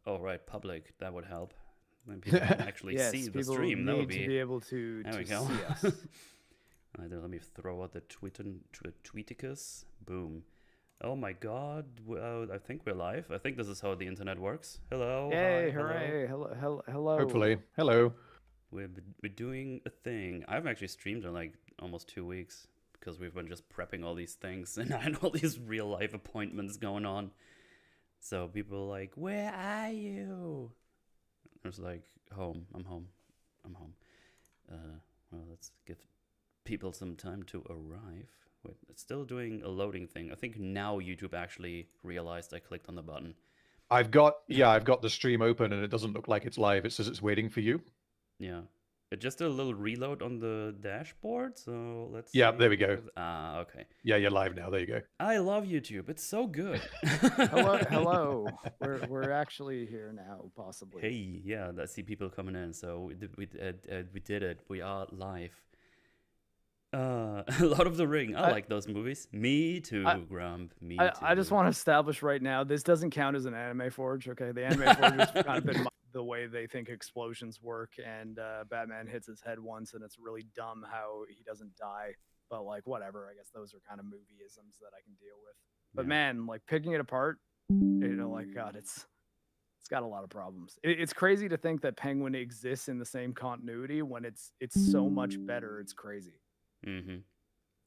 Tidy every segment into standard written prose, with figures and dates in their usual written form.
Oh, right, public. That would help. Then people can actually Yes, see the people stream. That would need to be able to There we go. see us. Let me throw out the Tweeticus. Boom. Oh my god. I think we're live. I think this is how the internet works. Hello. Yay! Hi. Hello. Hooray! Hello. Hopefully. Hello. We're doing a thing. I haven't actually streamed in like almost 2 weeks because we've been just prepping all these things and I had all these real life appointments going on. So people are like, "Where are you?" I was like, "Home. I'm home. I'm home." Well, let's give people some time to arrive. Wait, it's still doing a loading thing. I think now YouTube actually realized I clicked on the button. I've got the stream open and it doesn't look like it's live. It says it's waiting for you. Yeah. It just did a little reload on the dashboard, so let's Yeah, see. there we go. Ah, okay. Yeah, you're live now. There you go. I love YouTube. It's so good. Hello. We're actually here now, possibly. Hey, yeah, I see people coming in. So we did it. We are live. Lord of the Ring. I like those movies. Me too, Grump. Me too. I just want to establish right now, this doesn't count as an anime forge, okay? The anime forge has kind of been the way they think explosions work, and Batman hits his head once, and it's really dumb how he doesn't die. But, like, whatever. I guess those are kind of movie-isms that I can deal with. But, man, like, picking it apart, like, God, it's got a lot of problems. It's crazy to think that Penguin exists in the same continuity when it's so much better. It's crazy. Mm-hmm.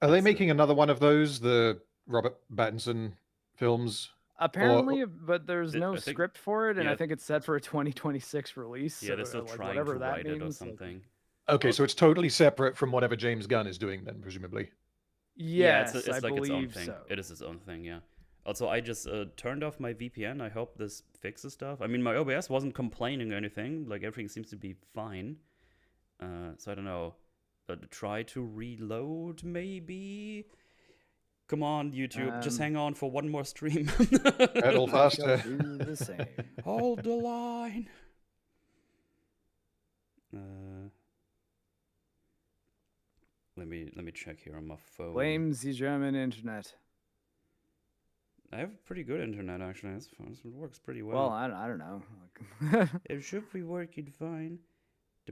Are they making another one of those, the Robert Pattinson films? Apparently, but there's no script for it, and I think it's set for a 2026 release. Yeah, they're still like, trying whatever to that write means, it or something. Okay, so it's totally separate from whatever James Gunn is doing then, presumably. Yes, it's I like its own thing. so. It is its own thing, yeah. Also, I just turned off my VPN. I hope this fixes stuff. I mean, my OBS wasn't complaining or anything. Like, everything seems to be fine. So I don't know. Try to reload, maybe? Come on, YouTube. Just hang on for one more stream. Pedal faster. Do the same. Hold the line. Let me check here on my phone. Blame the German internet. I have pretty good internet, actually. It works pretty well. Well, I don't know. It should be working fine.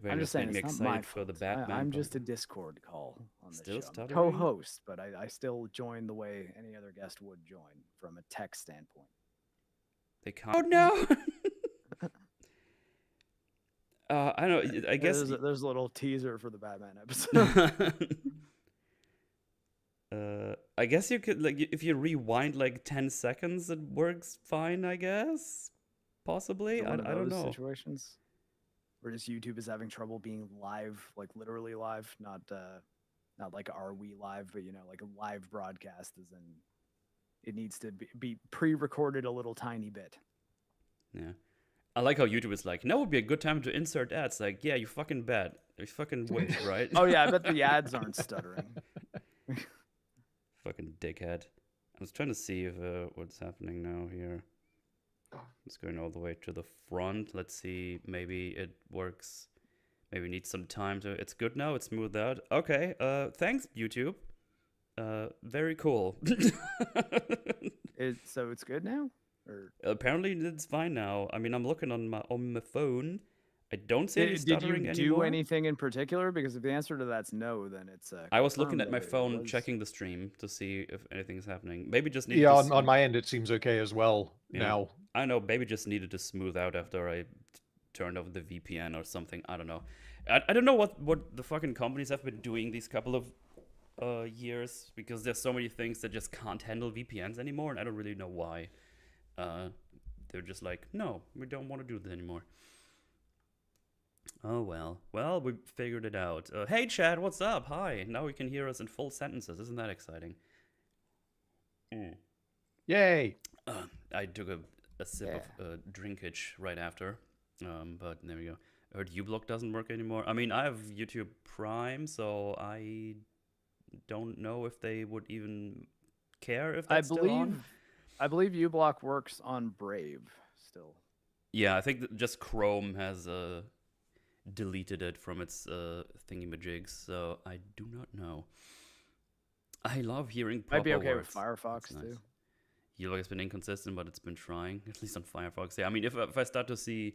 I'm just saying, it's not my for the fault. Batman. I'm just a Discord call on this Still show. I'm a stuttering? co-host, but I still join the way any other guest would join from a tech standpoint. They can't. Oh no! I don't know. I guess there's a little teaser for the Batman episode. I guess you could, like, if you rewind like 10 seconds, it works fine. I guess, possibly. I don't know. Situations where just YouTube is having trouble being live, like literally live, not like are we live, but like a live broadcast is in. It needs to be pre-recorded a little tiny bit. Yeah. I like how YouTube is like, now would be a good time to insert ads. Like, yeah, you fucking bet. You fucking wait, right? Oh, yeah, I bet the ads aren't stuttering. Fucking dickhead. I was trying to see if what's happening now here. It's going all the way to the front. Let's see. Maybe it works. Maybe needs some time to... It's good now. It's smoothed out. Okay. Thanks, YouTube. Very cool. So it's good now? Or... Apparently it's fine now. I mean, I'm looking on my phone. I don't see any stuttering anymore. Did you do anything in particular? Because if the answer to that's no, then it's... I was looking at my phone, checking the stream to see if anything's happening. Maybe just need on my end, it seems okay as well now. I know, maybe just needed to smooth out after I turned off the VPN or something. I don't know. I don't know what the fucking companies have been doing these couple of years, because there's so many things that just can't handle VPNs anymore, and I don't really know why. They're just like, no, we don't want to do this anymore. Oh, well. Well, we figured it out. Hey, Chad, what's up? Hi. Now you can hear us in full sentences. Isn't that exciting? Yay! I took a sip of drinkage right after. But there we go. I heard uBlock doesn't work anymore. I mean, I have YouTube Prime, so I don't know if they would even care if that's still on. I believe uBlock works on Brave still. Yeah, I think that just Chrome has deleted it from its thingy-majigs, so I do not know. I love hearing proper Might be okay words. with Firefox nice. too. YouTube has been inconsistent, but it's been trying, at least on Firefox. Yeah, I mean, if I start to see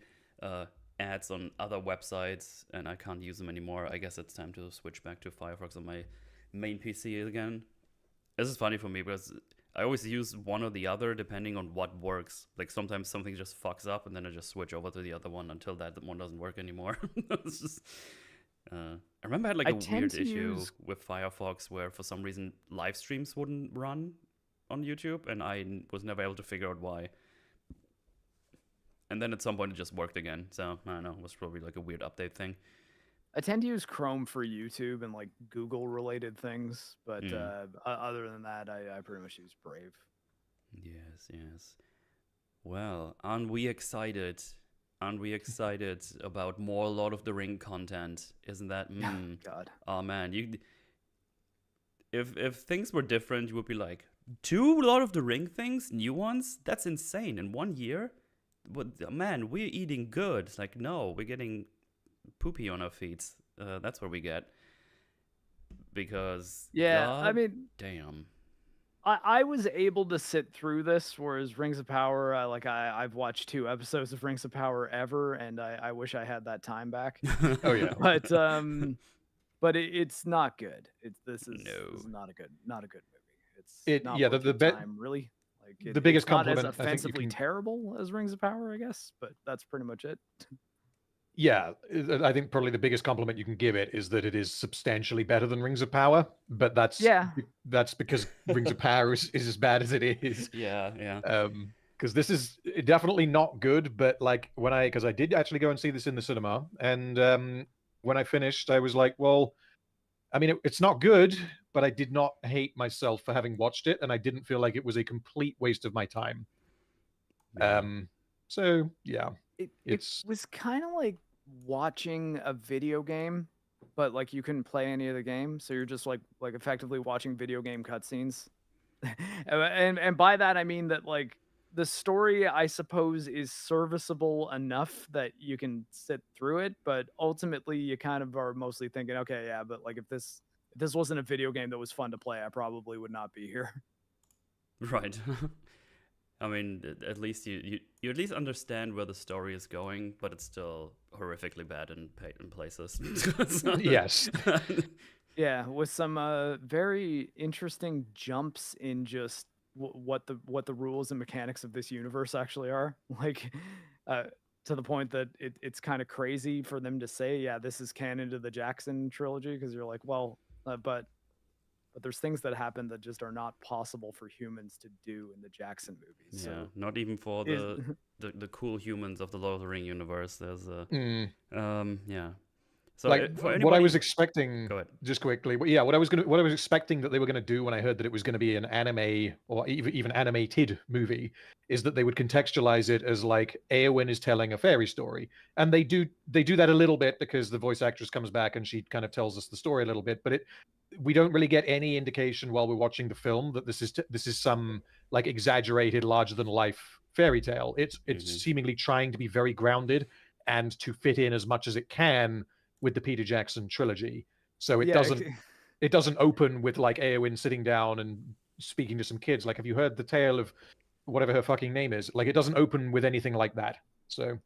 ads on other websites and I can't use them anymore, I guess it's time to switch back to Firefox on my main PC again. This is funny for me because I always use one or the other depending on what works. Like sometimes something just fucks up and then I just switch over to the other one until that one doesn't work anymore. It's just, I remember I had like a weird issue with Firefox where for some reason live streams wouldn't run on YouTube and I was never able to figure out why. And then at some point it just worked again. So I don't know, it was probably like a weird update thing. I tend to use Chrome for YouTube and like Google related things, but other than that, I pretty much use Brave. Yes. Well, aren't we excited? Aren't we excited about more Lord of the Ring content? Isn't that? God. Oh man, if things were different, you would be like, 2 Lord of the Ring things, new ones? That's insane in 1 year. But man, we're eating good. It's like, no, we're getting poopy on our feet. That's what we get. Because God, I mean, damn. I was able to sit through this, whereas Rings of Power, I've watched 2 episodes of Rings of Power ever, and I wish I had that time back. Oh yeah. But it's not good. This is not a good movie. It's not worth your time, really. Like the biggest it's not compliment as I think offensively terrible as Rings of Power, I guess, but that's pretty much it. Yeah, I think probably the biggest compliment you can give it is that it is substantially better than Rings of Power, but that's because Rings of Power is as bad as it is. Yeah. Because this is definitely not good, but like because I did actually go and see this in the cinema, and when I finished, I was like, well, I mean, it's not good, but I did not hate myself for having watched it, and I didn't feel like it was a complete waste of my time. Yeah. So yeah. It was kind of like watching a video game, but like you couldn't play any of the game, so you're just like effectively watching video game cutscenes. and by that I mean that like the story, I suppose, is serviceable enough that you can sit through it, but ultimately you kind of are mostly thinking, okay, yeah, but like if this wasn't a video game that was fun to play, I probably would not be here. Right. I mean, at least you at least understand where the story is going, but it's still horrifically bad in places. Yes. Yeah, with some very interesting jumps in just what the rules and mechanics of this universe actually are. Like, to the point that it's kind of crazy for them to say, yeah, this is canon to the Jackson trilogy, because you're like, well, but there's things that happen that just are not possible for humans to do in the Jackson movies. Yeah, so not even for the cool humans of the Lord of the Ring universe. There's yeah. So like for anybody... what I was expecting, Go ahead. Just quickly, yeah, what I was expecting that they were going to do when I heard that it was going to be an anime or even animated movie is that they would contextualize it as like Eowyn is telling a fairy story, and they do that a little bit because the voice actress comes back and she kind of tells us the story a little bit, but we don't really get any indication while we're watching the film that this is some like exaggerated, larger than life fairy tale. It's seemingly trying to be very grounded and to fit in as much as it can with the Peter Jackson trilogy. So it doesn't open with like Eowyn sitting down and speaking to some kids. Like, have you heard the tale of whatever her fucking name is? Like, it doesn't open with anything like that. So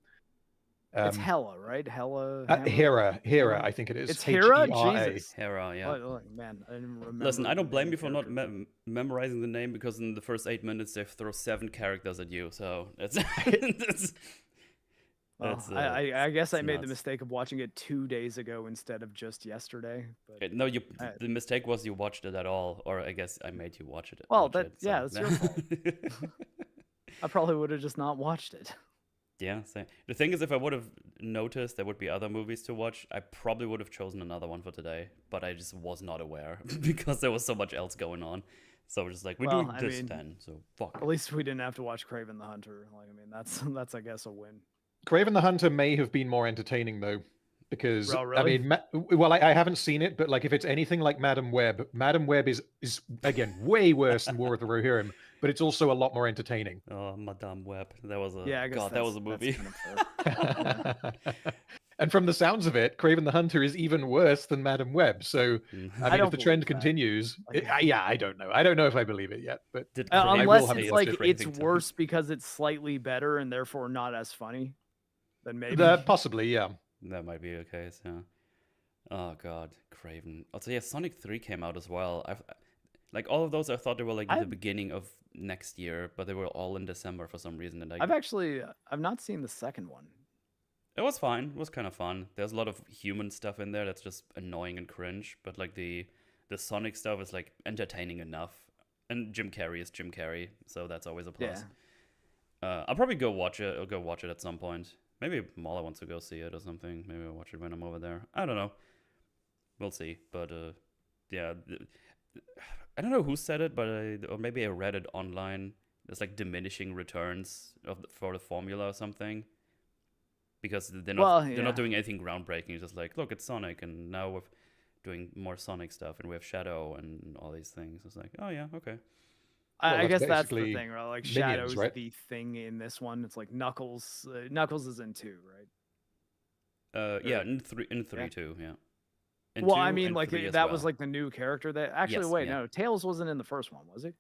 it's Hela, right? Hera, I think it is. It's Hera? H-E-R-A. Jesus. Hera, yeah. Oh, man, I didn't remember. Listen, I don't blame you for not memorizing the name, because in the first 8 minutes they throw 7 characters at you. So it's I guess I made the mistake of watching it 2 days ago instead of just yesterday. But no, the mistake was you watched it at all, or I guess I made you watch it. Well, that's your fault. I probably would have just not watched it. Yeah, same. The thing is, if I would have noticed there would be other movies to watch, I probably would have chosen another one for today, but I just was not aware because there was so much else going on. So we're just like, we're doing this then, so fuck. At least we didn't have to watch Kraven the Hunter. Like, I mean, that's I guess a win. Kraven the Hunter may have been more entertaining though, because really? I mean, I haven't seen it, but like if it's anything like Madam Web is again way worse than War of the Rohirrim, but it's also a lot more entertaining. Oh, Madame Web, that was a that was a movie. Kind of And from the sounds of it, Craven the Hunter is even worse than Madam Web. So, I mean, don't if the trend believe that. continues, Like- yeah, I don't know. I don't know if I believe it yet, but Did I Craven unless will have say it's to like watch it. it's Craving time? worse because it's slightly better and therefore not as funny, then maybe. Possibly, yeah. That might be the case, yeah. Oh god, Craven. Also, yeah, Sonic 3 came out as well. Like all of those, I thought they were like the beginning of next year, but they were all in December for some reason. And I've not seen the second one. it was fine. It was kind of fun. There's a lot of human stuff in there that's just annoying and cringe, but like the Sonic stuff is like entertaining enough. And Jim Carrey is Jim Carrey, so that's always a plus. Yeah. I'll probably go watch it. I'll go watch it at some point. Maybe Mala wants to go see it or something. Maybe I'll watch it when I'm over there. I don't know. We'll see. But yeah, I don't know who said it, but or maybe I read it online. There's like diminishing returns for the formula or something, because they're not doing anything groundbreaking. It's just like, look, it's Sonic, and now we're doing more Sonic stuff, and we have Shadow and all these things. It's like, oh yeah, okay. I that's guess that's the basically thing, right? Like Minions, Shadow's right? the thing in this one. It's like Knuckles. Knuckles is in 2, right? Yeah, in three Yeah. too, yeah. In Well, 2 I mean, and like 3 as that was well. like the new character. That actually, Yes, wait, yeah. no, Tails wasn't in the first one, was he?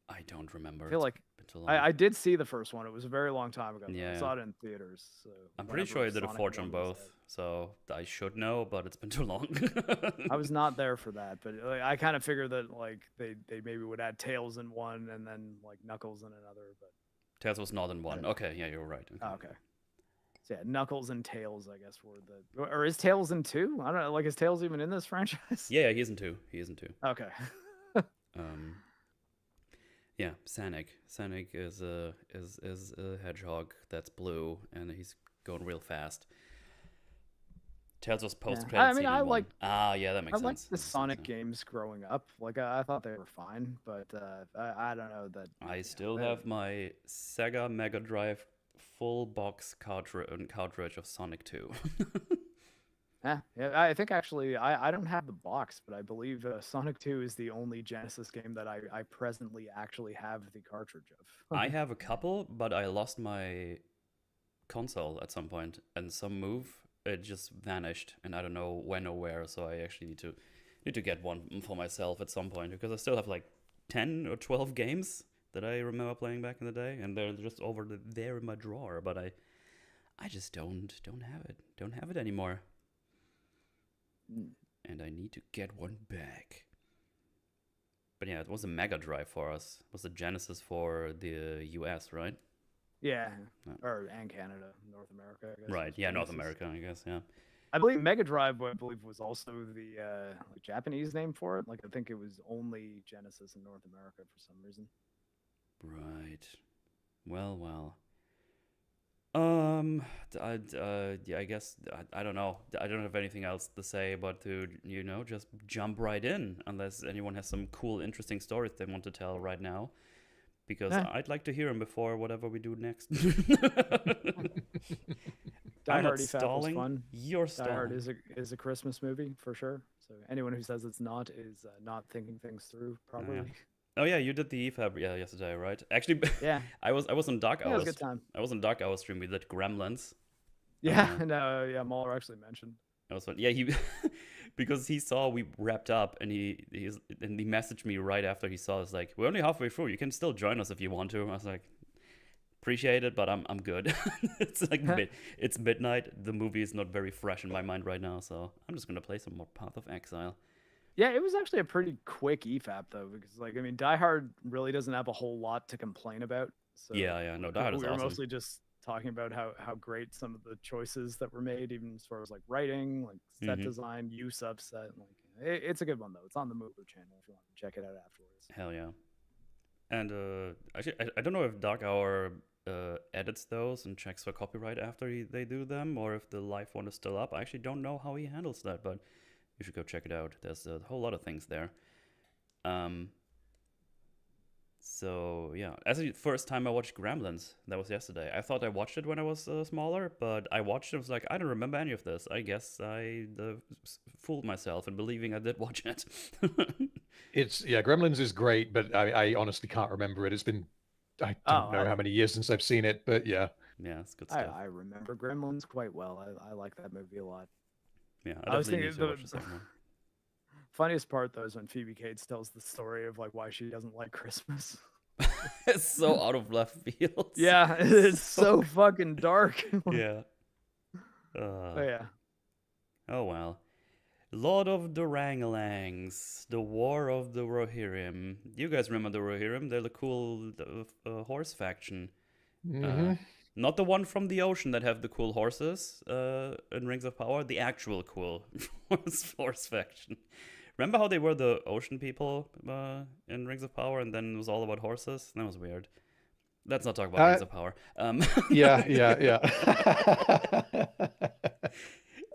I don't remember. I feel It's like been too long. I did see the first one. It was a very long time ago. Yeah. I saw it in theaters. So I'm pretty sure I did a Forge on both, so I should know, but it's been too long. I was not there for that, but like, I kind of figured that like they maybe would add Tails in one and then like Knuckles in another. But Tails was not in one. Okay, yeah, you're right. Okay. oh, okay. So yeah, Knuckles and Tails, I guess, were the. Or is Tails in 2? I don't know. Like, is Tails even in this franchise? Yeah, he isn't 2. He isn't 2. Okay. Yeah, Sonic. Sonic is a hedgehog that's blue, and he's going real fast. Tails was post credits. I mean, I like. Yeah, that makes I sense. liked the Sonic games growing up. Like, I thought they were fine, but I don't know that. I still have my Sega Mega Drive full box cartridge of Sonic 2. Yeah, I think actually I don't have the box, but I believe Sonic 2 is the only Genesis game that I presently actually have the cartridge of. I have a couple, but I lost my console at some point, and some move it just vanished, and I don't know when or where. So I actually need to get one for myself at some point, because I still have like 10 or 12 games that I remember playing back in the day, and they're just over there in my drawer. But I just don't have it. Don't have it anymore. And I need to get one back. But yeah, it was a Mega Drive for us. It was a Genesis for the US, right? Yeah, No. and Canada, North America. I guess, Right, yeah, North Genesis. America, I guess, yeah. I believe Mega Drive, I believe, was also the like Japanese name for it. Like, I think it was only Genesis in North America for some reason. Right. Well. Yeah, I guess I don't know. I don't have anything else to say, but to just jump right in, unless anyone has some cool, interesting stories they want to tell right now, because I'd like to hear them before whatever we do next. Die I'm not Hard was stalling. fun. You're Die Hard stalling. is a Christmas movie for sure. So anyone who says it's not is not thinking things through properly. Oh yeah, you did the EFAB yesterday, right? Actually, Yeah. I was on Dark Yeah, it was Hours. a good time. I was on Dark Hours stream. We did Gremlins. Yeah, no, Mahler actually mentioned. That was fun. Yeah, he because he saw we wrapped up, and he messaged me right after he saw us, like, we're only halfway through. You can still join us if you want to. I was like, appreciate it, but I'm good. It's like it's midnight. The movie is not very fresh in my mind right now, so I'm just gonna play some more Path of Exile. Yeah, it was actually a pretty quick EFAP though, because like I mean, Die Hard really doesn't have a whole lot to complain about. So Yeah, no, Die Hard is we were awesome. mostly just talking about how great some of the choices that were made, even as far as like writing, like set design, use of set. Like it's a good one though. It's on the Movie channel if you want to check it out afterwards. Hell yeah. And actually, I don't know if Dark Hour edits those and checks for copyright after they do them, or if the live one is still up. I actually don't know how he handles that, but you should go check it out. There's a whole lot of things there. So yeah, as the first time I watched Gremlins, that was yesterday. I thought I watched it when I was smaller, but I watched it and was like, I don't remember any of this. I guess I fooled myself in believing I did watch it. Gremlins is great, but I honestly can't remember it. It's been I don't know how many years since I've seen it, but yeah. Yeah, it's good I, stuff. I remember Gremlins quite well. I like that movie a lot. Yeah, I was definitely thinking need to watch the second one. funniest part though is when Phoebe Cates tells the story of like why she doesn't like Christmas. It's so out of left field. Yeah, it's so fucking dark. Yeah. Oh yeah. Oh well. Lord of the Rangalangs, the War of the Rohirrim. You guys remember the Rohirrim? They're the cool horse faction. Mm-hmm. Not the one from the ocean that have the cool horses in Rings of Power. The actual cool horse faction. Remember how they were the ocean people in Rings of Power, and then it was all about horses? That was weird. Let's not talk about Rings of Power. Yeah. It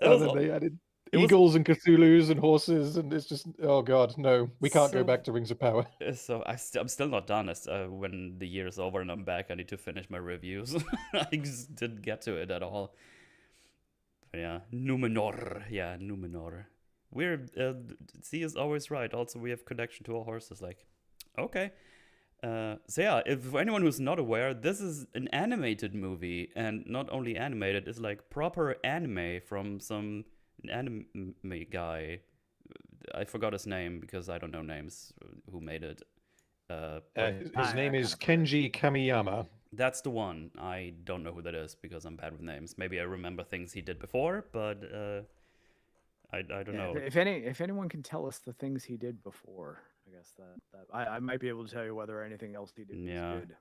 And was then they added it was- eagles and Cthulhu's and horses, and it's just, oh god, no, we can't go So- back to Rings of Power. So I'm still not done. When the year is over and I'm back, I need to finish my reviews. I just didn't get to it at all. But yeah, Numenor. Yeah, Numenor. We're C is always right. Also, we have connection to our horses. Like, okay. So yeah, if for anyone who's not aware, this is an animated movie, and not only animated, it's like proper anime from some anime guy. I forgot his name because I don't know names who made it. His name is Kenji Kamiyama. That's the one. I don't know who that is because I'm bad with names. Maybe I remember things he did before, but I don't know. If anyone can tell us the things he did before, I guess that I might be able to tell you whether anything else he did Yeah. was good.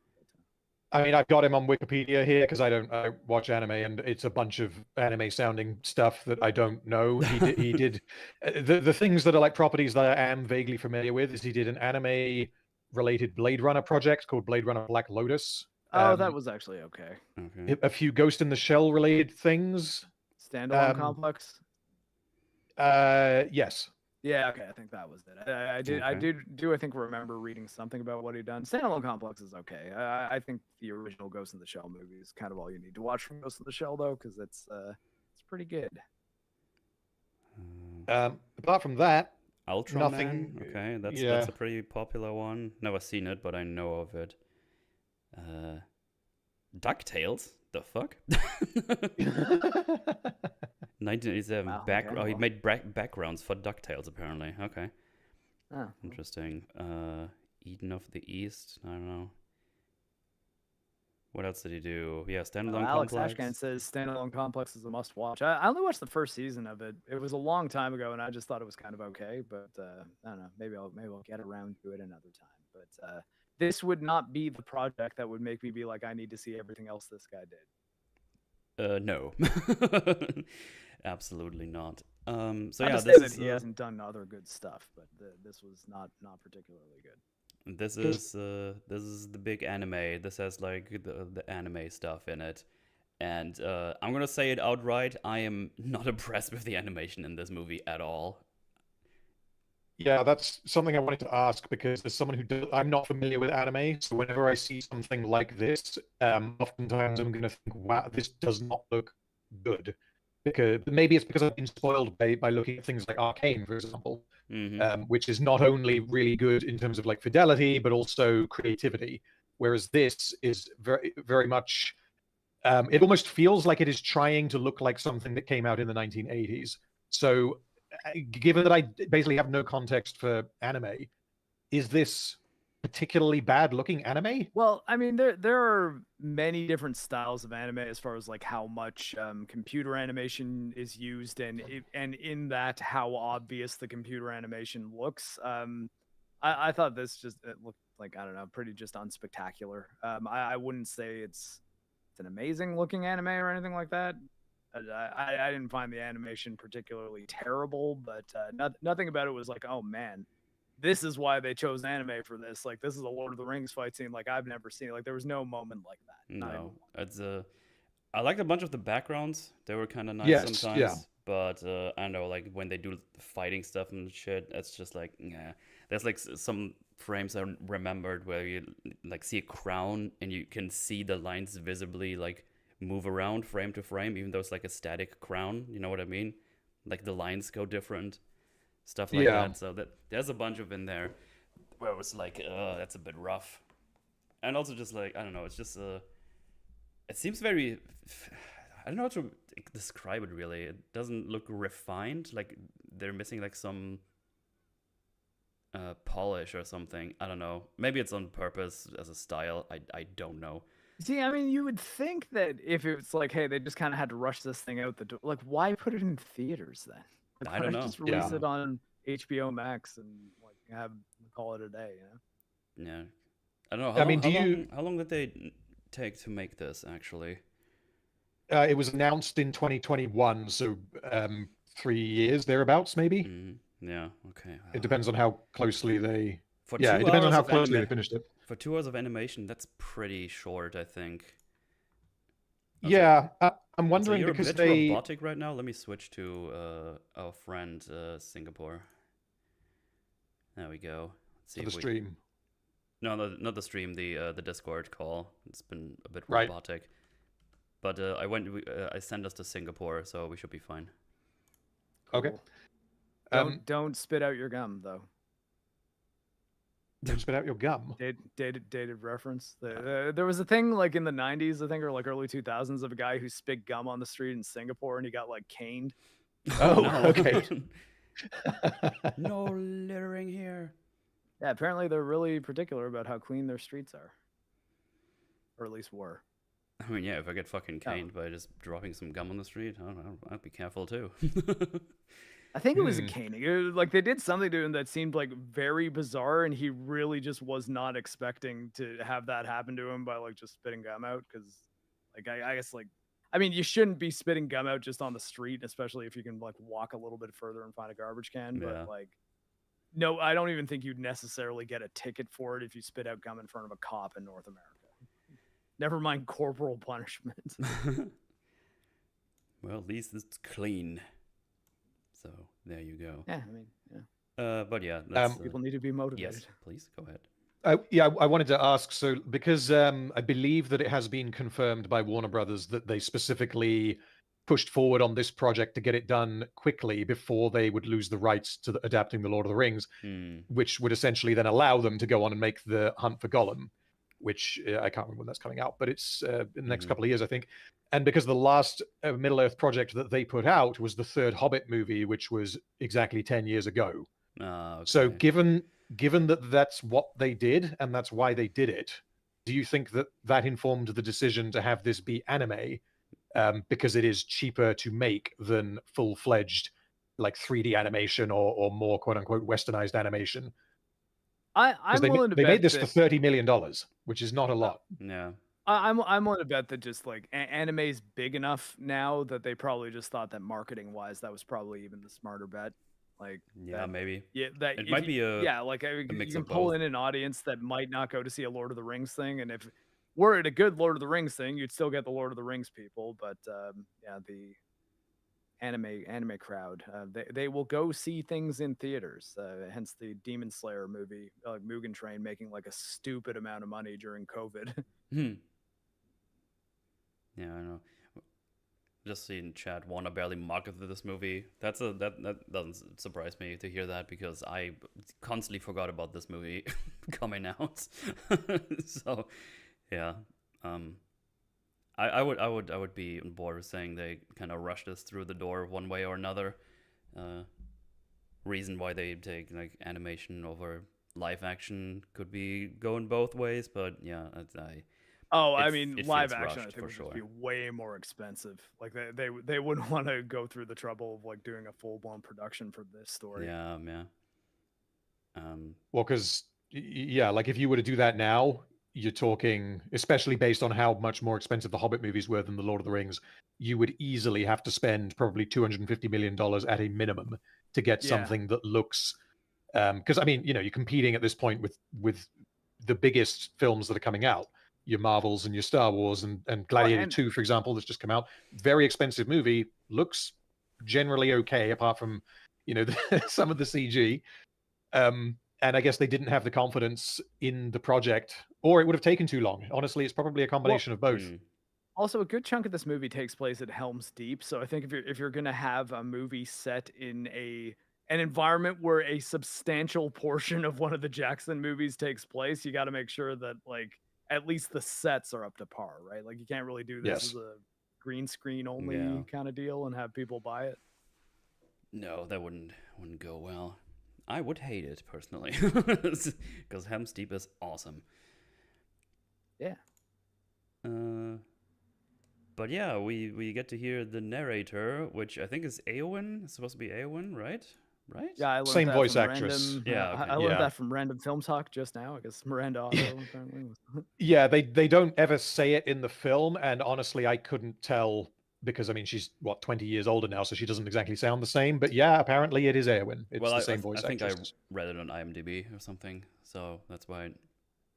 I mean, I've got him on Wikipedia here because I don't watch anime, and it's a bunch of anime-sounding stuff that I don't know. He did the things that are like properties that I am vaguely familiar with. Is he did an anime-related Blade Runner project called Blade Runner Black Lotus. Oh, that was actually okay. Okay. A few Ghost in the Shell related things. Standalone complex. Yes. Yeah, okay, I think that was it. I think remember reading something about what he'd done. Standalone Complex is okay. I think the original Ghost in the Shell movie is kind of all you need to watch from Ghost in the Shell though, because it's pretty good. Apart from that, Ultraman. nothing. Okay, that's a pretty popular one. Never seen it, but I know of it. DuckTales. The fuck? 1987. Wow, Oh, he well. made backgrounds for DuckTales, apparently. Okay. Oh. Interesting. Eden of the East. I don't know. What else did he do? Yeah, Standalone Alex Complex. Ashcan says Standalone Complex is a must-watch. I only watched the first season of it. It was a long time ago, and I just thought it was kind of okay. But I don't know. Maybe I'll get around to it another time. But this would not be the project that would make me be like, I need to see everything else this guy did. No. Absolutely not. So Not yeah, to say this that is he hasn't done other good stuff, but this was not particularly good. this is the big anime. This has like the anime stuff in it, and I'm gonna say it outright. I am not impressed with the animation in this movie at all. Yeah, that's something I wanted to ask because as someone I'm not familiar with anime, so whenever I see something like this, oftentimes I'm going to think, wow, this does not look good. Because maybe it's because I've been spoiled by looking at things like Arcane, for example, which is not only really good in terms of like fidelity, but also creativity. Whereas this is very, very much, it almost feels like it is trying to look like something that came out in the 1980s. So given that I basically have no context for anime, is this particularly bad looking anime? Well, I mean, there are many different styles of anime as far as like how much computer animation is used, and in that how obvious the computer animation looks. I thought this it looked like, I don't know, pretty just unspectacular. I wouldn't say it's an amazing looking anime or anything like that. I didn't find the animation particularly terrible, but nothing about it was like, oh man, this is why they chose anime for this. Like, this is a Lord of the Rings fight scene like I've never seen. Like, there was no moment like that. No, it's I liked a bunch of the backgrounds. They were kind of nice sometimes. Yeah. But I don't know, like when they do the fighting stuff and shit, it's just like, yeah. There's like some frames I remembered where you like see a crown and you can see the lines visibly like move around frame to frame, even though it's like a static crown. You know what I mean? Like the lines go different, stuff like that. So there's a bunch of in there where it was like, that's a bit rough. And also just like, I don't know, it's just it seems very. I don't know how to describe it really. It doesn't look refined. Like they're missing like some polish or something. I don't know. Maybe it's on purpose as a style. I don't know. See, I mean, you would think that if it's like, hey, they just kind of had to rush this thing out the door. Like, why put it in theaters then? Like, I why don't not know. just release Yeah. it on HBO Max and like have call it a day? You know? Yeah, I don't know I mean, how long did they take to make this actually? it was announced in 2021, so 3 years thereabouts, maybe. Yeah. Okay. It depends on how closely they. For Yeah, it two depends on hours how of closely they finished it. For 2 hours of animation, that's pretty short, I think. Also, Yeah, I'm also, wondering you're a because bit they robotic right now. Let me switch to our friend Singapore. There we go. Let's see for the if we. stream, No, not the stream. The Discord call. It's been a bit right? robotic. But I sent us to Singapore, so we should be fine. Okay. Cool. Don't spit out your gum though. Don't spit out your gum. Dated reference. There was a thing like in the 90s, I think, or like early 2000s, of a guy who spit gum on the street in Singapore and he got like caned. Oh, no. okay. No littering here. Yeah, apparently they're really particular about how clean their streets are, or at least were. I mean, yeah, if I get fucking caned by just dropping some gum on the street, I don't know, I'd be careful too. I think it was a caning. Like they did something to him that seemed like very bizarre, and he really just was not expecting to have that happen to him by like just spitting gum out. Because, like, I guess like, I mean, you shouldn't be spitting gum out just on the street, especially if you can like walk a little bit further and find a garbage can. Yeah. But like, no, I don't even think you'd necessarily get a ticket for it if you spit out gum in front of a cop in North America. Never mind corporal punishment. Well, at least it's clean. So there you go. Yeah, I mean, yeah. But yeah, that's, People need to be motivated. yes, please go ahead. Yeah, I wanted to ask. So, because I believe that it has been confirmed by Warner Brothers that they specifically pushed forward on this project to get it done quickly before they would lose the rights to adapting the Lord of the Rings, which would essentially then allow them to go on and make the Hunt for Gollum, which I can't remember when that's coming out, but it's in the next couple of years, I think. And because the last Middle Earth project that they put out was the third Hobbit movie, which was exactly 10 years ago. Okay. So given that that's what they did and that's why they did it, do you think that that informed the decision to have this be anime because it is cheaper to make than full-fledged like 3D animation or more quote-unquote westernized animation? I'm willing to bet they made this that, for $30 million, which is not a lot. Yeah. I'm willing to bet that just like anime is big enough now that they probably just thought that marketing wise that was probably even the smarter bet. Like Yeah, that, maybe. yeah, that It might be a like you mix can of pull both. in an audience that might not go to see a Lord of the Rings thing, and if we're at a good Lord of the Rings thing, you'd still get the Lord of the Rings people. But yeah, the anime crowd, they will go see things in theaters. Hence the Demon Slayer movie, like Mugen Train, making like a stupid amount of money during COVID. Yeah, I know. Just seeing chat, Warner barely marketed this movie. That doesn't surprise me to hear that because I constantly forgot about this movie coming out. So, yeah, I would be on board with saying they kind of rushed this through the door one way or another. Reason why they take like animation over live action could be going both ways, but yeah, I mean, it live feels action, I rushed think, for just sure. be way more expensive. Like they wouldn't want to go through the trouble of like doing a full blown production for this story. Yeah. Well, because yeah, like if you were to do that now, you're talking, especially based on how much more expensive the Hobbit movies were than the Lord of the Rings, you would easily have to spend probably $250 million at a minimum to get something that looks. Because I mean, you know, you're competing at this point with the biggest films that are coming out. Your Marvels and your Star Wars and Gladiator 2, for example, that's just come out. Very expensive movie, looks generally okay, apart from, you know, some of the CG. And I guess they didn't have the confidence in the project, or it would have taken too long. Honestly, it's probably a combination of both. Also, a good chunk of this movie takes place at Helm's Deep, so I think if you're gonna have a movie set in an environment where a substantial portion of one of the Jackson movies takes place, you got to make sure that like at least the sets are up to par, right? Like you can't really do this Yes. as a green screen only Yeah. kind of deal and have people buy it. No, that wouldn't go well. I would hate it personally, because Helm's Deep is awesome. Yeah. But yeah, we get to hear the narrator, which I think is Eowyn. It's supposed to be Eowyn, right? Right? Yeah, I learned Same that voice from actress. Random, Yeah, okay. I learned Yeah. that from Random Film Talk just now. I guess Miranda Otto apparently was. Yeah, they don't ever say it in the film, and honestly, I couldn't tell because I mean she's what 20 years older now, so she doesn't exactly sound the same. But yeah, apparently it is Eowyn. It's Well, the same voice I think actress. I read it on IMDb or something, so that's why I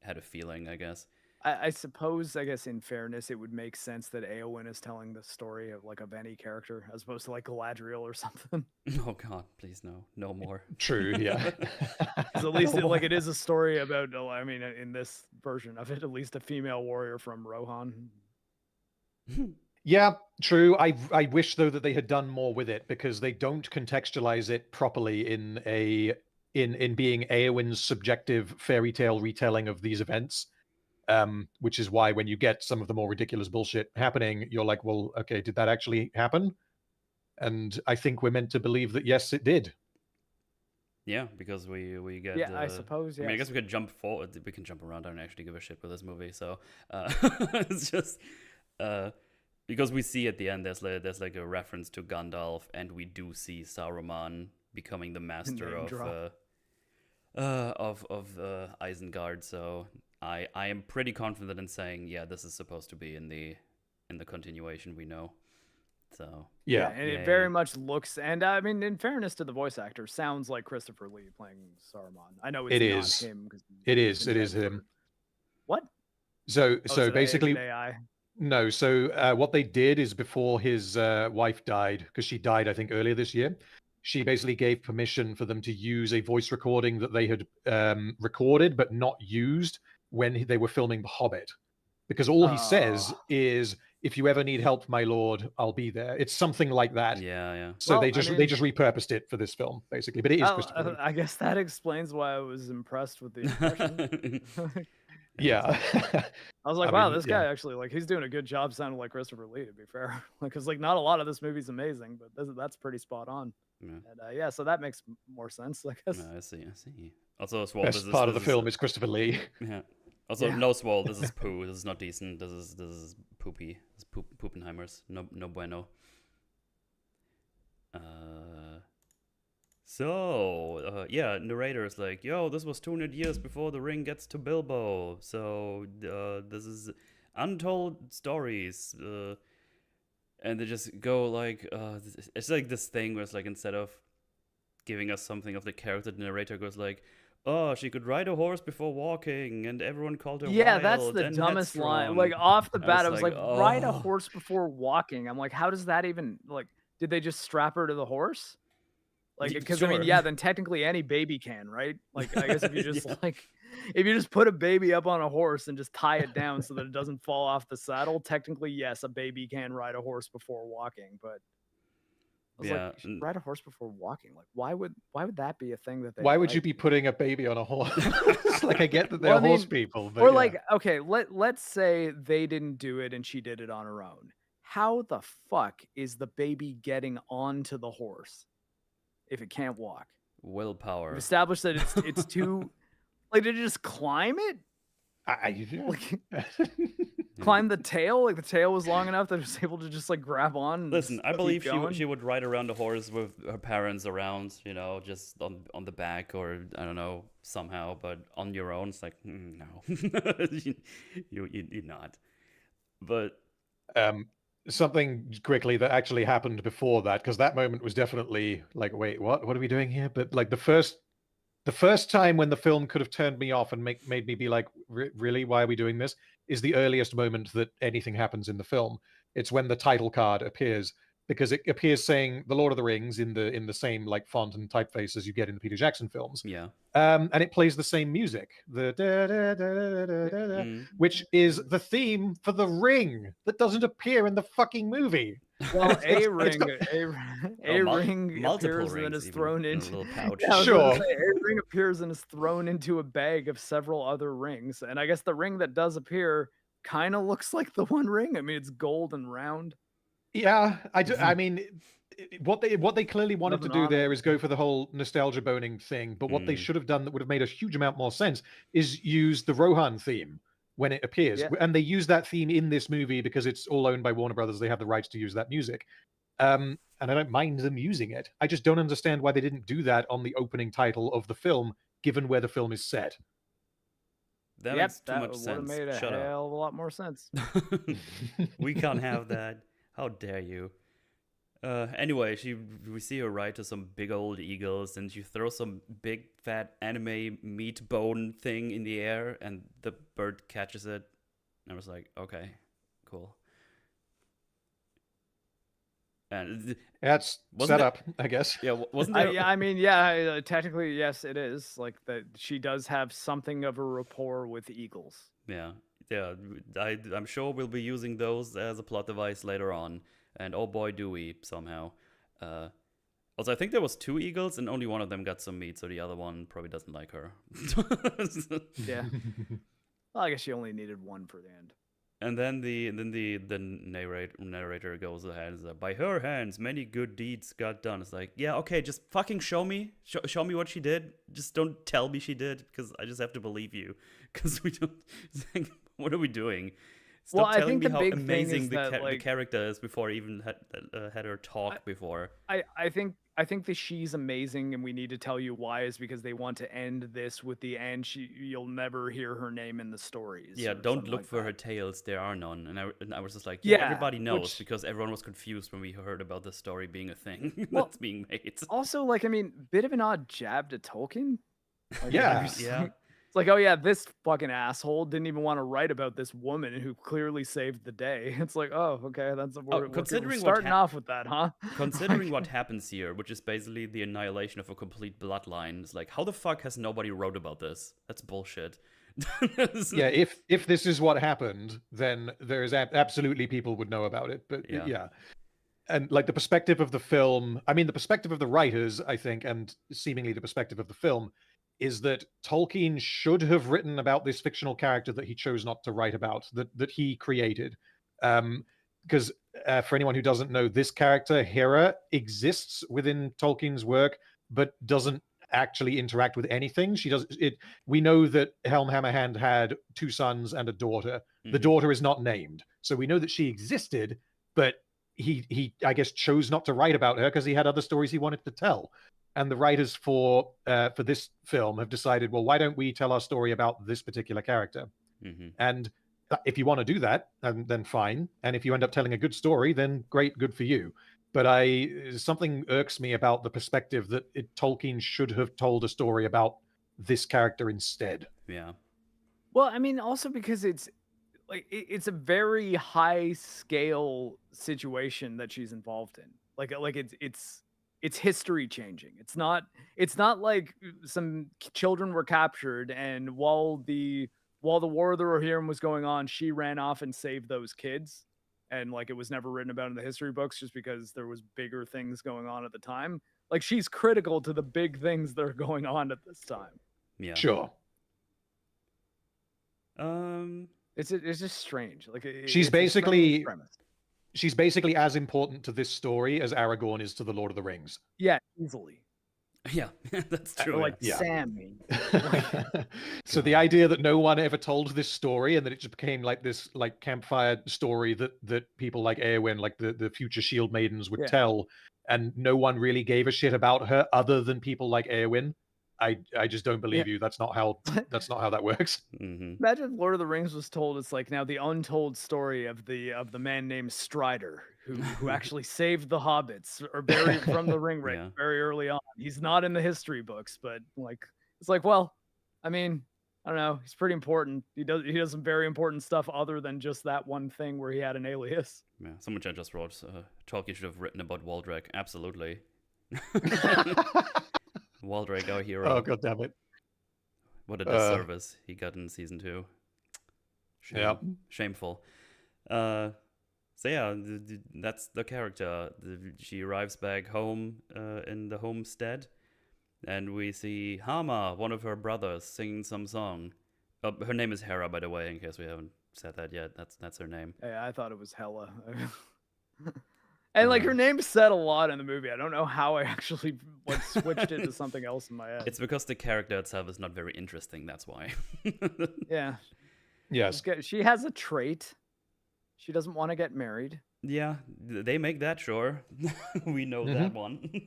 had a feeling, I guess. I suppose, I guess, in fairness, it would make sense that Eowyn is telling the story of like of any character as opposed to like Galadriel or something. Oh God, please no more. True, yeah. Because at least like it is a story about, I mean, in this version of it, at least a female warrior from Rohan. Yeah, true. I wish though that they had done more with it because they don't contextualize it properly in being Eowyn's subjective fairy tale retelling of these events. Which is why when you get some of the more ridiculous bullshit happening, you're like, well, okay, did that actually happen? And I think we're meant to believe that yes, it did. Yeah, because we get. Yeah, I suppose. I mean, I guess Yes. we could jump forward. We can jump around. I don't actually give a shit with this movie, so it's just because we see at the end there's like a reference to Gandalf, and we do see Saruman becoming the master Name drop. of Isengard. So I am pretty confident in saying, yeah, this is supposed to be in the continuation we know. So Yeah. And it Yay. very much looks, and I mean, in fairness to the voice actor, sounds like Christopher Lee playing Saruman. I know it's It not is. him. 'Cause It he's is. been It is dead him. for- What? So Oh, so is it basically AI? no. So what they did is before his wife died, because she died, I think, earlier this year, she basically gave permission for them to use a voice recording that they had recorded but not used when they were filming The Hobbit. Because all he says is, "If you ever need help, my lord, I'll be there." It's something like that. yeah. So Well, they I just mean- repurposed it for this film, basically. But it is Christopher Lee. I guess that explains why I was impressed with the impression. Yeah. I was like, I wow, mean, this guy actually, like, he's doing a good job sounding like Christopher Lee, to be fair. Because, like, not a lot of this movie's amazing, but that's pretty spot on. Yeah. And yeah, so that makes more sense, I guess. I see. Also, Swole, Best part of the film is Christopher Lee. Yeah. Also, Yeah. no, Swole, this is poo. This is not decent. This is poopy. This is Poopenheimers. No bueno. Yeah, narrator is like, yo, this was 200 years before the ring gets to Bilbo. So this is untold stories. And they just go like, it's like this thing where it's like, instead of giving us something of the character, the narrator goes like, oh, she could ride a horse before walking, and everyone called her Yeah, that's wild the and dumbest line. headstrong. Like, off the I bat, was I was like, like, ride a oh. horse before walking. I'm like, how does that even, like, did they just strap her to the horse? Like, because I mean, Sure. yeah, then technically any baby can, right? Like, I guess if you just if you just put a baby up on a horse and just tie it down so that it doesn't fall off the saddle, technically, yes, a baby can ride a horse before walking. But I was Yeah, like, you should ride a horse before walking. Like, why would that be a thing that they? Why would you like? be putting a baby on a horse? Like, I get that they're Well, I horse mean, people, but Or yeah. like, okay, let's say they didn't do it and she did it on her own. How the fuck is the baby getting onto the horse if it can't walk? Willpower. We've established that it's too. Like, did it just climb it? Like, climb the tail? Like, the tail was long enough that it was able to just like grab on. And Listen, just I keep believe going? she would ride around a horse with her parents around, you know, just on the back, or I don't know, somehow. But on your own, it's like, no, you're not. But something quickly that actually happened before that, because that moment was definitely like, wait, what are we doing here? But like the first time when the film could have turned me off and made me be like, really, why are we doing this, is the earliest moment that anything happens in the film. It's when the title card appears, because it appears saying The Lord of the Rings in the same like font and typeface as you get in the Peter Jackson films. yeah, And it plays the same music, the da, da, da, da, da, da, which is the theme for The Ring that doesn't appear in the fucking movie. Well, a It's ring, got- a mul- ring multiple appears and then rings is even thrown in a into. little pouch. Yeah, I was gonna Sure. say, a ring appears and is thrown into a bag of several other rings, and I guess the ring that does appear kind of looks like the One Ring. I mean, it's gold and round. Yeah, I mean, what they clearly wanted to Nothing do on there it. is go for the whole nostalgia boning thing. But what they Mm. should have done that would have made a huge amount more sense is use the Rohan theme when it appears, Yeah. and they use that theme in this movie because it's all owned by Warner Brothers. They have the rights to use that music, and I don't mind them using it. I just don't understand why they didn't do that on the opening title of the film, given where the film is set. That Yep, makes too that much would have sense. made a Shut up. hell of a lot more sense. We can't have that. How dare you? Anyway, we see her ride to some big old eagles, and she throws some big fat anime meat bone thing in the air, and the bird catches it. And I was like, okay, cool. And That's Wasn't set it- up, I guess. yeah, wasn't there? Yeah, I mean, yeah, technically, yes, it is. Like that, she does have something of a rapport with eagles. Yeah. I'm sure we'll be using those as a plot device later on. And oh boy, do we somehow. Also, I think there was 2 eagles, and only one of them got some meat, so the other one probably doesn't like her. Yeah. Well, I guess she only needed one for the end. And then the narrator goes ahead and says, by her hands, many good deeds got done. It's like, yeah, okay, just fucking show me. Show me what she did. Just don't tell me she did, because I just have to believe you. Because we don't. It's like, what are we doing? Stop Well, I telling think me the how big thing amazing is the, that, the like- character is before I even had her talk before. I think that she's amazing, and we need to tell you why is because they want to end this with the end. You'll never hear her name in the stories. Yeah, or don't something look like for that. her tails. There are none. And I was just like, yeah, Yeah, everybody knows, which- because everyone was confused when we heard about this story being a thing Well, that's being made. Also, like, I mean, bit of an odd jab to Tolkien. Like, Yeah. Yeah. It's like, oh yeah, this fucking asshole didn't even want to write about this woman who clearly saved the day. It's like, oh, okay, we're considering what starting off with that, huh? Considering what happens here, which is basically the annihilation of a complete bloodline, it's like, how the fuck has nobody wrote about this? That's bullshit. Yeah, if this is what happened, then there's absolutely people would know about it. But Yeah. yeah. And like the perspective of the film, I mean, the perspective of the writers, I think, and seemingly the perspective of the film, is that Tolkien should have written about this fictional character that he chose not to write about, that he created. Because for anyone who doesn't know, this character, Hera, exists within Tolkien's work, but doesn't actually interact with anything. She does it. We know that Helm Hammerhand had 2 sons and a daughter. The Mhm. daughter is not named, so we know that she existed, but he I guess chose not to write about her because he had other stories he wanted to tell. And the writers for this film have decided, well, why don't we tell our story about this particular character? Mhm. And if you want to do that, then fine. And if you end up telling a good story, then great, good for you. But something irks me about the perspective that Tolkien should have told a story about this character instead. Yeah. Well, I mean, also because it's like it's a very high scale situation that she's involved in. Like it's history changing. It's not like some children were captured, and while the War of the Rohirrim was going on, she ran off and saved those kids, and like it was never written about in the history books just because there was bigger things going on at the time. Like she's critical to the big things that are going on at this time. Yeah. Sure. It's just strange. Like She's it's a strange basically- premise. She's basically as important to this story as Aragorn is to the Lord of the Rings. Yeah, easily. Yeah, that's true. Or like yeah. Sammy. So the idea that no one ever told this story and that it just became like this like campfire story that people like Eowyn, like the future Shield Maidens would Yeah. tell, and no one really gave a shit about her other than people like Eowyn. I just don't believe you. That's not how that works. Mhm. Imagine if Lord of the Rings was told it's like now the untold story of the man named Strider who actually saved the hobbits or buried from the ring wraith Yeah. very early on. He's not in the history books, but like it's like, well, I mean, I don't know, he's pretty important. He does some very important stuff other than just that one thing where he had an alias. Yeah. Someone just wrote, Tolkien should have written about Waldrek. Absolutely. Waldrek, our hero. Oh, god damn it. What a disservice he got in season 2. Yeah. Shameful. So yeah, that's the character. She arrives back home in the homestead, and we see Hama, one of her brothers, singing some song. Her name is Hera, by the way, in case we haven't said that yet. That's her name. Hey, I thought it was Hella. And like her name said a lot in the movie. I don't know how I actually switched it to something else in my head. It's because the character itself is not very interesting. That's why. Yeah. Yes. She has a trait. She doesn't want to get married. Yeah, they make that sure. We know that one.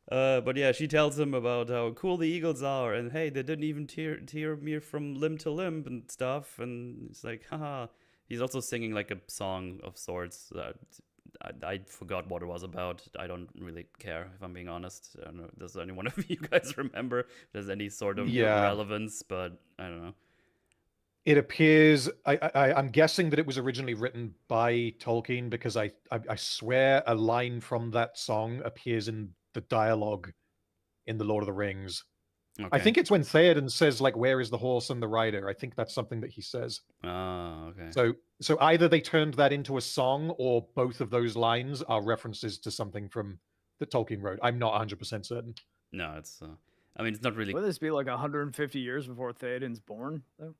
But yeah, she tells him about how cool the eagles are, and hey, they didn't even tear me from limb to limb and stuff. And it's like, haha. He's also singing like a song of sorts. I forgot what it was about. I don't really care, if I'm being honest. I don't know. Does any one of you guys remember? If there's any sort of relevance, but I don't know. It appears. I'm guessing that it was originally written by Tolkien, because I swear a line from that song appears in the dialogue in The Lord of the Rings. Okay. I think it's when Theoden says, like, "Where is the horse and the rider?" I think that's something that he says. Oh, okay. So either they turned that into a song, or both of those lines are references to something from that Tolkien wrote. I'm not 100% certain. No, it's. I mean, it's not really. Would this be like 150 years before Theoden's born, though?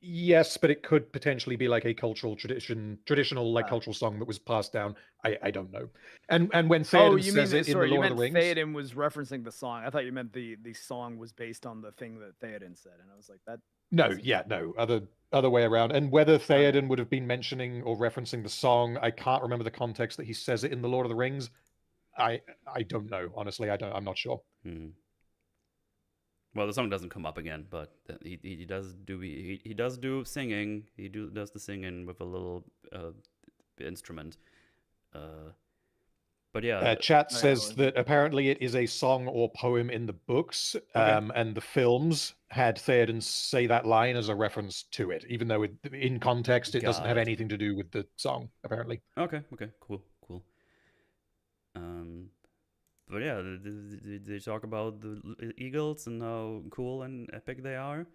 Yes, but it could potentially be like a traditional like cultural song that was passed down. I don't know. And when Theoden says it in The Lord of the Rings, Theoden was referencing the song. I thought you meant the song was based on the thing that Theoden said, and I was like, that. No, other way around. And whether Theoden would have been mentioning or referencing the song, I can't remember the context that he says it in The Lord of the Rings. I don't know, honestly. I'm not sure. Well, the song doesn't come up again, but he does do singing. He does the singing with a little instrument. But yeah, chat says that apparently it is a song or poem in the books, and the films had Theoden say that line as a reference to it, even though in context it doesn't have anything to do with the song. Apparently. Okay, cool. But yeah, they talk about the eagles and how cool and epic they are,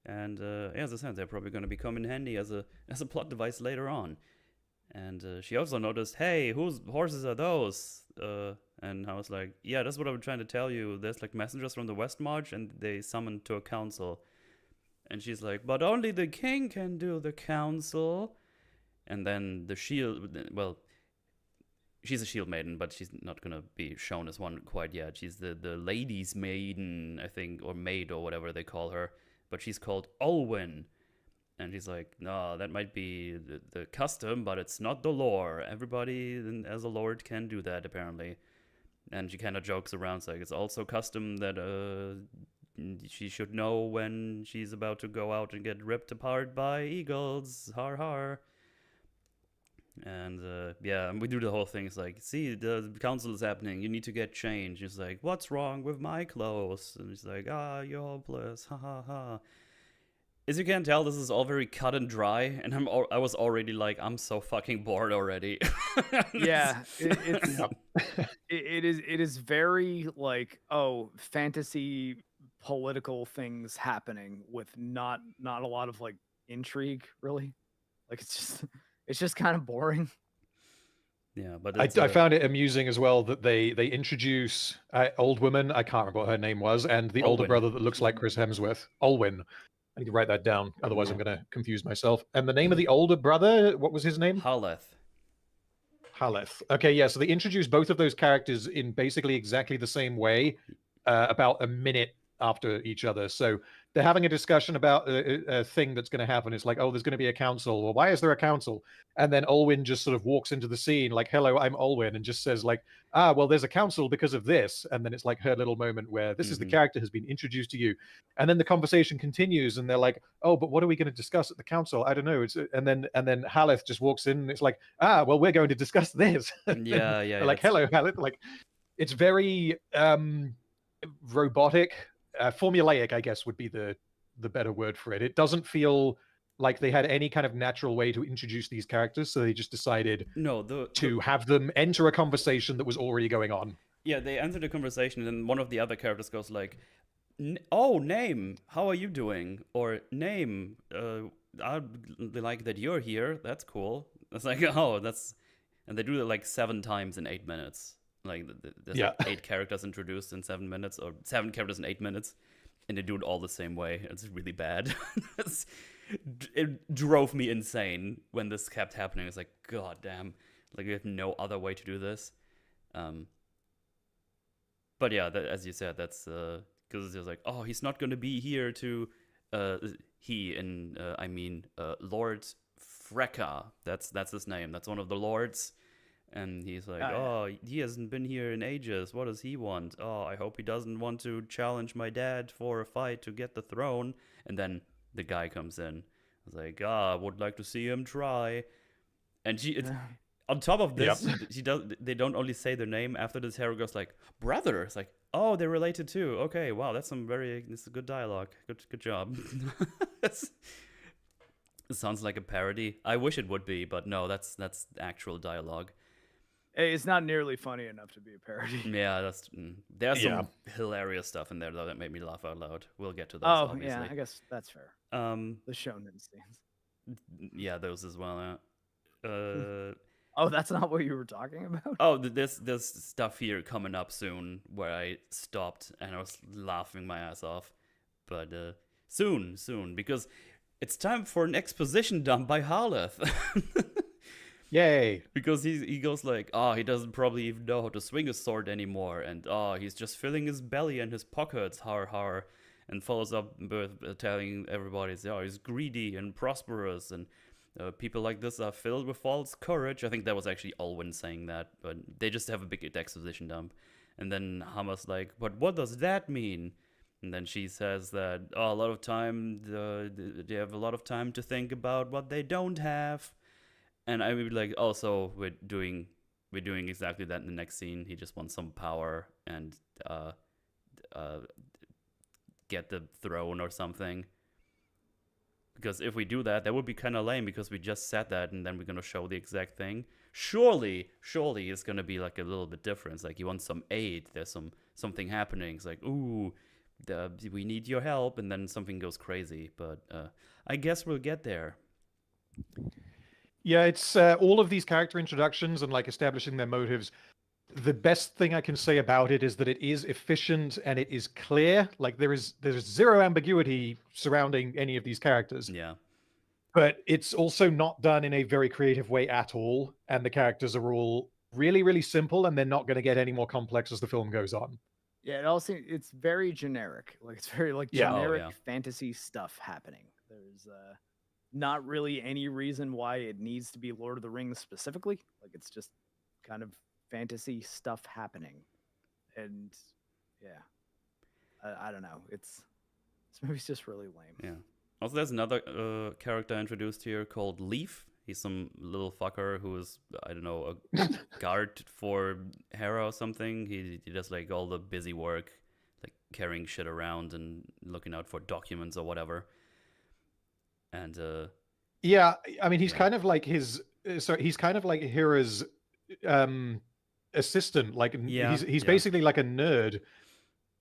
and as I said, they're probably going to become in handy as a plot device later on. And she also noticed, hey, whose horses are those? And I was like, yeah, that's what I'm trying to tell you. There's like messengers from the West March, and they summoned to a council. And she's like, but only the king can do the council. And then the shield, well, she's a shield maiden, but she's not going to be shown as one quite yet. She's the lady's maiden, I think, or maid or whatever they call her. But she's called Olwen. And she's like, no, that might be the custom, but it's not the lore. Everybody as a lord can do that, apparently. And she kind of jokes around, like, it's also custom that she should know when she's about to go out and get ripped apart by eagles. Har har. And yeah, we do the whole thing. It's like, see, the council is happening. You need to get changed. He's like, what's wrong with my clothes? And he's like, you're hopeless. Ha ha ha. As you can tell, this is all very cut and dry, and I was already like, I'm so fucking bored already. Yeah, it is very like, fantasy political things happening with not a lot of like intrigue, really. Like it's just kind of boring. Yeah, but I found it amusing as well that they introduce old woman, I can't remember what her name was, and the older brother that looks like Chris Hemsworth, Olwen. I need to write that down, otherwise I'm going to confuse myself. And the name of the older brother, what was his name? Haleth. Okay, yeah, so they introduced both of those characters in basically exactly the same way, about a minute after each other. So they're having a discussion about a thing that's going to happen. It's like, oh, there's going to be a council. Well, why is there a council? And then Olwen just sort of walks into the scene like, hello, I'm Olwen, and just says like, well, there's a council because of this. And then it's like her little moment where this is the character has been introduced to you. And then the conversation continues and they're like, oh, but what are we going to discuss at the council? I don't know. And then Haleth just walks in and it's like, well, we're going to discuss this. Yeah. Like, hello, Haleth. Like, it's very robotic. Formulaic, I guess, would be the better word for it. It doesn't feel like they had any kind of natural way to introduce these characters, so they just decided to have them enter a conversation that was already going on. Yeah, they enter the conversation, and one of the other characters goes like, "Oh, name, how are you doing?" Or name, I like that you're here. That's cool. It's like, oh, that's, and they do it like 7 times in 8 minutes. Like there's like 8 characters introduced in 7 minutes, or 7 characters in 8 minutes, and they do it all the same way. It's really bad. It drove me insane when this kept happening. It's like, god damn, like we have no other way to do this. But yeah, as you said, that's because it's just like, oh, he's not gonna be here to Lord Freka. That's his name. That's one of the lords. And he's like, he hasn't been here in ages. What does he want? Oh, I hope he doesn't want to challenge my dad for a fight to get the throne. And then the guy comes in. It's like, I would like to see him try. And on top of this, they don't only say their name. After this, Hera goes like, brother. It's like, oh, they're related too. Okay, wow, this is a good dialogue. Good job. It sounds like a parody. I wish it would be, but no, that's actual dialogue. It's not nearly funny enough to be a parody. Yeah, there's some hilarious stuff in there though that made me laugh out loud. We'll get to those. Oh, obviously. yeah, I guess that's fair. The shonen scenes. Yeah, those as well. Oh, that's not what you were talking about? Oh, there's stuff here coming up soon where I stopped and I was laughing my ass off. But soon, because it's time for an exposition dump by Harleth. Yay! Because he goes like, he doesn't probably even know how to swing a sword anymore, and he's just filling his belly and his pockets, har, and follows up with telling everybody, he's greedy and prosperous, and people like this are filled with false courage. I think that was actually Alwyn saying that, but they just have a big exposition dump. And then Hammer's like, but what does that mean? And then she says that, a lot of time, they have a lot of time to think about what they don't have. And I would be like, so we're doing exactly that in the next scene. He just wants some power and get the throne or something. Because if we do that, that would be kind of lame because we just said that and then we're going to show the exact thing. Surely it's going to be like a little bit different. It's like he wants some aid. There's something happening. It's like, ooh, we need your help. And then something goes crazy. But I guess we'll get there. Yeah, it's all of these character introductions and like establishing their motives. The best thing I can say about it is that it is efficient and it is clear. Like there's zero ambiguity surrounding any of these characters. Yeah. But it's also not done in a very creative way at all. And the characters are all really, really simple, and they're not going to get any more complex as the film goes on. Yeah, it's very generic. Like it's very like generic fantasy stuff happening. There's not really any reason why it needs to be Lord of the Rings specifically. Like it's just kind of fantasy stuff happening. And I don't know. This movie's just really lame. Yeah. Also, there's another character introduced here called Leaf. He's some little fucker who is, I don't know, a guard for Hera or something. He does like all the busy work, like carrying shit around and looking out for documents or whatever. And yeah, I mean, he's kind of like he's kind of like Hera's assistant. Like he's basically like a nerd.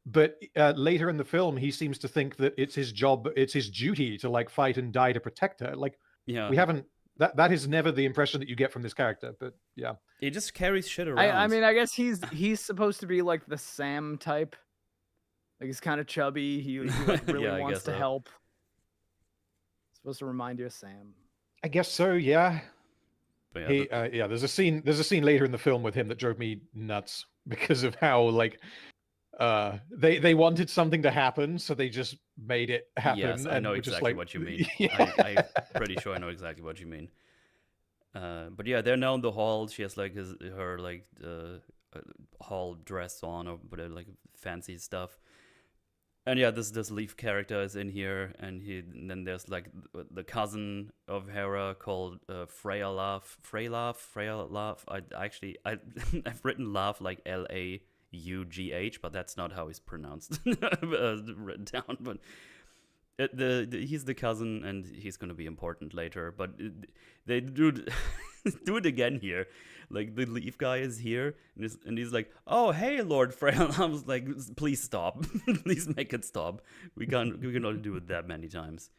But later in the film, he seems to think that it's his job, it's his duty to like fight and die to protect her. Like we haven't. That is never the impression that you get from this character. But yeah, he just carries shit around. I mean, I guess he's supposed to be like the Sam type. Like he's kind of chubby. He like, really wants to help. Supposed to remind you of Sam. I guess so. Yeah. But there's a scene later in the film with him that drove me nuts because of how like they wanted something to happen, so they just made it happen. Yes, I know exactly what you mean. I'm pretty sure I know exactly what you mean. But yeah, they're now in the hall. She has like her like hall dress on or whatever, like fancy stuff. And yeah, this Leaf character is in here, and then there's like the cousin of Hera called Freya Laugh. I've written Laugh like Laugh, but that's not how he's pronounced written down. But he's the cousin, and he's gonna be important later. But they do it again here. Like the Leaf guy is here, and he's like, "Oh, hey, Lord Frey." I was like, "Please stop, please make it stop. We can only do it that many times."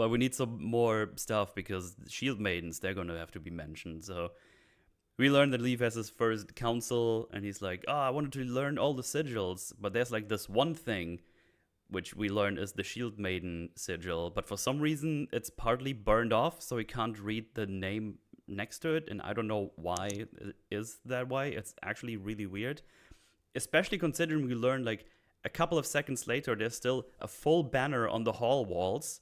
But we need some more stuff because the shield maidens, they're gonna have to be mentioned. So we learned that Leaf has his first council, and he's like, I wanted to learn all the sigils, but there's like this one thing which we learned is the Shield Maiden sigil, but for some reason it's partly burned off, so we can't read the name next to it, and I don't know why it is that way. It's actually really weird, especially considering we learned like a couple of seconds later there's still a full banner on the hall walls,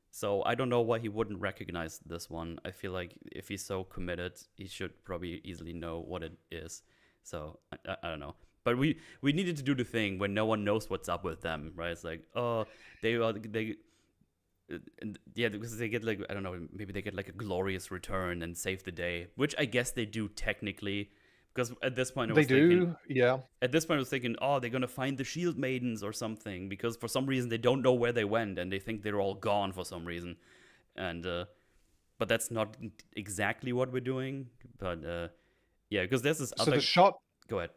so I don't know why he wouldn't recognize this one. I feel like if he's so committed, he should probably easily know what it is, so I don't know. But we needed to do the thing when no one knows what's up with them, right? It's like, because they get like, I don't know, maybe they get like a glorious return and save the day, which I guess they do technically, because at this point I was thinking, yeah. At this point I was thinking, they're gonna find the shield maidens or something, because for some reason they don't know where they went and they think they're all gone for some reason, and but that's not exactly what we're doing. But yeah, because there's this other. So the shot. Go ahead.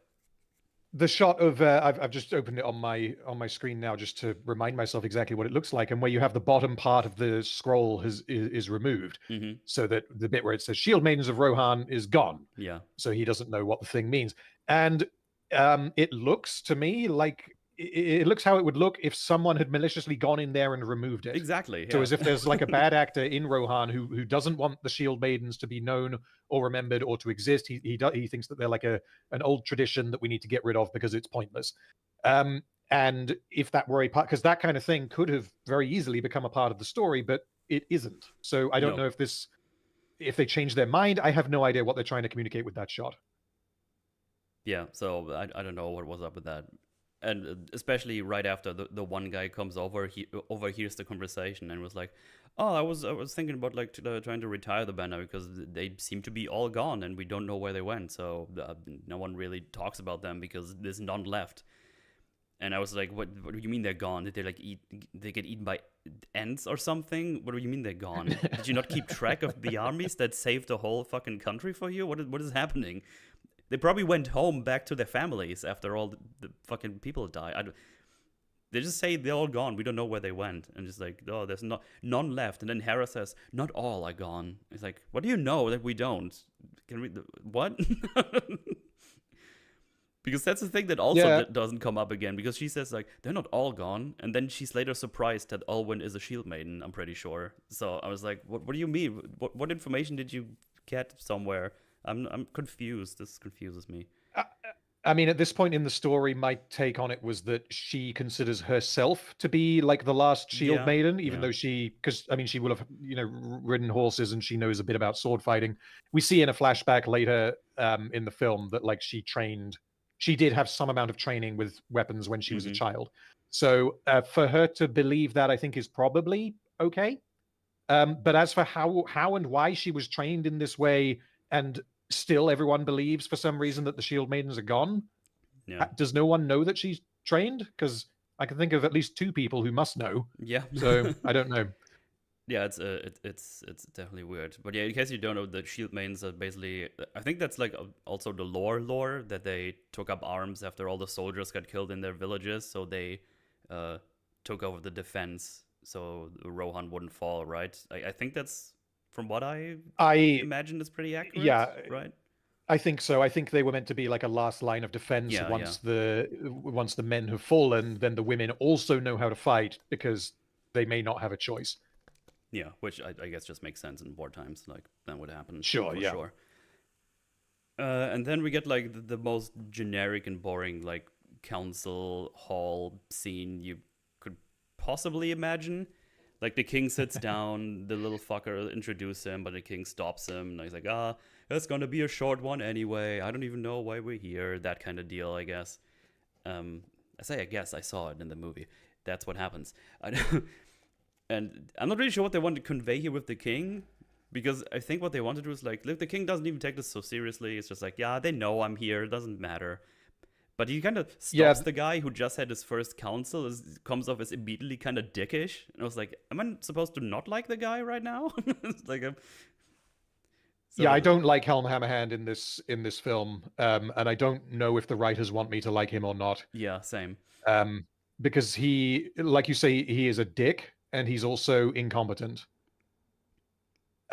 The shot of I've just opened it on my screen now just to remind myself exactly what it looks like, and where you have the bottom part of the scroll is removed, so that the bit where it says Shield Maidens of Rohan is gone. Yeah. So he doesn't know what the thing means, and it looks to me like it looks how it would look if someone had maliciously gone in there and removed it. Exactly. Yeah. So as if there's like a bad actor in Rohan who doesn't want the Shield Maidens to be known or remembered or to exist. He thinks that they're like an old tradition that we need to get rid of because it's pointless. And if that were a part, because that kind of thing could have very easily become a part of the story, but it isn't. So I don't know if they change their mind. I have no idea what they're trying to communicate with that shot. Yeah, so I don't know what was up with that. And especially right after the one guy comes over, he overhears the conversation and was like, I was thinking about like trying to retire the banner because they seem to be all gone and we don't know where they went. So no one really talks about them because there's none left. And I was like, what do you mean they're gone? Did they like they get eaten by ants or something? What do you mean they're gone? Did you not keep track of the armies that saved the whole fucking country for you? What is happening? They probably went home back to their families after all the fucking people died. They just say they're all gone. We don't know where they went. And just like, there's none left. And then Hera says, not all are gone. It's like, what do you know that we don't? Can we, what? Because that's the thing that also doesn't come up again. Because she says like, they're not all gone. And then she's later surprised that Olwen is a shield maiden, I'm pretty sure. So I was like, what do you mean? What information did you get somewhere? I'm confused. This confuses me. I mean, at this point in the story, my take on it was that she considers herself to be like the last shield maiden, even though because I mean, she will have ridden horses and she knows a bit about sword fighting. We see in a flashback later in the film that like she did have some amount of training with weapons when she was a child. So for her to believe that, I think is probably okay. But as for how and why she was trained in this way, and still everyone believes for some reason that the shield maidens are gone. Yeah. Does no one know that she's trained? Because I can think of at least two people who must know. Yeah. So I don't know. Yeah, it's definitely weird. But yeah, in case you don't know, the shield maidens are basically, I think that's like also the lore that they took up arms after all the soldiers got killed in their villages, so they took over the defense so Rohan wouldn't fall. Right? I think that's. From what I imagine, is pretty accurate. Yeah, right. I think so. I think they were meant to be like a last line of defense. Once the men have fallen, then the women also know how to fight because they may not have a choice. Yeah, which I guess just makes sense in war times. Like that would happen. Sure. Sure. And then we get like the most generic and boring like council hall scene you could possibly imagine. Like, the king sits down, the little fucker introduces him, but the king stops him, and he's like, it's gonna be a short one anyway, I don't even know why we're here, that kind of deal, I guess. I saw it in the movie. That's what happens. And I'm not really sure what they want to convey here with the king, because I think what they want to do is like, look, the king doesn't even take this so seriously, it's just like, they know I'm here, it doesn't matter. But he kind of stops the guy who just had his first council, comes off as immediately kind of dickish. And I was like, am I supposed to not like the guy right now? It's like I don't like Helm Hammerhand in this film. And I don't know if the writers want me to like him or not. Yeah, same. Because he, like you say, he is a dick and he's also incompetent.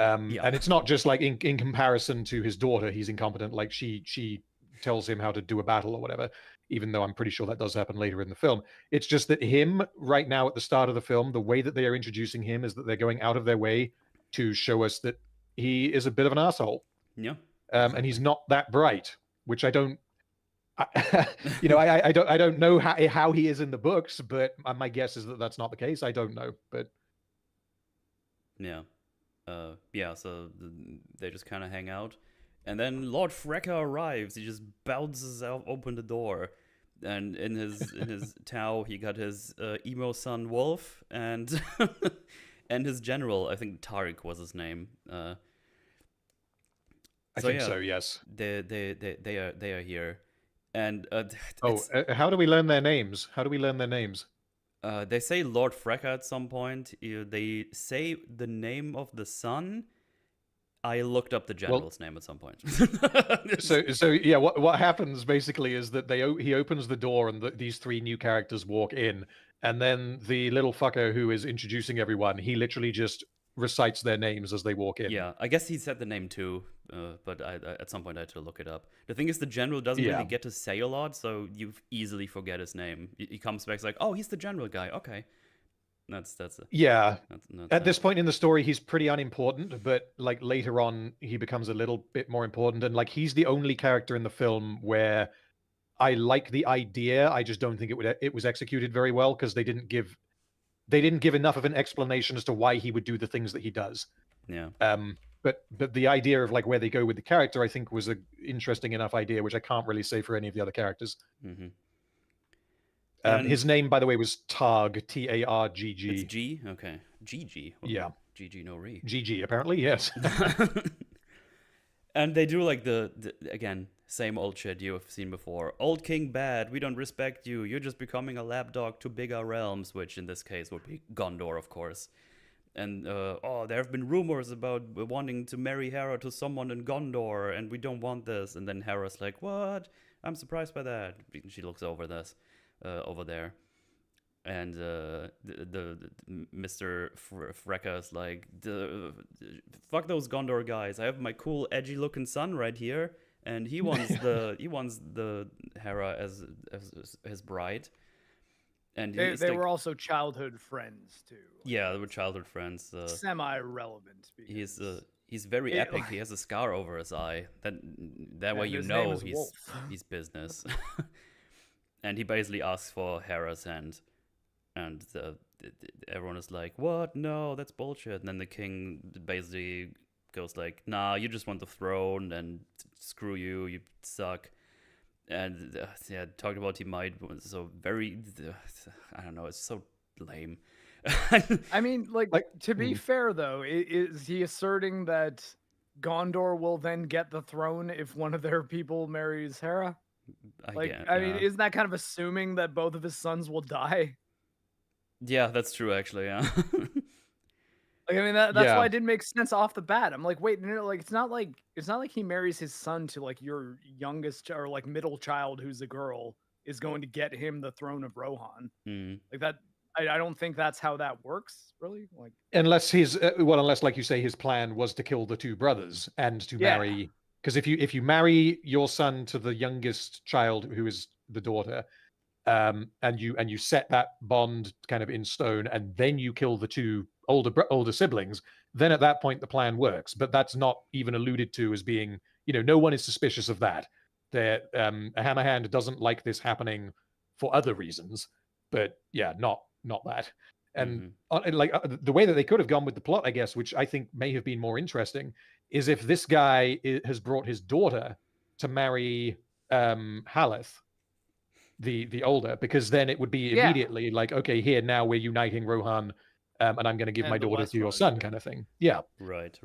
And it's not just like in comparison to his daughter, he's incompetent. Like she tells him how to do a battle or whatever, even though I'm pretty sure that does happen later in the film. It's just that him right now at the start of the film, the way that they are introducing him is that they're going out of their way to show us that he is a bit of an asshole. Yeah. And he's not that bright, which I don't. I don't know how he is in the books, but my guess is that that's not the case. I don't know, but yeah. So they just kind of hang out. And then Lord Frecker arrives. He just bounces out, open the door. And in his Tau, he got his emo son Wolf and and his general. I think Tariq was his name. I think so. Yes. They are here. And how do we learn their names? They say Lord Frecker at some point. They say the name of the son. I looked up the general's name at some point. so yeah, what happens basically is that he opens the door and these three new characters walk in, and then the little fucker who is introducing everyone, he literally just recites their names as they walk in. Yeah, I guess he said the name too, but I at some point I had to look it up. The thing is, the general doesn't really get to say a lot, so you easily forget his name. He comes back, it's like, oh, he's the general guy. Okay. That's At this point in the story, he's pretty unimportant, but like later on, he becomes a little bit more important, and like he's the only character in the film where I like the idea. I just don't think it was executed very well because they didn't give enough of an explanation as to why he would do the things that he does. Yeah. But the idea of like where they go with the character, I think, was an interesting enough idea, which I can't really say for any of the other characters. Mm-hmm. His name, by the way, was Targ, Targg. It's G? Okay. GG. Okay. Yeah. GG no re. GG, apparently, yes. And they do like the again, same old shit you have seen before. Old king bad, we don't respect you. You're just becoming a lapdog to bigger realms, which in this case would be Gondor, of course. And, there have been rumors about wanting to marry Hera to someone in Gondor, and we don't want this. And then Hera's like, what? I'm surprised by that. She looks over there. And the Mr. Frecker is like, fuck those Gondor guys. I have my cool, edgy-looking son right here, and he wants the Hera as his bride. And they were also childhood friends too. Yeah, they were childhood friends. Semi-relevant. He's very epic. He has a scar over his eye. That way you know he's business. And he basically asks for Hera's hand, and everyone is like, "What? No, that's bullshit." And then the king basically goes like, "Nah, you just want the throne, and screw you, you suck." And talked about he might so very, I don't know, it's so lame. I mean, like to be fair though, is he asserting that Gondor will then get the throne if one of their people marries Hera? I mean, isn't that kind of assuming that both of his sons will die? Yeah, that's true, actually. Yeah. Like, I mean, that's why it didn't make sense off the bat. I'm like, wait, no, like it's not like he marries his son to like your youngest or like middle child who's a girl is going to get him the throne of Rohan. Like that. I don't think that's how that works, really. Like, unless like you say, his plan was to kill the two brothers and to marry. Because if you marry your son to the youngest child, who is the daughter, and you set that bond kind of in stone, and then you kill the two older siblings, then at that point the plan works. But that's not even alluded to as being, no one is suspicious of that. Hammerhand doesn't like this happening for other reasons, but not that. And the way that they could have gone with the plot, I guess, which I think may have been more interesting, is if this guy has brought his daughter to marry Haleth, the older, because then it would be immediately like, okay, here now we're uniting Rohan, and I'm going to give my daughter to your son, kind of thing. Yeah. Right.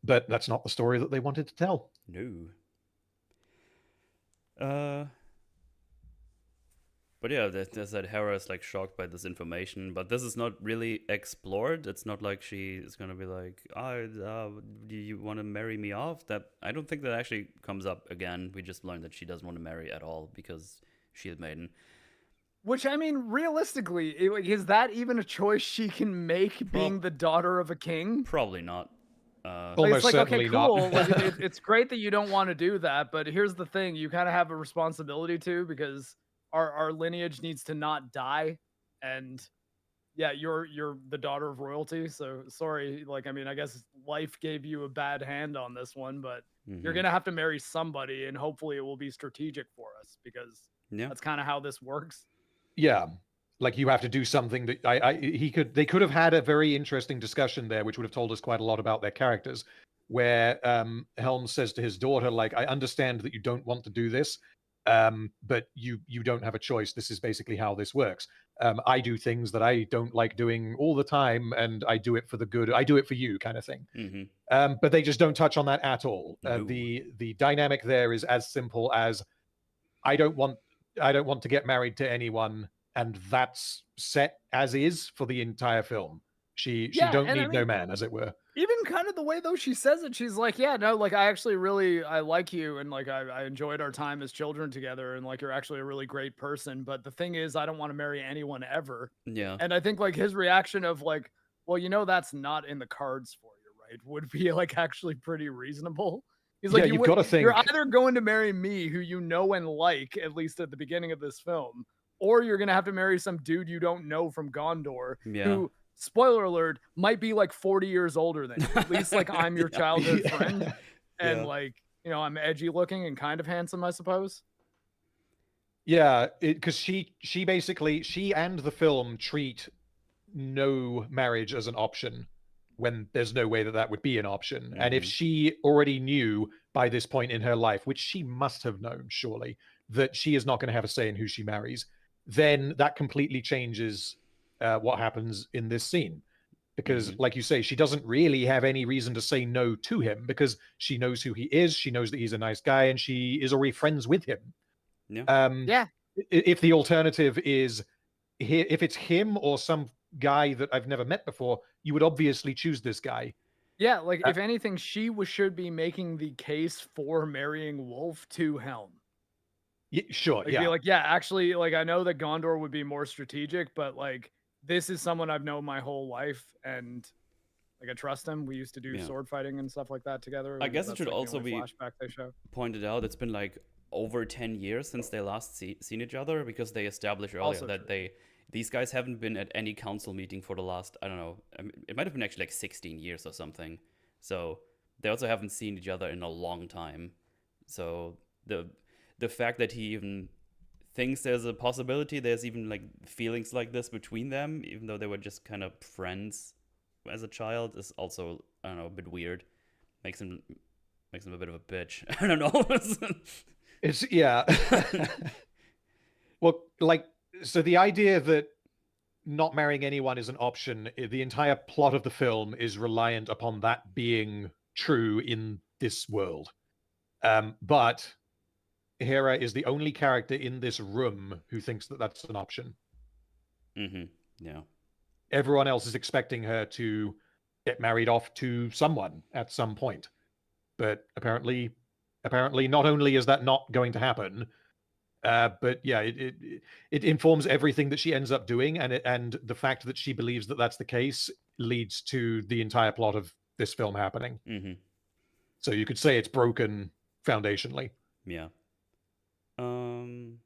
But that's not the story that they wanted to tell. No. But yeah, there's that Hera is like shocked by this information, but this is not really explored. It's not like she is gonna be like, do you want to marry me off? That I don't think that actually comes up again. We just learned that she doesn't want to marry at all because Shield Maiden. Which, I mean, realistically, is that even a choice she can make, being the daughter of a king? Probably not. Like, Almost it's like, certainly okay, cool. not. Like, it's great that you don't want to do that, but here's the thing: you kind of have a responsibility too, because our lineage needs to not die, and yeah, you're the daughter of royalty. So sorry, like, I mean, I guess life gave you a bad hand on this one, but you're Mhm. gonna have to marry somebody, and hopefully it will be strategic for us, because Yeah. that's kind of how this works. Yeah, like you have to do something that they could have had a very interesting discussion there, which would have told us quite a lot about their characters. Where Helm says to his daughter, like, "I understand that you don't want to do this, but you don't have a choice. This is basically how this works. I do things that I don't like doing all the time, and I do it for the good. I do it for you, kind of thing." Mhm. But they just don't touch on that at all. No. The dynamic there is as simple as I don't want I don't want to get married to anyone, and that's set as is for the entire film. She Yeah, don't and I need no mean, man, as it were. even kind of the way though she says it, she's like, yeah, no, like, I actually really, I like you, and like, I enjoyed our time as children together, and like, you're actually a really great person, but the thing is, I don't want to marry anyone ever. Yeah. And I think like his reaction of like, well, that's not in the cards for you, right, would be like actually pretty reasonable. He's Yeah, like, you've got to you're think. either going to marry me, who you know and like, at least at the beginning of this film, or you're gonna have to marry some dude you don't know from Gondor, Yeah. who, spoiler alert, might be like 40 years older than you. At least like I'm your childhood friend, and Yeah. like, I'm edgy looking and kind of handsome, I suppose. Yeah, because she basically she and the film treat no marriage as an option when there's no way that that would be an option. And if Mhm. she already knew by this point in her life, which she must have known surely, that she is not going to have a say in who she marries, then that completely changes what happens in this scene. Because, Mhm. like you say, she doesn't really have any reason to say no to him because she knows who he is. She knows that he's a nice guy, and she is already friends with him. Yeah. Yeah. If the alternative is if it's him or some guy that I've never met before, you would obviously choose this guy. Yeah, like, Uh, if anything, should be making the case for marrying Wolf to Helm. Sure, Like, be yeah, like, yeah, actually, like, I know that Gondor would be more strategic, but like, this is someone I've known my whole life, and like, I trust him. We used to do Yeah. sword fighting and stuff like that together. I guess it That's should like the also only be flashback they show. pointed out it's been like over 10 years since they last seen each other, because they established earlier Also that true. these guys haven't been at any council meeting for the last, I don't know, it might have been actually like 16 years or something. So they also haven't seen each other in a long time. So the fact that he even thinks there's a possibility there's even like feelings like this between them, even though they were just kind of friends as a child, is also, I don't know, a bit weird. Makes him a bit of a bitch. I don't know. it's yeah. Well, like, so the idea that not marrying anyone is an option, the entire plot of the film is reliant upon that being true in this world. But Hera is the only character in this room who thinks that that's an option. Mm-hmm. Yeah. Everyone else is expecting her to get married off to someone at some point. But apparently not only is that not going to happen, but yeah, it informs everything that she ends up doing, and the fact that she believes that that's the case leads to the entire plot of this film happening. Mm-hmm. So you could say it's broken foundationally. Yeah. Um.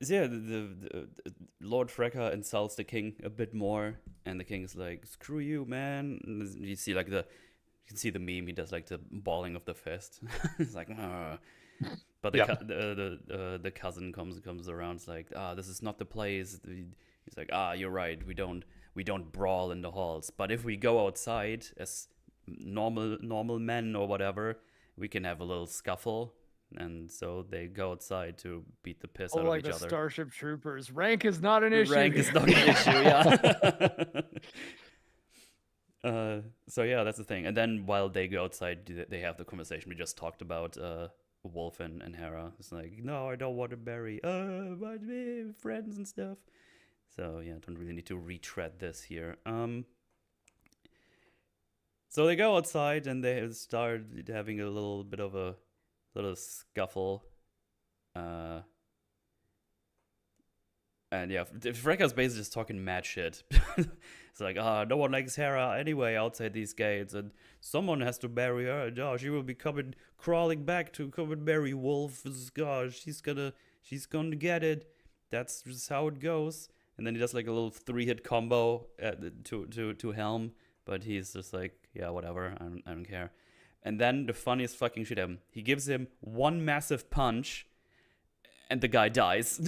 So yeah, the Lord Freka insults the king a bit more, and the king's like, "Screw you, man!" And you see like you can see the meme. He does like the balling of the fist. It's like, "Ugh." But Yeah. The cousin comes around. It's like, this is not the place. He's like, you're right. We don't brawl in the halls. But if we go outside as normal men or whatever, we can have a little scuffle. And so they go outside to beat the piss Oh, out of like each the other. Starship Troopers. Rank is not an issue. Rank is not an issue. Yeah. So yeah, that's the thing. And then while they go outside, they have the conversation we just talked about. Wolf and Hera. It's like, no, I don't want to marry. But we friends and stuff. So yeah, don't really need to retread this here. So they go outside and they start having a little bit of a little scuffle. And yeah, Freka's basically just talking mad shit. It's like, no one likes Hera anyway outside these gates, and someone has to bury her. And she will be crawling back to come and bury Wolf. Gosh, she's gonna get it. That's just how it goes. And then he does like a little 3-hit combo to Helm, but he's just like, yeah, whatever, I don't care. And then the funniest fucking shit happened. He gives him one massive punch, and the guy dies.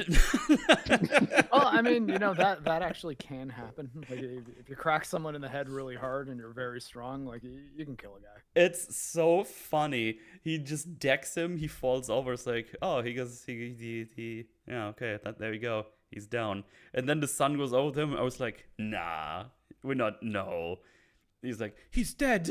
Well, I mean, that actually can happen. Like, if you crack someone in the head really hard and you're very strong, like, you can kill a guy. It's so funny. He just decks him. He falls over. It's like, oh, yeah, okay, there we go. He's down. And then the sun goes over him. I was like, nah, no. He's like, he's dead.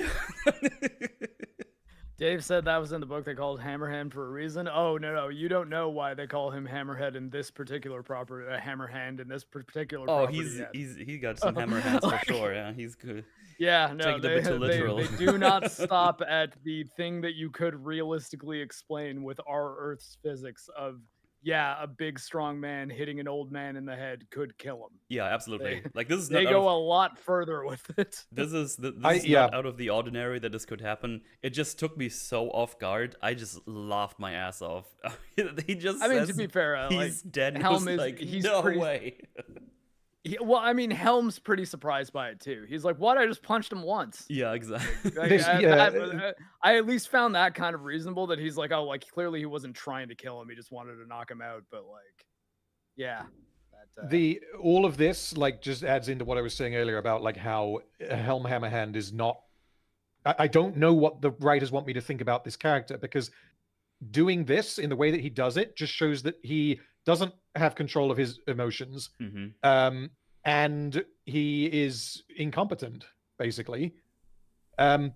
Dave said that was in the book. They called Hammerhand for a reason. Oh, no, you don't know why they call him Hammerhead in this particular property, Hammerhand in this particular property. He got some hammer hands for sure. Yeah, he's good. Yeah, no, Take it a bit too literal. They do not stop at the thing that you could realistically explain with our Earth's physics of, yeah, a big strong man hitting an old man in the head could kill him. Yeah, absolutely. Like, this is they go a lot further with it. This is not out of the ordinary that this could happen. It just took me so off guard. I just laughed my ass off. He just to be fair, he's dead. Helm is like, no way. Well, I mean, Helm's pretty surprised by it too. He's like, "What? I just punched him once." Yeah, exactly. I at least found that kind of reasonable. That he's like, "Oh, like clearly he wasn't trying to kill him. He just wanted to knock him out." But like, yeah. All of this like just adds into what I was saying earlier about like how Helm Hammerhand is not. I don't know what the writers want me to think about this character, because doing this in the way that he does it just shows that he doesn't have control of his emotions, and he is incompetent, basically,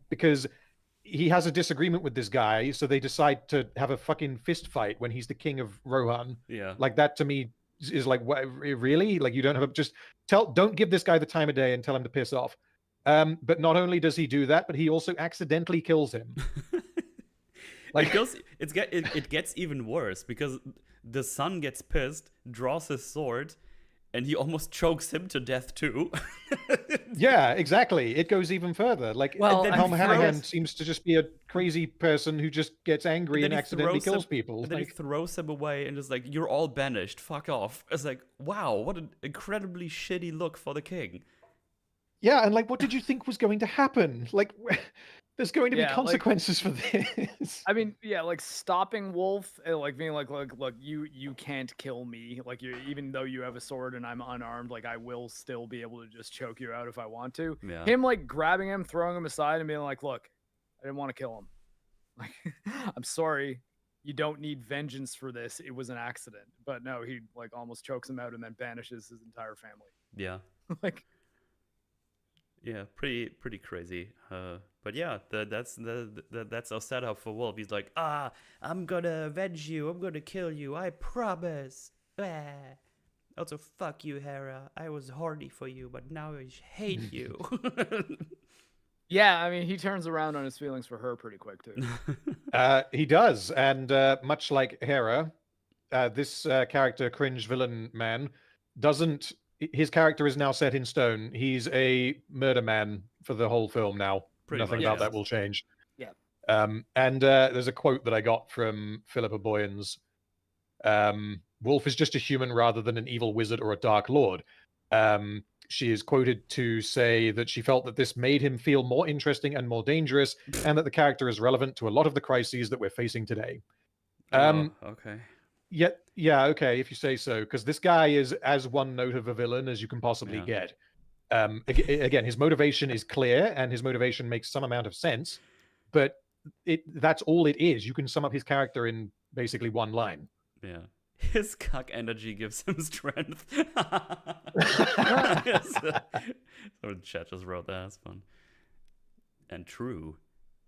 because he has a disagreement with this guy, so they decide to have a fucking fist fight when he's the king of Rohan. Yeah, like that to me is like, what, really? Like, you don't have don't give this guy the time of day and tell him to piss off. But not only does he do that, but he also accidentally kills him. Like, it gets even worse, because the son gets pissed, draws his sword, and he almost chokes him to death too. Yeah, exactly. It goes even further. Like, Helm Hammerhand seems to just be a crazy person who just gets angry and accidentally kills people. And then he throws him away and is like, "You're all banished. Fuck off." It's like, wow, what an incredibly shitty look for the king. Yeah, and like, what did you think was going to happen? Like, there's going to be consequences for this. I mean, yeah, like stopping Wolf, like being like, look, you can't kill me. Like, even though you have a sword and I'm unarmed, like I will still be able to just choke you out if I want to. Yeah. Him like grabbing him, throwing him aside, and being like, look, I didn't want to kill him. Like, I'm sorry, you don't need vengeance for this. It was an accident. But no, he like almost chokes him out and then banishes his entire family. Yeah. Like. Yeah, pretty crazy. But yeah, that's our setup for Wolf. He's like, I'm gonna avenge you. I'm gonna kill you. I promise. Also, fuck you, Hera. I was horny for you, but now I hate you. Yeah, I mean, he turns around on his feelings for her pretty quick too. He does, and much like Hera, this character, Cringe Villain Man, doesn't. His character is now set in stone. He's a murder man for the whole film now. Nothing about that will change. Yeah. And there's a quote that I got from Philippa Boyens. Wolf is just a human rather than an evil wizard or a dark lord. She is quoted to say that she felt that this made him feel more interesting and more dangerous, and that the character is relevant to a lot of the crises that we're facing today. Okay. Yeah, okay, if you say so, because this guy is as one note of a villain as you can possibly get. Again, his motivation is clear, and his motivation makes some amount of sense, but that's all it is. You can sum up his character in basically one line. Yeah. His cock energy gives him strength. So chat just wrote that. That's fun. And true.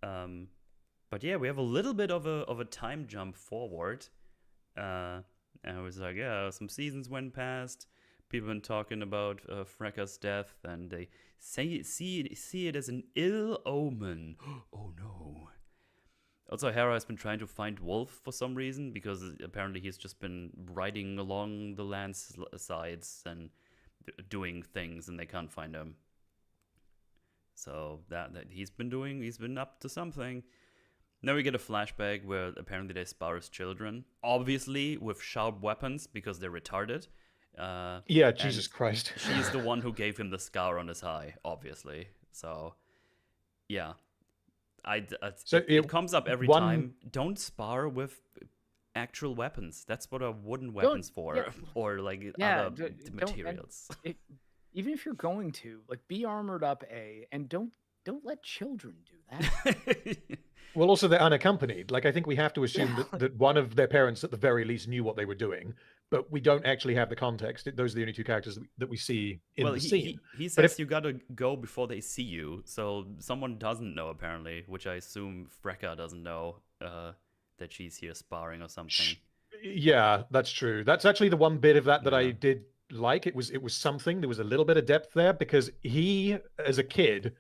But yeah, we have a little bit of a time jump forward. And it was like, yeah, some seasons went past. People have been talking about Freka's death, and they see it as an ill omen. Oh no. Also, Hera has been trying to find Wolf for some reason because apparently he's just been riding along the landsides and doing things, and they can't find him. So that he's been up to something. Now we get a flashback where apparently they spar his children, obviously with sharp weapons because they're retarded. Yeah, Jesus Christ. She's the one who gave him the scar on his eye, obviously. So, yeah. It comes up every time. Don't spar with actual weapons. That's what are wooden weapons for, or like other materials. Even if you're going to, like, be armored up, and don't let children do that. Well, also they're unaccompanied. Like, I think we have to assume that one of their parents at the very least knew what they were doing, but we don't actually have the context. Those are the only two characters that we see in the scene. He says you gotta go before they see you, so someone doesn't know apparently, which I assume Freka doesn't know that she's here sparring or something. Yeah, that's true. That's actually the one bit of that I did like. It was something. There was a little bit of depth there because he, as a kid,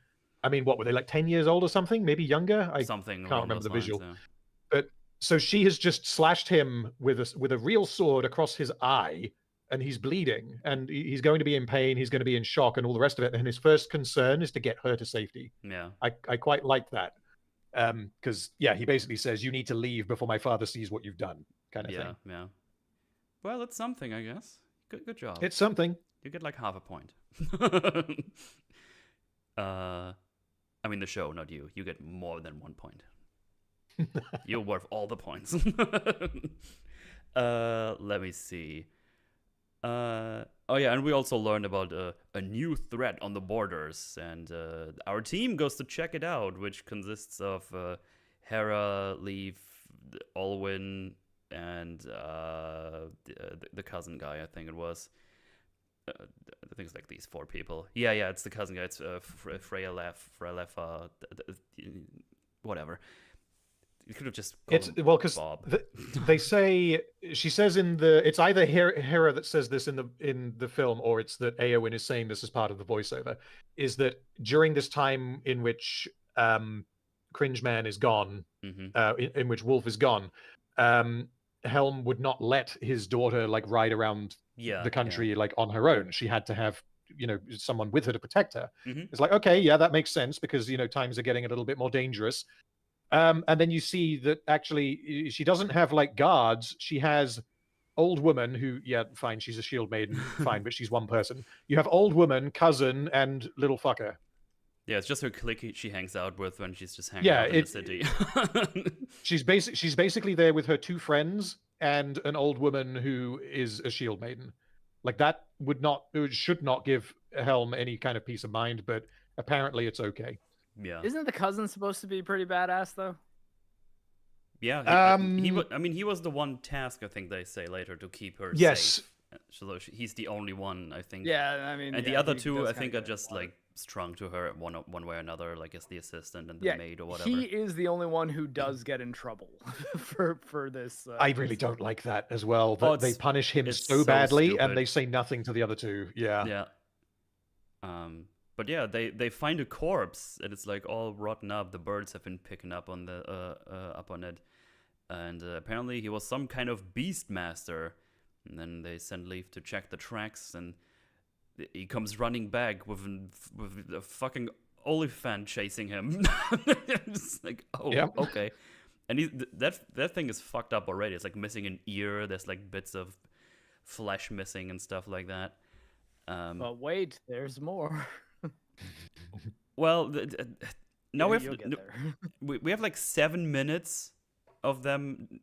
I mean, what were they, like 10 years old or something? Maybe younger? I can't remember the visual. Lines, yeah. But so she has just slashed him with a real sword across his eye, and he's bleeding, and he's going to be in pain. He's going to be in shock, and all the rest of it. And his first concern is to get her to safety. Yeah, I quite like that because he basically says you need to leave before my father sees what you've done, kind of thing. Yeah. Well, it's something, I guess. Good job. It's something. You get like half a point. I mean, the show, not you. You get more than 1 point. You're worth all the points. Let me see. And we also learned about a new threat on the borders, and our team goes to check it out, which consists of Hera, Leaf, Olwyn, and the cousin guy, I think it was. I think it's like these 4 people. Yeah, it's the cousin guy. It's Freya Lef, whatever. You could have just because they say, she says it's either Hera that says this in the film, or it's that Eowyn is saying this as part of the voiceover, is that during this time in which Cringe Man is gone, in which Wolf is gone, Helm would not let his daughter like ride around the country like on her own. She had to have someone with her to protect her. It's like, okay, that makes sense because times are getting a little bit more dangerous. And then you see that actually she doesn't have like guards. She has old woman who, fine, she's a shield maiden, fine, but she's one person. You have old woman, cousin, and little fucker. Yeah, it's just her clique she hangs out with when she's just hanging out in the city. She's basically there with her 2 friends and an old woman who is a shield maiden. Like that should not give Helm any kind of peace of mind, but apparently it's okay. Yeah. Isn't the cousin supposed to be pretty badass though? Yeah. He was the one task, I think they say later, to keep her safe. So he's the only one, I think. Yeah, I mean. And the other 2, I think, are just like strung to her one way or another, like as the assistant and the maid or whatever. He is the only one who does get in trouble for this. I really don't like that as well. That they punish him so badly, stupid. And they say nothing to the other 2. Yeah. Yeah. But yeah, they find a corpse and it's like all rotten up. The birds have been picking up on it, and apparently he was some kind of beast master. And then they send Leaf to check the tracks, and he comes running back with a fucking Oliphant chasing him. It's like, okay. And that thing is fucked up already. It's like missing an ear. There's like bits of flesh missing and stuff like that. But wait, there's more. Well, now we have like 7 minutes of them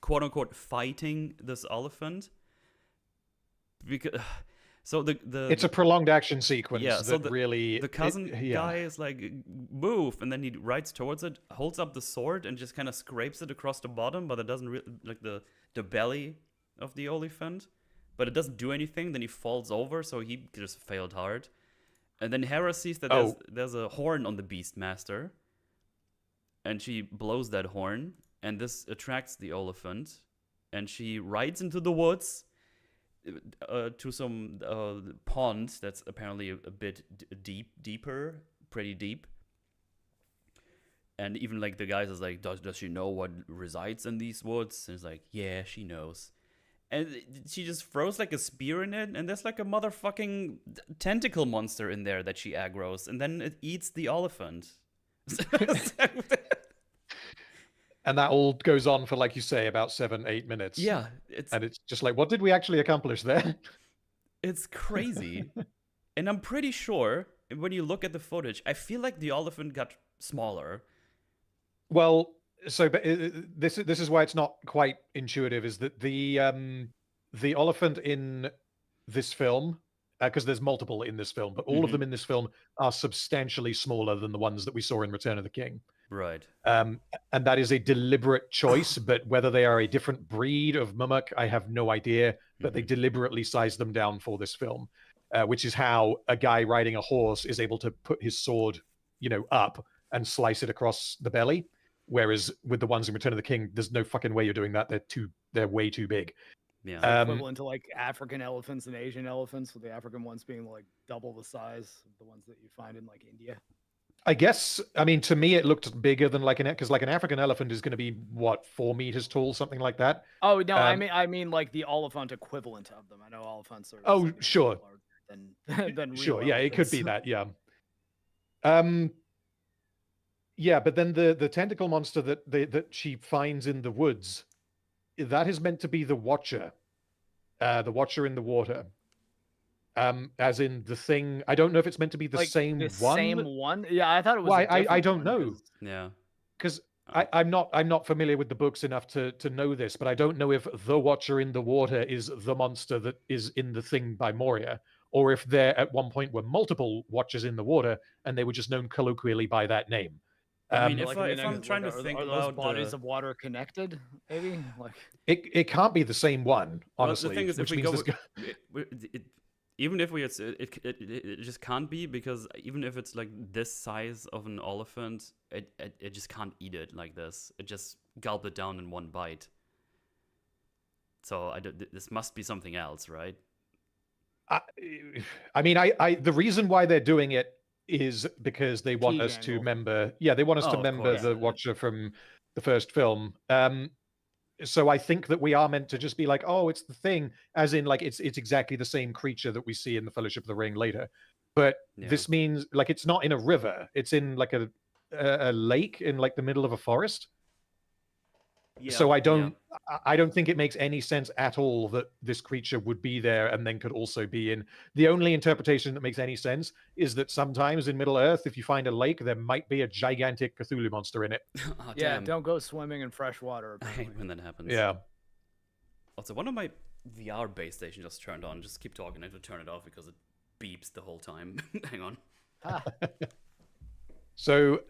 quote unquote fighting this elephant, because it's a prolonged action sequence. Yeah, so the cousin guy is like, move, and then he rides towards it, holds up the sword, and just kind of scrapes it across the bottom, but it doesn't like the belly of the elephant, but it doesn't do anything. Then he falls over, so he just failed hard. And then Hera sees that there's a horn on the Beastmaster, and she blows that horn, and this attracts the elephant, and she rides into the woods to some pond that's apparently a bit deeper, pretty deep. And even like the guys is like, does she know what resides in these woods? And it's like, yeah, she knows. And she just throws like a spear in it, and there's like a motherfucking tentacle monster in there that she aggroes, and then it eats the elephant. And that all goes on for, like you say, about 7-8 minutes. Yeah, and it's just like, what did we actually accomplish there? It's crazy. And I'm pretty sure when you look at the footage, I feel like the elephant got smaller. Well, so but this is why it's not quite intuitive. Is that the elephant in this film? Because there's multiple in this film, but all of them in this film are substantially smaller than the ones that we saw in Return of the King. Right. And that is a deliberate choice, but whether they are a different breed of mummock, I have no idea. But they deliberately sized them down for this film, which is how a guy riding a horse is able to put his sword, up and slice it across the belly. Whereas with the ones in Return of the King, there's no fucking way you're doing that. They're way too big. Yeah. Equivalent to like African elephants and Asian elephants, with the African ones being like double the size of the ones that you find in like India. I guess, I mean, to me, it looked bigger than because like an African elephant is going to be what, 4 meters tall, something like that. Oh no, I mean like the elephant equivalent of them. I know elephants are. Oh, sure. Than real sure, yeah, elephants. it could be that, yeah. Yeah, but then the tentacle monster that she finds in the woods, that is meant to be the Watcher in the water. As in the thing. I don't know if it's meant to be the like same the one. Same one? Yeah, I thought it was. Well, I don't know. Yeah. Because I'm not familiar with the books enough to know this, but I don't know if the Watcher in the water is the monster that is in the thing by Moria, or if there at one point were multiple Watchers in the water and they were just known colloquially by that name. I mean, if I'm trying to think are about those bodies of water connected, maybe like it can't be the same one, honestly. Well, the thing is, if we go, even if it just can't be, because even if it's like this size of an elephant, it just can't eat it like this. It just gulp it down in one bite. So this must be something else, right? I mean, the reason why they're doing it is because they want us to remember. Yeah, they want us to remember the Watcher from the first film. So I think that we are meant to just be like, oh, it's the thing, as in like it's exactly the same creature that we see in the Fellowship of the Ring later. But this means like it's not in a river; it's in like a lake in like the middle of a forest. Yeah, so I don't think it makes any sense at all that this creature would be there and then could also be in. The only interpretation that makes any sense is that sometimes in Middle Earth, if you find a lake, there might be a gigantic Cthulhu monster in it. Oh, yeah, don't go swimming in fresh water. I hate when that happens. Yeah. Also, one of my VR base stations just turned on. Just keep talking. I have to turn it off because it beeps the whole time. Hang on. So...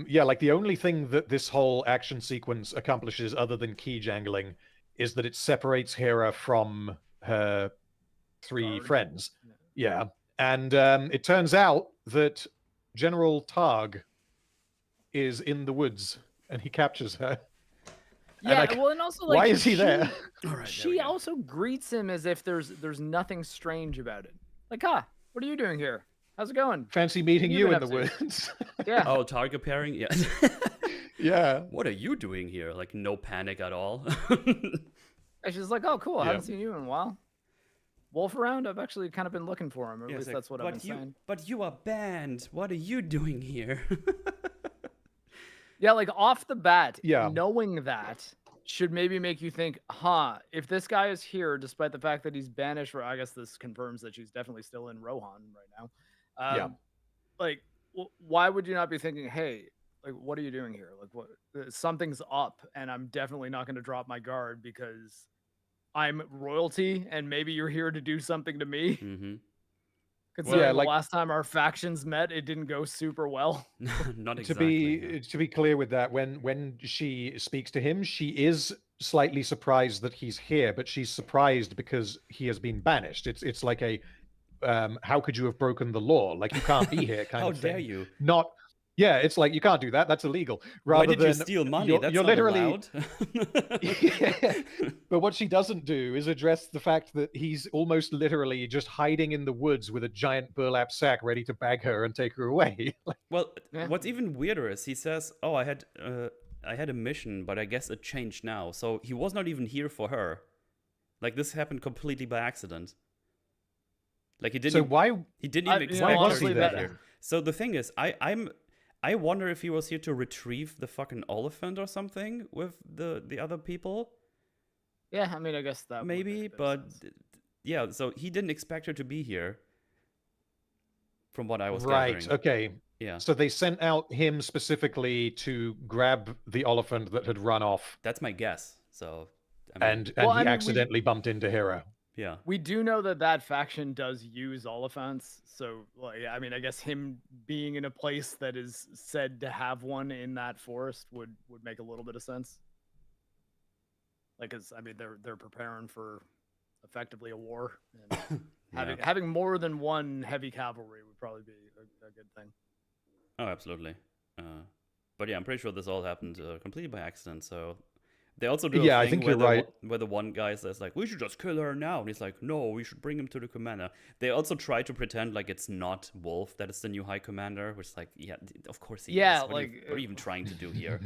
yeah, like the only thing that this whole action sequence accomplishes other than key jangling is that it separates Hera from her 3 friends. Yeah. And it turns out that General Targ is in the woods and he captures her. Yeah, and also like, why is he there? She also greets him as if there's nothing strange about it. Like, what are you doing here? How's it going? Fancy meeting you in the woods. Yeah. Oh, target pairing? Yeah. Yeah. What are you doing here? Like, no panic at all. And she's like, oh, cool. I haven't seen you in a while. Wolf around? I've actually kind of been looking for him. Or at least that's what I've been saying. But you are banned. What are you doing here? Yeah, like off the bat, yeah, knowing that should maybe make you think, if this guy is here, despite the fact that he's banished, I guess this confirms that she's definitely still in Rohan right now. Like, why would you not be thinking, hey, like, what are you doing here? Like, what? Something's up, and I'm definitely not going to drop my guard because I'm royalty, and maybe you're here to do something to me. Mm-hmm. Considering the last time our factions met, it didn't go super well. Not exactly. To be clear with that, when she speaks to him, she is slightly surprised that he's here, but she's surprised because he has been banished. It's like a how could you have broken the law? Like, you can't be here kind how of thing. dare you? Not Yeah, it's like you can't do that. That's illegal. Why Rather did you than steal money? you're, That's you're not literally. allowed. Yeah. But what she doesn't do is address the fact that he's almost literally just hiding in the woods with a giant burlap sack ready to bag her and take her away. Well, Yeah. what's even weirder is he says, "Oh, I had a mission, but I guess it changed now." So he was not even here for her. Like this happened completely by accident. Like he didn't. So even, why he didn't even you know, expect her honestly, to be that- here. So the thing is, I wonder if he was here to retrieve the fucking elephant or something with the other people. Yeah, I mean, I guess that would make Maybe, a bit of but sense. yeah. So he didn't expect her to be here. From what I was right? gathering. Okay. Yeah. So they sent out him specifically to grab the elephant that had run off, That's my guess. So, I mean, and Well, he I mean, accidentally bumped into Hera. yeah. we do know that that faction does use Oliphants, so like, I mean, I guess him being in a place that is said to have one in that forest would make a little bit of sense. Like, cause I mean, they're preparing for effectively a war, and Yeah. having more than one heavy cavalry would probably be a good thing. Oh, absolutely. But yeah, I'm pretty sure this all happened completely by accident. So they also do a Yeah, I thing think where you're right. where the one guy says like, "We should just kill her now," and he's like, "No, we should bring him to the commander." They also try to pretend like it's not Wolf that is the new high commander, which is like, yeah, of course he Yeah, is. like, what are you even trying to do here?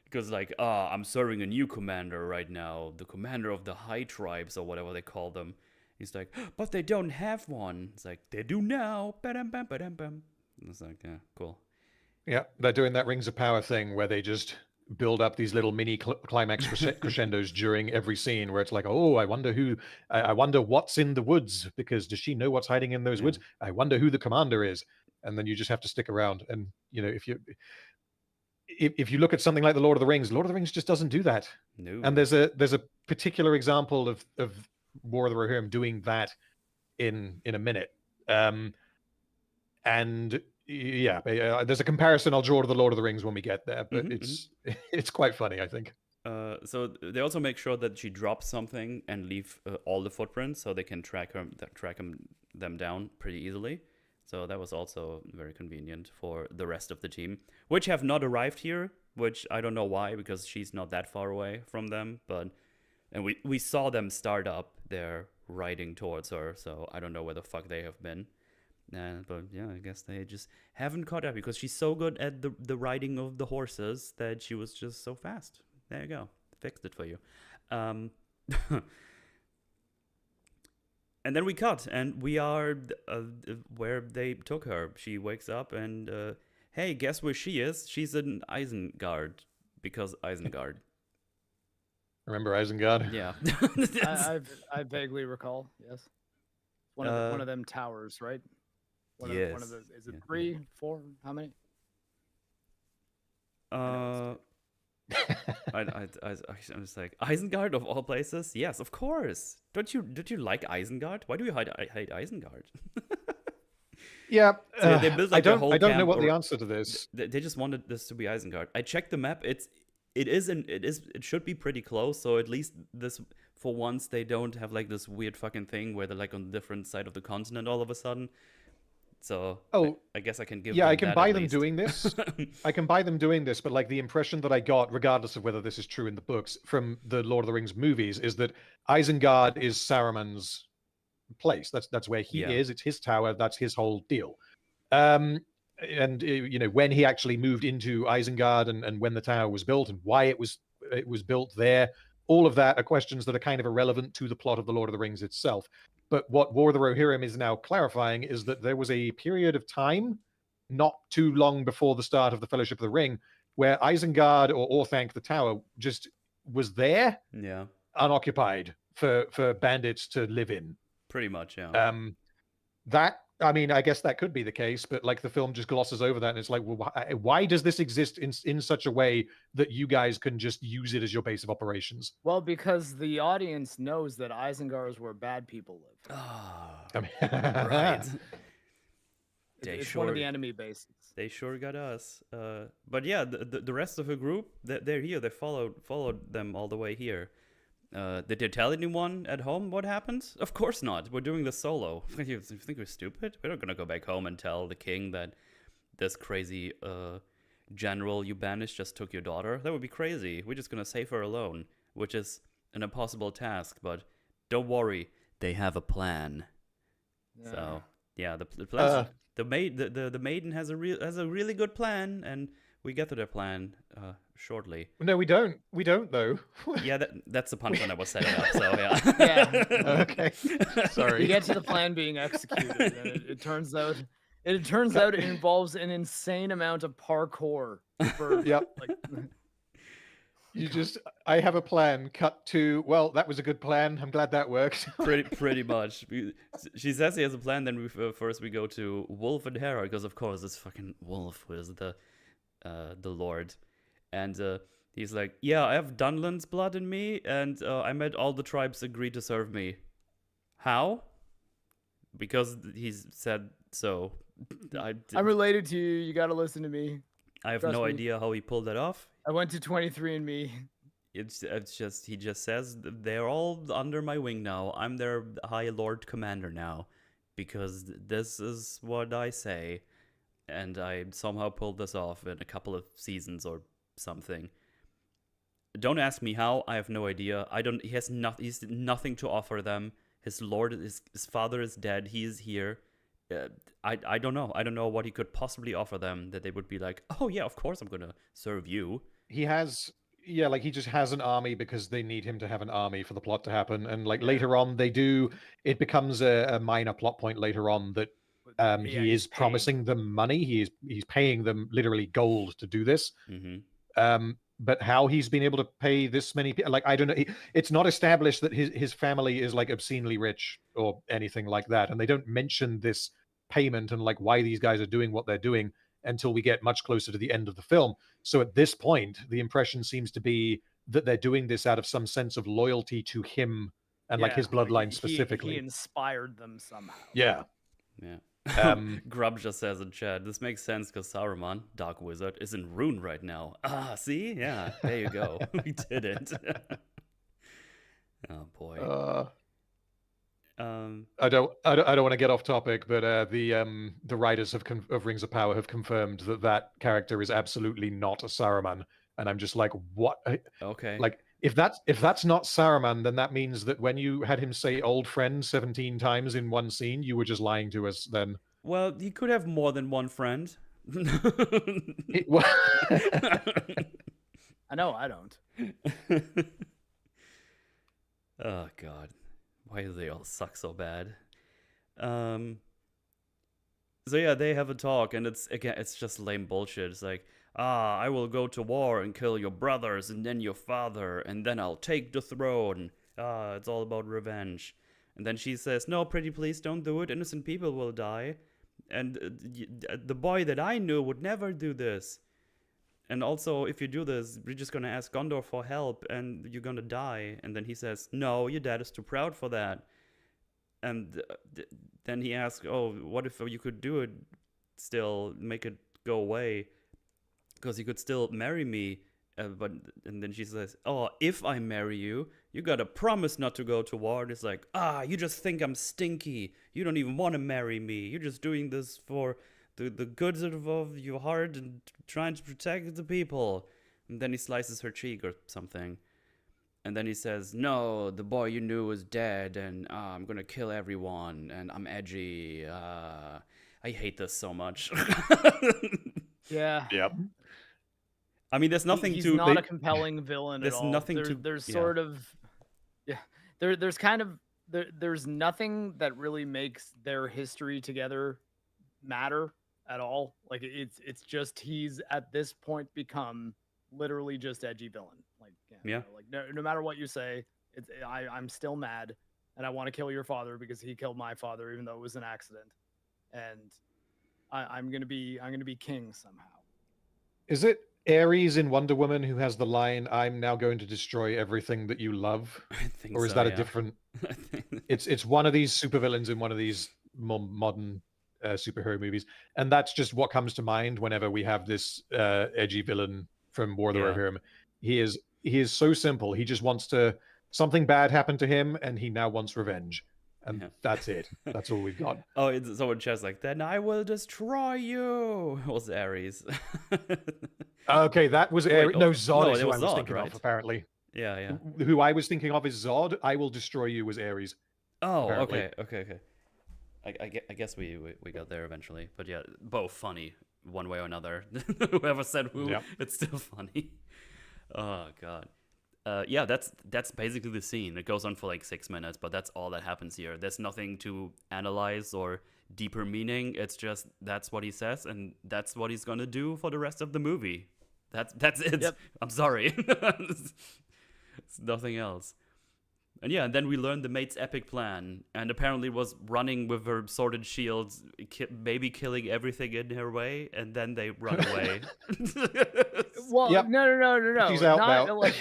Because like, I'm serving a new commander right now, the commander of the high tribes or whatever they call them. He's like, but they don't have one. It's like, they do now. Ba-dum, bam, ba-dum, bam. And it's like, yeah, cool. Yeah, they're doing that Rings of Power thing where they just build up these little mini climax crescendos during every scene, where it's like, oh, I wonder what's in the woods, because does she know what's hiding in those Yeah. woods? I wonder who the commander is, and then you just have to stick around. And you know, if you look at something like the Lord of the Rings just doesn't do that. No. And there's a particular example of War of the Rohirrim doing that in a minute. And yeah, there's a comparison I'll draw to the Lord of the Rings when we get there, but it's quite funny, I think. So they also make sure that she drops something and leave all the footprints, so they can track them down pretty easily. So that was also very convenient for the rest of the team, which have not arrived here, which I don't know why, because she's not that far away from them. And we saw them start up there riding towards her, so I don't know where the fuck they have been. But yeah, I guess they just haven't caught up, because she's so good at the riding of the horses that she was just so fast. There you go. Fixed it for you. And then we cut, and we are where they took her. She wakes up, and hey, guess where she is? She's in Isengard, because Isengard. Remember Isengard? Yeah. I vaguely recall. Yes, one of them towers, right? One of the, is it 3, 4? How many? I'm just like, Isengard of all places? Yes, of course. Don't you like Isengard? Why do you hate Isengard? Yeah, So they built, like, I a whole don't know camp what the or- answer to this. They just wanted this to be Isengard. I checked the map. It should be pretty close. So at least this, for once, they don't have like this weird fucking thing where they're like on a different side of the continent all of a sudden. So I guess I can give. Yeah, them I can that buy at them least. doing this. I can buy them doing this, but like the impression that I got, regardless of whether this is true in the books, from the Lord of the Rings movies, is that Isengard is Saruman's place. That's where he Yeah. is. It's his tower. That's his whole deal. And you know, when he actually moved into Isengard, and when the tower was built, and why it was built there, all of that are questions that are kind of irrelevant to the plot of the Lord of the Rings itself. But what War of the Rohirrim is now clarifying is that there was a period of time, not too long before the start of the Fellowship of the Ring, where Isengard, or Orthanc the Tower, just was there, Yeah, unoccupied for bandits to live in. pretty much. Yeah. That, I mean, I guess that could be the case, but like the film just glosses over that, and it's like, well, why does this exist in such a way that you guys can just use it as your base of operations? Well, because the audience knows that Isengard is where bad people live. I mean, Right. It's one of the enemy bases. They sure got us. But yeah, the rest of the group, they're here. They followed them all the way here. Did they tell anyone at home what happened? Of course not. We're doing this solo. You think we're stupid? We're not gonna go back home and tell the king that this crazy general you banished just took your daughter. That would be crazy. We're just gonna save her alone, which is an impossible task. But don't worry, they have a plan. Yeah. So yeah, the plan. The maiden has a really good plan, and we get to their plan shortly. No, we don't. We don't, though. Yeah, that's the punchline I was setting up. So yeah. Yeah. Okay. Sorry. You get to the plan being executed, and it turns out it involves an insane amount of parkour. For, Yep. Like, I have a plan. Cut to, well, that was a good plan. I'm glad that worked. pretty much. She says he has a plan. Then first we go to Wolf and Hera, because of course this fucking Wolf is the Lord, and he's like, yeah, I have Dunland's blood in me, and I made all the tribes agree to serve me. How? Because he's said so. I'm related to you. You got to listen to me. I have Trust no me. idea how he pulled that off. I went to 23andMe. It's just he just says they're all under my wing now. I'm their High Lord Commander now, because this is what I say, and I somehow pulled this off in a couple of seasons or something. Don't ask me how. I have no idea. He has he's nothing to offer them. His father is dead. He is here. I don't know. I don't know what he could possibly offer them that they would be like, oh yeah, of course I'm gonna serve you. He has, yeah, like he just has an army because they need him to have an army for the plot to happen. And like later on, it becomes a minor plot point later on that he is promising them money. He's paying them literally gold to do this. Mm-hmm. But how he's been able to pay this many people, like, I don't know. It's not established that his family is like obscenely rich or anything like that. And they don't mention this payment and like why these guys are doing what they're doing until we get much closer to the end of the film. So at this point, the impression seems to be that they're doing this out of some sense of loyalty to him and like his bloodline specifically. He inspired them somehow. Yeah. Yeah. Grub just says in chat, this makes sense because Saruman, Dark Wizard, is in Rune right now. Ah, see? Yeah, there you go. We did it. Oh boy. I don't want to get off topic, but the writers of Rings of Power have confirmed that character is absolutely not a Saruman, and I'm just like, what? Okay. Like, if that's not Saruman, then that means that when you had him say "old friend" 17 times in one scene, you were just lying to us. Then, well, he could have more than one friend. I know I don't. Oh God. Why do they all suck so bad? So yeah, they have a talk, and it's just lame bullshit. It's like, I will go to war and kill your brothers and then your father, and then I'll take the throne. It's all about revenge. And then she says, no, pretty please don't do it. Innocent people will die. And the boy that I knew would never do this. And also, if you do this, we're just gonna ask Gondor for help, and you're gonna die. And then he says, no, your dad is too proud for that. And then he asks, oh, what if you could do it still, make it go away? Because you could still marry me. And then she says, oh, if I marry you, you gotta promise not to go to war. And it's like, you just think I'm stinky. You don't even want to marry me. You're just doing this for the goods of your heart and trying to protect the people. And then he slices her cheek or something. And then he says, no, the boy you knew is dead, and I'm gonna kill everyone, and I'm edgy. I hate this so much. Yeah. Yep. I mean, there's nothing he's to... not a compelling villain at all. There's nothing to... There's sort of... Yeah. There's kind of... There's nothing that really makes their history together matter at all. Like, it's just he's at this point become literally just edgy villain. Like, yeah. Yeah. You know, like no matter what you say, I'm still mad, and I want to kill your father because he killed my father, even though it was an accident. And I'm gonna be king somehow. Is it Ares in Wonder Woman who has the line, I'm now going to destroy everything that you love? I think or is so, that yeah. a different... It's one of these supervillains in one of these more modern superhero movies. And that's just what comes to mind whenever we have this edgy villain from War of the Rohirrim. He is so simple. He just wants to something bad happened to him, and he now wants revenge. And Yeah. that's it. That's all we've got. Oh, it's someone just like, then I will destroy you. It was Ares. Okay, that was Wait, no, Zod no, is it who was I was Zod, thinking right? of, apparently. Yeah, yeah. Who I was thinking of is Zod. I will destroy you was Ares. Oh, apparently. okay. I guess we got there eventually. But yeah, both funny one way or another. Whoever said who, Yep. it's still funny. Oh god. Yeah, that's basically the scene. It goes on for like 6 minutes, but that's all that happens here. There's nothing to analyze or deeper meaning. It's just that's what he says, and that's what he's gonna do for the rest of the movie. That's it. Yep. I'm sorry. It's nothing else. And yeah, and then we learned the mate's epic plan, and apparently was running with her sworded shields, maybe killing everything in her way, and then they run away. Well, Yep. no. She's out not, now. Like,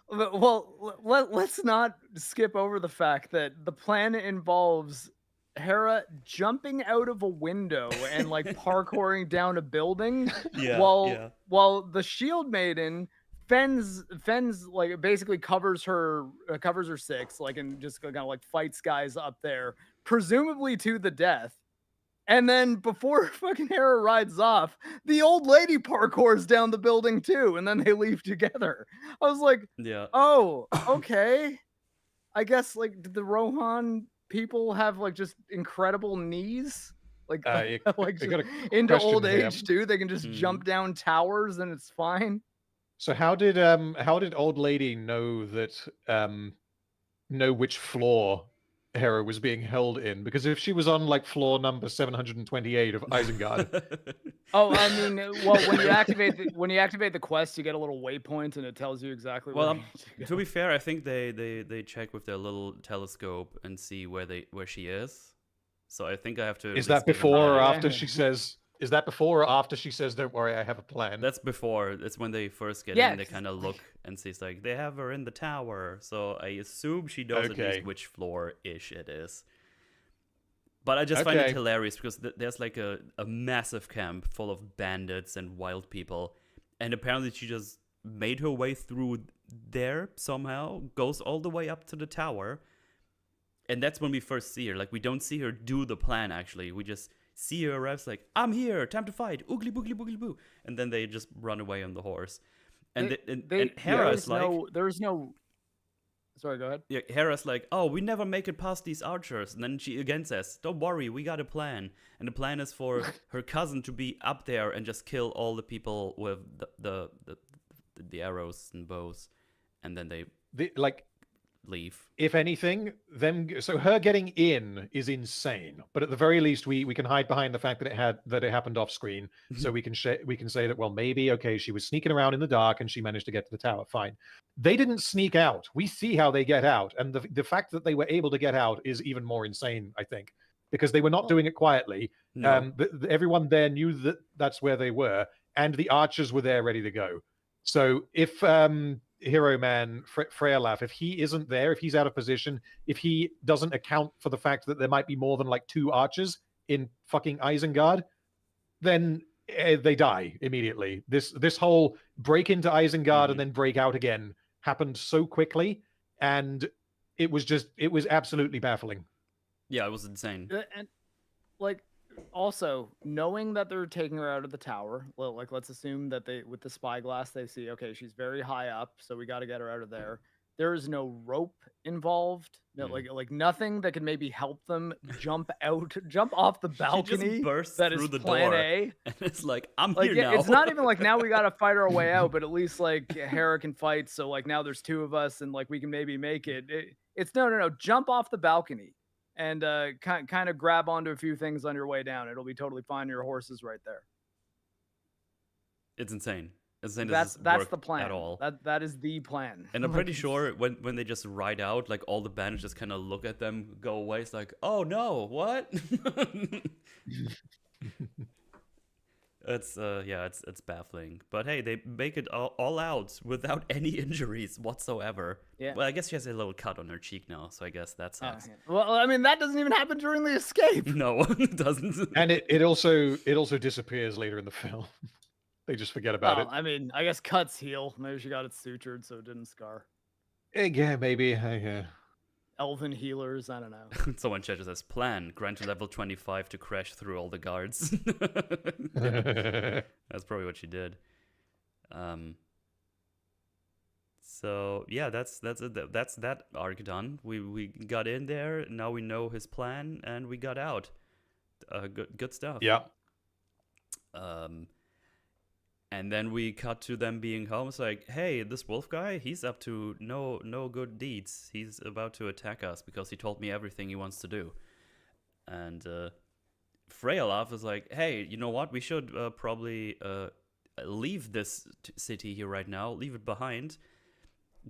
well, let's not skip over the fact that the plan involves Hera jumping out of a window and like parkouring down a building, Yeah, while the Shield Maiden fends like basically covers her six, like, and just kind of like fights guys up there, presumably to the death. And then before fucking Hera rides off, the old lady parkours down the building too, and then they leave together. I was like, yeah. oh, okay. I guess, like, did the Rohan people have like just incredible knees? Like, like I got a into question old here. age too, they can just jump down towers and it's fine. So how did old lady know which floor Hera was being held in? Because if she was on like floor number 728 of Isengard, Oh, I mean, well, when you activate the quest, you get a little waypoint and it tells you exactly where Well, you need to to go. be fair, I think they check with their little telescope and see where she is. So I think I have to. is at least that give them before or that. after she says? Is that before or after she says, "Don't worry, I have a plan"? That's before. It's when they first get Yeah, in. They 'cause, kind of look and see. It's like they have her in the tower. So I assume she knows at Okay. least which floor ish it is. But I just find it Okay. hilarious because there's like a massive camp full of bandits and wild people, and apparently she just made her way through there somehow, goes all the way up to the tower, and that's when we first see her. Like, we don't see her do the plan, actually. We just see her arrives like, I'm here, time to fight, oogly boogly boogly boo, and then they just run away on the horse. And Hera is like, there's no. Sorry, go ahead. yeah, Hera's like, oh, we never make it past these archers. And then she again says, don't worry, we got a plan. And the plan is for her cousin to be up there and just kill all the people with the arrows and bows. And then they leave. If anything, so her getting in is insane. But at the very least, we can hide behind the fact that it happened off screen, so we can say that, well, maybe okay, she was sneaking around in the dark and she managed to get to the tower. Fine. They didn't sneak out. We see how they get out, and the fact that they were able to get out is even more insane, I think, because they were not doing it quietly. No. Everyone there knew that that's where they were, and the archers were there ready to go. So if Hero Man, Freyalaf, if he isn't there, if he's out of position, if he doesn't account for the fact that there might be more than like 2 archers in fucking Isengard, then they die immediately. This whole break into Isengard and then break out again happened so quickly, and it was absolutely baffling. Yeah, it was insane. And like, also knowing that they're taking her out of the tower, well, like, let's assume that they, with the spyglass, they see, okay, she's very high up, so we got to get her out of there. There is no rope involved, no, like nothing that can maybe help them jump off the balcony. She just bursts that through is the plan door, A. and it's like, I'm Like, here now. it's not even like now we got to fight our way out, but at least like Hera can fight, so like now there's 2 of us, and like we can maybe make it. It's no, jump off the balcony and kind of grab onto a few things on your way down. It'll be totally fine. Your horse is right there. It's insane. That's the plan. At all. That is the plan. And I'm pretty sure when they just ride out, like, all the bandits just kind of look at them, go away. It's like, oh no, what? It's baffling. But hey, they make it all out without any injuries whatsoever. Yeah. Well, I guess she has a little cut on her cheek now, so I guess that sucks. Yeah. Well, I mean, that doesn't even happen during the escape. No, it doesn't. And it also disappears later in the film. They just forget about it. I mean, I guess cuts heal. Maybe she got it sutured so it didn't scar. Yeah, maybe. Yeah. Elven healers, I don't know. Someone chat says, plan, grind to level 25 to crash through all the guards. That's probably what she did. So yeah, that's that arc done. We got in there. Now we know his plan, and we got out. Good stuff. Yeah. And then we cut to them being home. It's like, hey, this wolf guy, he's up to no good deeds. He's about to attack us because he told me everything he wants to do. And Freyalaf is like, hey, you know what? We should probably leave this city here right now. Leave it behind.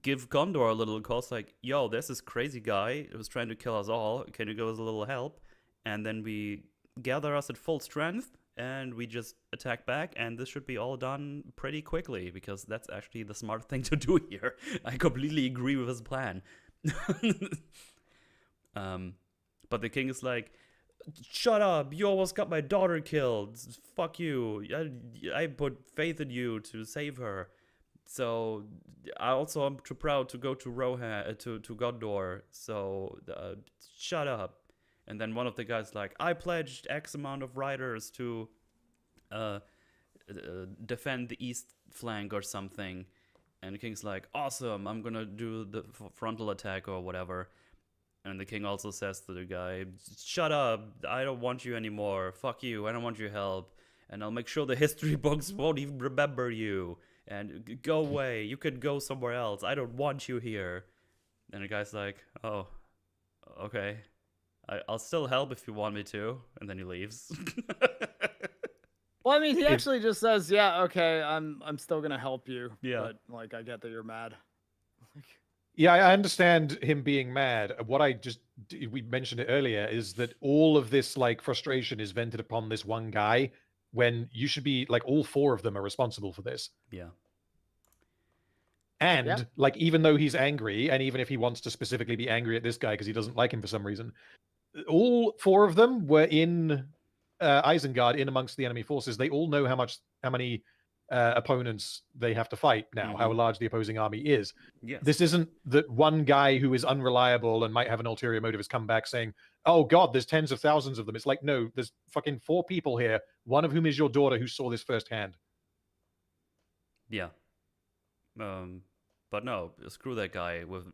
Give Gondor a little call. It's like, yo, there's this crazy guy who's trying to kill us all. Can you give us a little help? And then we gather us at full strength. And we just attack back, and this should be all done pretty quickly, because that's actually the smart thing to do here. I completely agree with his plan. But the king is like, shut up, you almost got my daughter killed. Fuck you. I put faith in you to save her. So I also am too proud to go to to Gondor. So shut up. And then one of the guys like, I pledged X amount of riders to defend the east flank or something. And the king's like, awesome, I'm gonna do the frontal attack or whatever. And the king also says to the guy, shut up, I don't want you anymore. Fuck you, I don't want your help. And I'll make sure the history books won't even remember you. And go away, you could go somewhere else. I don't want you here. And the guy's like, oh, okay. I'll still help if you want me to, and then he leaves. Well, I mean, he actually just says, "Yeah, okay, I'm still gonna help you." Yeah. But like, I get that you're mad. Yeah, I understand him being mad. What we mentioned it earlier, is that all of this like frustration is vented upon this one guy, when you should be like, all four of them are responsible for this. Yeah. And like, even though he's angry, and even if he wants to specifically be angry at this guy because he doesn't like him for some reason, all four of them were in Isengard, in amongst the enemy forces. They all know how many opponents they have to fight now, how large the opposing army is. Yes. This isn't that one guy who is unreliable and might have an ulterior motive has come back saying, oh god, there's tens of thousands of them. It's like, no, there's fucking 4 people here, one of whom is your daughter, who saw this firsthand. Yeah. But no, screw that guy. With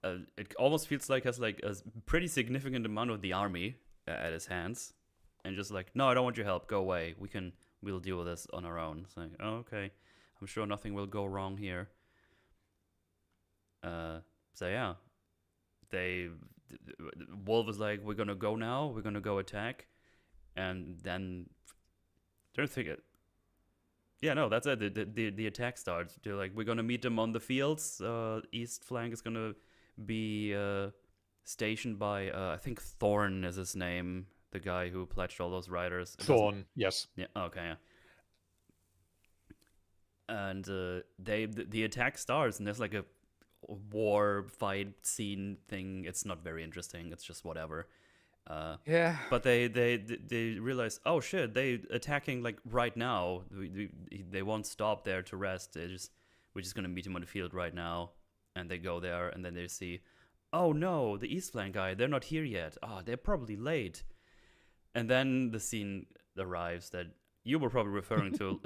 it almost feels like has like a pretty significant amount of the army at his hands, and just like, no, I don't want your help. Go away. We'll deal with this on our own. It's like, oh, okay, I'm sure nothing will go wrong here. So yeah, Wolf is like, we're gonna go now. We're gonna go attack, and then don't think it. Yeah, no, that's it. The attack starts. They're like, we're gonna meet them on the fields. East flank is gonna be stationed by I think Thorn is his name, the guy who pledged all those riders. Thorn, yes. Yeah. Okay. Yeah. And the attack starts, and there's like a war fight scene thing. It's not very interesting. It's just whatever. Yeah. But they realize, oh shit, they attacking like right now. They won't stop there to rest. We're just gonna meet him on the field right now. And they go there, and then they see, oh no, the East Flank guy, they're not here yet. Oh, they're probably late. And then the scene arrives that you were probably referring to.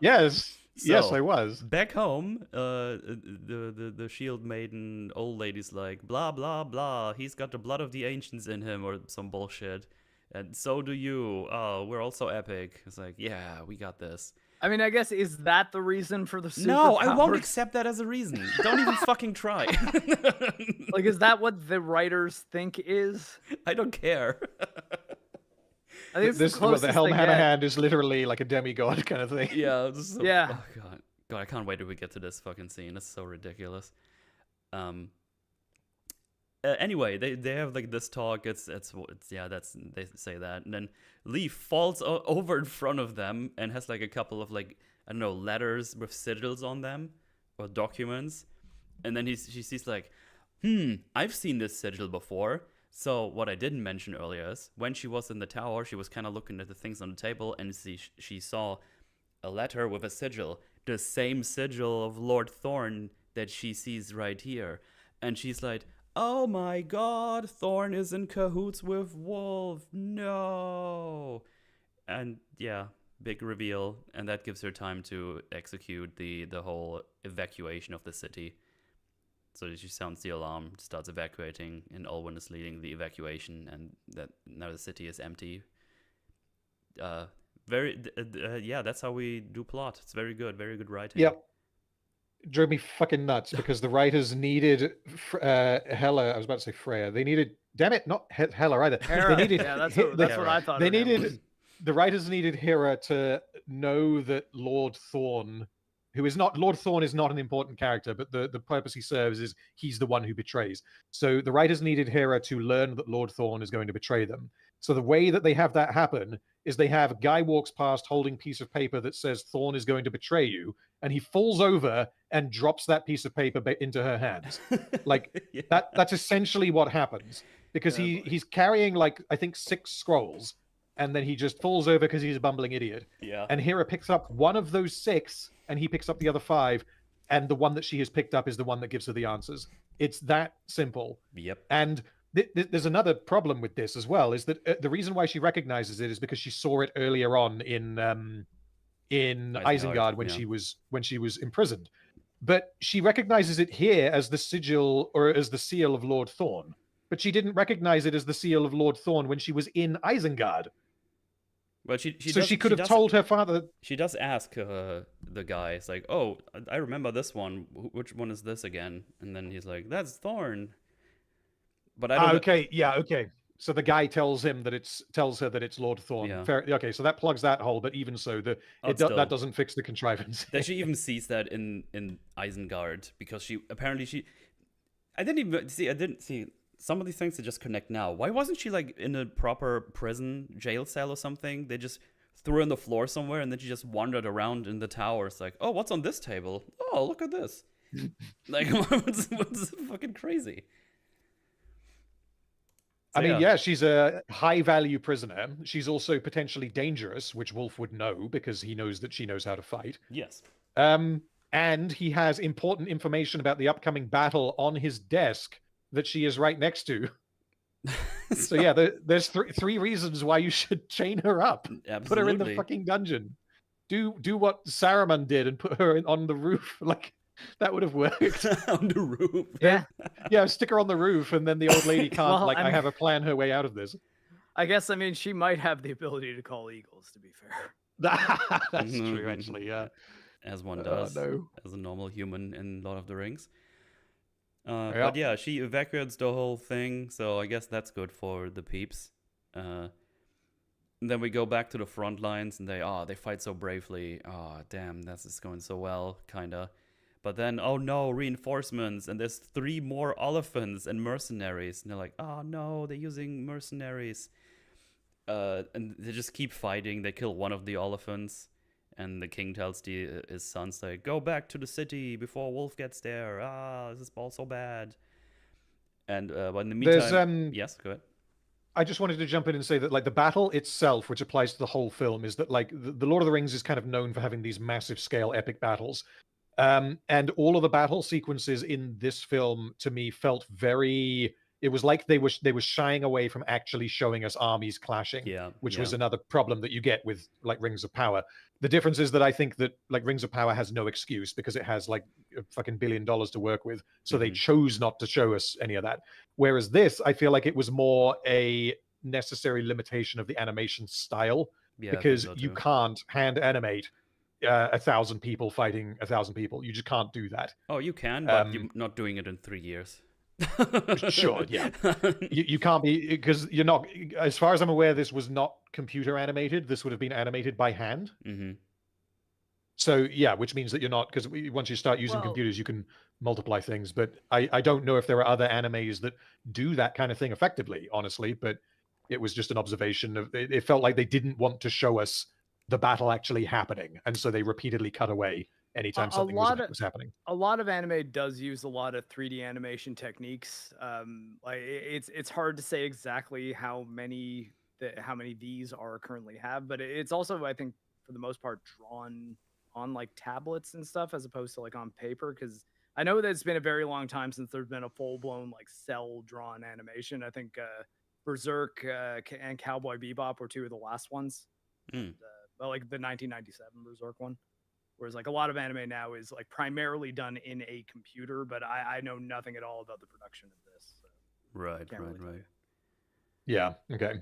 Yes. So, yes, I was. Back home, the shield maiden old lady's like, blah, blah, blah. He's got the blood of the ancients in him, or some bullshit. And so do you. Oh, we're also epic. It's like, yeah, we got this. I mean, I guess, is that the reason for the superpowers? No, I won't accept that as a reason. Don't even fucking try. Like, is that what the writers think is? I don't care. I think it's The Helm Hand is literally like a demigod kind of thing. Yeah. Yeah. Oh, God, I can't wait till we get to this fucking scene. It's so ridiculous. Anyway, they have like this talk. It's they say that, and then Lee falls over in front of them and has like a couple of like, I don't know, letters with sigils on them or documents, and then she sees like, I've seen this sigil before. So what I didn't mention earlier is when she was in the tower, she was kind of looking at the things on the table, and she saw a letter with a sigil, the same sigil of Lord Thorn that she sees right here. And she's like, oh my god, Thorn is in cahoots with Wolf. No. And yeah, big reveal. And that gives her time to execute the whole evacuation of the city. So she sounds the alarm, starts evacuating, and Olwen is leading the evacuation, and that now the city is empty. Yeah, that's how we do plot. It's very good writing. Yep. Drove me fucking nuts because the writers needed Hela. I was about to say Freya. They needed, damn it, not Hela either. Hera. They needed, Yeah, that's what I thought. They her name needed was. the writers needed Hera to know that Lord Thorn, who is not Lord Thorn, is not an important character, but the purpose he serves is he's the one who betrays. So the writers needed Hera to learn that Lord Thorn is going to betray them. So the way that they have that happen is they have a guy walks past holding a piece of paper that says Thorn is going to betray you, and he falls over and drops that piece of paper into her hands. Like Yeah. that's essentially what happens, because Yeah, he's carrying like I think 6 scrolls, and then he just falls over because he's a bumbling idiot. Yeah. And Hera picks up one of those 6, and he picks up the other 5, and the one that she has picked up is the one that gives her the answers. It's that simple. Yep. And there's another problem with this as well, is that the reason why she recognizes it is because she saw it earlier on in Isengard when she was imprisoned. But she recognizes it here as the sigil or as the seal of Lord Thorn. But she didn't recognize it as the seal of Lord Thorn when she was in Isengard. Well, she could have told her father. She does ask the guy. It's like, oh, I remember this one. Which one is this again? And then he's like, that's Thorn. But I don't. Okay, yeah, okay. So the guy tells her that it's Lord Thorn. Yeah. Fair, okay, so that plugs that hole. But even so, that doesn't fix the contrivance. That she even sees that in Isengard, because I didn't see some of these things that just connect now. Why wasn't she like in a proper prison jail cell or something? They just threw her on the floor somewhere, and then she just wandered around in the tower. It's like, oh, what's on this table? Oh, look at this. Like, what's fucking crazy? So, I mean, yeah, she's a high-value prisoner. She's also potentially dangerous, which Wolf would know because he knows that she knows how to fight. Yes. And he has important information about the upcoming battle on his desk that she is right next to. So yeah, there's three reasons why you should chain her up. Absolutely. Put her in the fucking dungeon. Do what Saruman did and put her on the roof. Like, that would have worked. On the roof. Yeah. Yeah, stick her on the roof, and then the old lady can't, Well, I have a plan her way out of this. I guess, she might have the ability to call eagles, to be fair. That's true, actually, yeah. As one does. No. As a normal human in Lord of the Rings. Yep. But yeah, she evacuates the whole thing, so I guess that's good for the peeps. And then we go back to the front lines, and they fight so bravely. Oh, damn, this is going so well, kinda. But then, oh no, reinforcements, and there's 3 more Oliphants and mercenaries. And they're like, oh no, they're using mercenaries. And they just keep fighting. They kill one of the Oliphants, and the king tells his sons, like, go back to the city before Wolf gets there. This is all so bad. And but in the meantime... yes, go ahead. I just wanted to jump in and say that, like, the battle itself, which applies to the whole film, is that, like, the Lord of the Rings is kind of known for having these massive scale epic battles. And all of the battle sequences in this film, to me, felt very... It was like they were shying away from actually showing us armies clashing, which was another problem that you get with, like, Rings of Power. The difference is that I think that, like, Rings of Power has no excuse because it has, like, a fucking $1 billion to work with. So they chose not to show us any of that. Whereas this, I feel like it was more a necessary limitation of the animation style, because you can't hand animate 1,000 people fighting 1,000 people. You just can't do that. Oh, you can, but you're not doing it in 3 years. Sure, yeah. You can't be, because you're not, as far as I'm aware, this was not computer animated. This would have been animated by hand. Mm-hmm. So yeah, which means that you're not, because once you start using computers, you can multiply things. But I don't know if there are other animes that do that kind of thing effectively, honestly. But it was just an observation of, it felt like they didn't want to show us the battle actually happening, and so they repeatedly cut away anytime something was happening. A lot of anime does use a lot of 3D animation techniques. Like it's hard to say exactly how many these are currently have, but it's also, I think, for the most part, drawn on like tablets and stuff as opposed to like on paper, because I know that it's been a very long time since there's been a full-blown like cell-drawn animation. I think Berserk and Cowboy Bebop were two of the last ones. Mm. Well, like the 1997 Berserk one. Whereas like a lot of anime now is like primarily done in a computer, but I know nothing at all about the production of this. So Right. Yeah. Okay.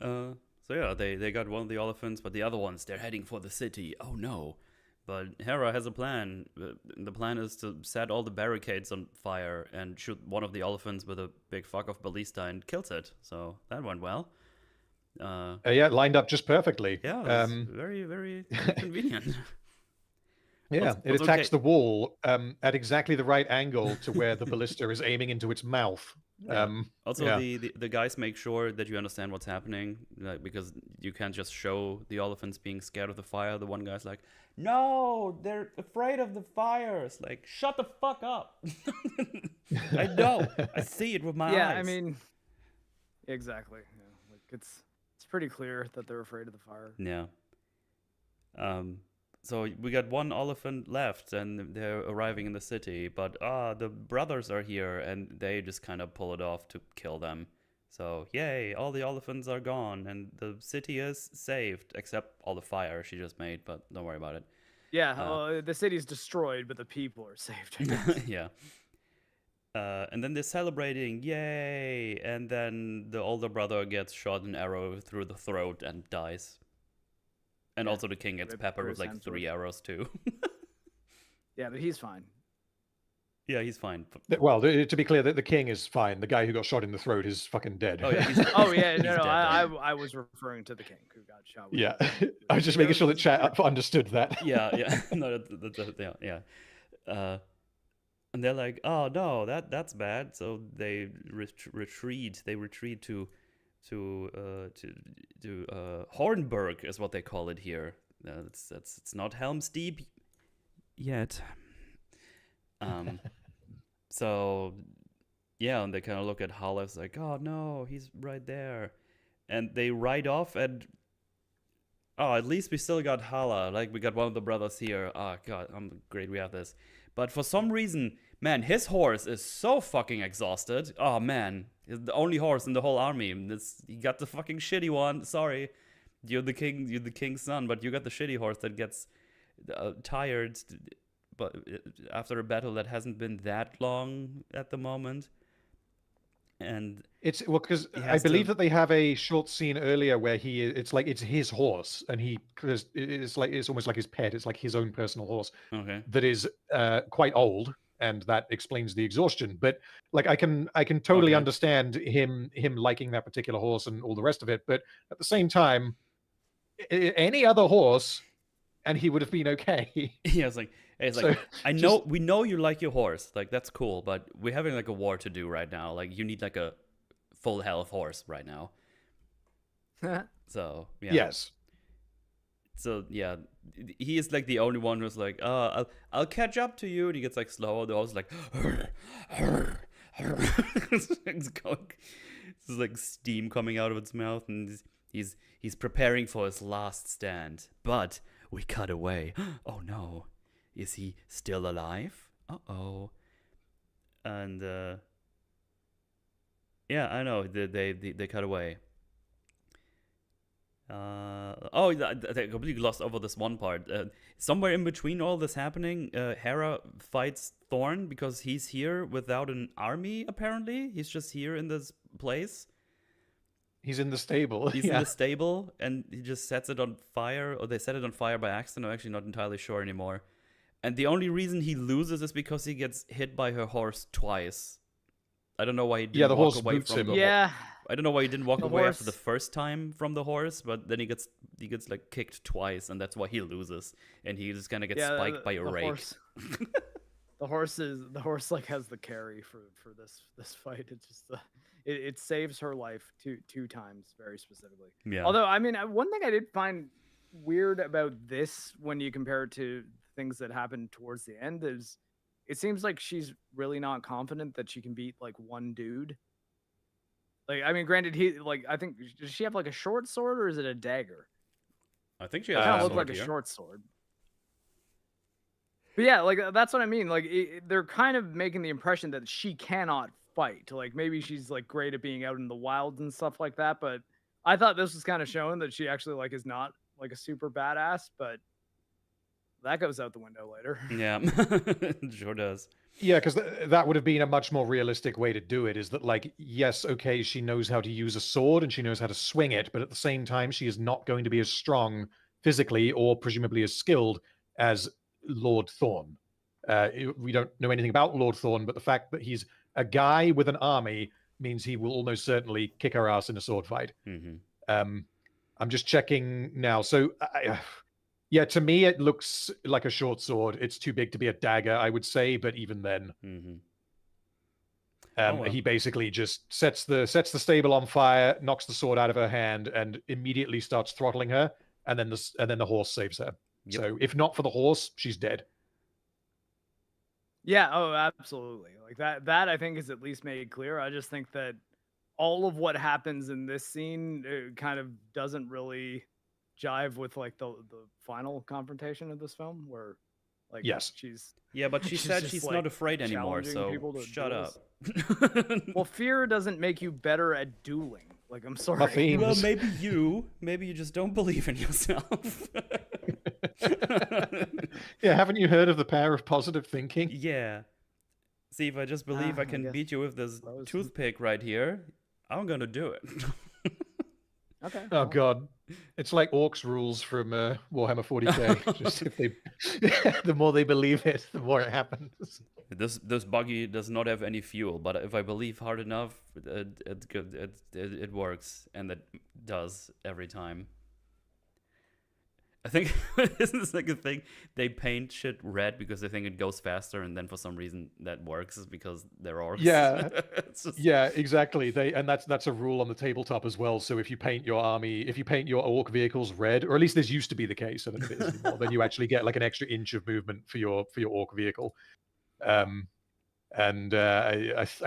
So yeah, they got one of the elephants, but the other ones, they're heading for the city. Oh no. But Hera has a plan. The plan is to set all the barricades on fire and shoot one of the elephants with a big fuck off ballista and kills it. So that went well. Yeah, lined up just perfectly. Yeah, it was very, very convenient. Yeah, it Also, attacks the wall at exactly the right angle to where the ballista is aiming into its mouth. Yeah. Also, yeah. the guys make sure that you understand what's happening, like, because you can't just show the elephants being scared of the fire. The one guy's like, "No, they're afraid of the fires." Like, shut the fuck up. I know. I see it with my eyes. Yeah, I mean, exactly. Yeah, like it's pretty clear that they're afraid of the fire. Yeah. So we got one elephant left, and they're arriving in the city. But the brothers are here, and they just kind of pull it off to kill them. So yay, all the elephants are gone, and the city is saved, except all the fire she just made. But don't worry about it. Yeah, the city's destroyed, but the people are saved. I guess. Yeah. And then they're celebrating, yay! And then the older brother gets shot an arrow through the throat and dies. And also the king gets peppered with like 3 arrows too. Yeah, but he's fine. Yeah, he's fine. Well, to be clear, the king is fine. The guy who got shot in the throat is fucking dead. Oh yeah, No, I was referring to the king who got shot. Yeah, I was just making sure that chat understood that. Yeah. No, yeah. And they're like, oh no, that's bad. So they retreat. They retreat to Hornburg is what they call it here. It's not Helm's Deep yet. So yeah, and they kind of look at Hollis like, oh no, he's right there, and they ride off. And at least we still got Hala. Like, we got one of the brothers here. Oh god, I'm great. We have this. But for some reason, man, his horse is so fucking exhausted. Oh man, he's the only horse in the whole army. He got the fucking shitty one. Sorry, you're the king's son, but you got the shitty horse that gets tired. But after a battle that hasn't been that long at the moment, and it's because I believe that they have a short scene earlier where it's his horse, and it's almost like his pet. It's like his own personal horse. Okay. That is quite old, and that explains the exhaustion. But like I can totally understand him liking that particular horse and all the rest of it. But at the same time, any other horse, and he would have been okay. Yeah, it's like we know you like your horse, like that's cool, but we're having like a war to do right now. Like, you need like a full health horse right now. So yeah. Yes. So yeah, he is like the only one who's like, I'll catch up to you. And he gets like slower. The horse is like, it's going, there's like steam coming out of its mouth, and he's preparing for his last stand. But we cut away. Oh no. Is he still alive? Uh-oh. And yeah, I know. They cut away. They completely glossed over this one part. Somewhere in between all this happening, Hera fights Thorn because he's here without an army, apparently. He's just here in this place. He's in the stable. He's in the stable, and he just sets it on fire, or they set it on fire by accident. I'm actually not entirely sure anymore. And the only reason he loses is because he gets hit by her horse twice. I don't know why he didn't walk away from him. the horse. I don't know why he didn't walk away after the first time from the horse, but then he gets like kicked twice, and that's why he loses. And he just kind of gets spiked by a rake. The horse like has the carry for this fight. It's just it saves her life two times very specifically. Yeah. Although, I mean, one thing I did find weird about this when you compare it to things that happened towards the end is it seems like she's really not confident that she can beat like one dude. Like, I mean, granted, I think, does she have like a short sword or is it a dagger? I think she has kind of look like a short sword. But yeah, like that's what I mean. Like they're kind of making the impression that she cannot fight. Like maybe she's like great at being out in the wilds and stuff like that. But I thought this was kind of showing that she actually like is not like a super badass. But that goes out the window later. Yeah, it sure does. Yeah, because that would have been a much more realistic way to do it. Is that like, yes, okay, she knows how to use a sword and she knows how to swing it, but at the same time, she is not going to be as strong physically or presumably as skilled as Lord Thorn. We don't know anything about Lord Thorn, but the fact that he's a guy with an army means he will almost certainly kick her ass in a sword fight. Mm-hmm. I'm just checking now. So, yeah, to me, it looks like a short sword. It's too big to be a dagger, I would say. But even then, he basically just sets the stable on fire, knocks the sword out of her hand, and immediately starts throttling her. And then the horse saves her. Yep. So if not for the horse, she's dead. Yeah, oh, absolutely. Like that I think is at least made clear. I just think that all of what happens in this scene kind of doesn't really jive with like the final confrontation of this film where like yes, she's but she said she's not afraid anymore, so shut up. Well, fear doesn't make you better at dueling. Like, I'm sorry. Well, maybe you just don't believe in yourself. Yeah, haven't you heard of the power of positive thinking? Yeah. See, if I just believe I can beat you with this toothpick right here, I'm gonna do it. Okay. Oh God, it's like Orcs rules from Warhammer 40k. Just if they, the more they believe it, the more it happens. This buggy does not have any fuel, but if I believe hard enough, it works, and it does every time. I think this is like a thing. They paint shit red because they think it goes faster, and then for some reason that works is because they're orcs. Yeah, yeah, exactly. That's a rule on the tabletop as well. So if you paint your army, if you paint your orc vehicles red, or at least this used to be the case, I don't know if it is anymore, then you actually get like an extra inch of movement for your orc vehicle. I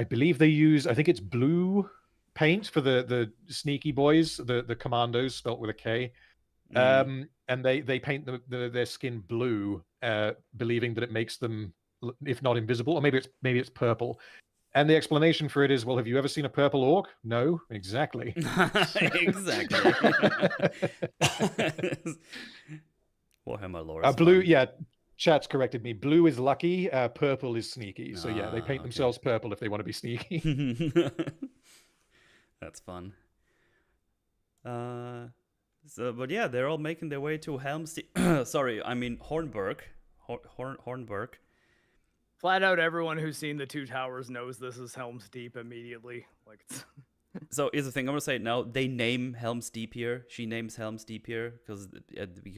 believe they use, I think it's blue paint for the sneaky boys, the commandos spelt with a K. And they paint their skin blue, believing that it makes them, if not invisible, or maybe it's purple. And the explanation for it is, well, have you ever seen a purple orc? No, exactly. Exactly. Warhammer lore. Blue, yeah. Chat's corrected me. Blue is lucky. Purple is sneaky. So yeah, they paint themselves purple if they want to be sneaky. That's fun. So, but yeah, they're all making their way to Helm's Deep. Sorry, I mean Hornburg. Hornburg. Flat out, everyone who's seen the Two Towers knows this is Helm's Deep immediately. Like, it's... So here's the thing. I'm gonna say it now. They name Helm's Deep here. She names Helm's Deep here because.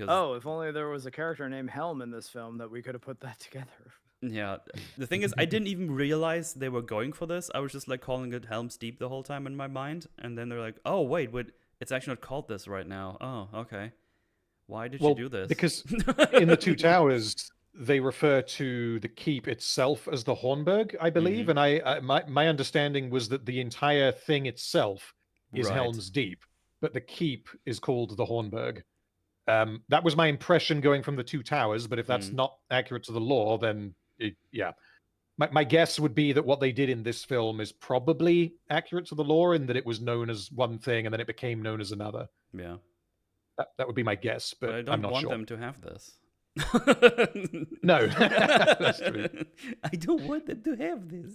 Oh, if only there was a character named Helm in this film that we could have put that together. Yeah, the thing is, I didn't even realize they were going for this. I was just like calling it Helm's Deep the whole time in my mind, and then they're like, "Oh, wait, it's actually not called this right now." Oh, okay. Why did you do this? Because in the Two Towers, they refer to the keep itself as the Hornburg, I believe, and my understanding was that the entire thing itself is Helm's Deep, but the keep is called the Hornburg. That was my impression going from the Two Towers, but if that's not accurate to the lore, then yeah. My guess would be that what they did in this film is probably accurate to the lore, in that it was known as one thing and then it became known as another. Yeah. That would be my guess, but I don't I'm not want sure. them to have this. No, that's true. I don't want them to have this.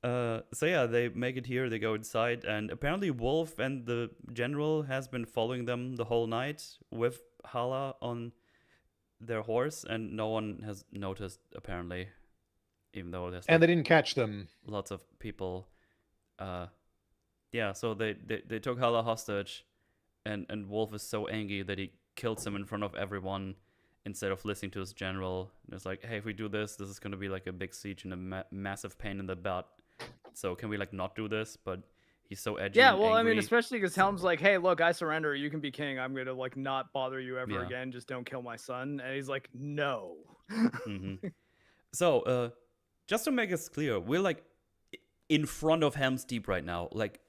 So yeah, they make it here, they go inside, and apparently Wolf and the general has been following them the whole night with Hala on their horse, and no one has noticed, apparently, even though there's... And they didn't catch them. Lots of people. Yeah, so they took Hala hostage, and Wolf is so angry that he kills him in front of everyone instead of listening to his general. And it's like, hey, if we do this is going to be like a big siege and a massive pain in the butt. So can we like not do this? But he's so edgy. Yeah, and well, angry. I mean, especially because Helm's like, hey, look, I surrender. You can be king. I'm gonna like not bother you ever again. Just don't kill my son. And he's like, no. So, just to make this clear, we're like in front of Helm's Deep right now, like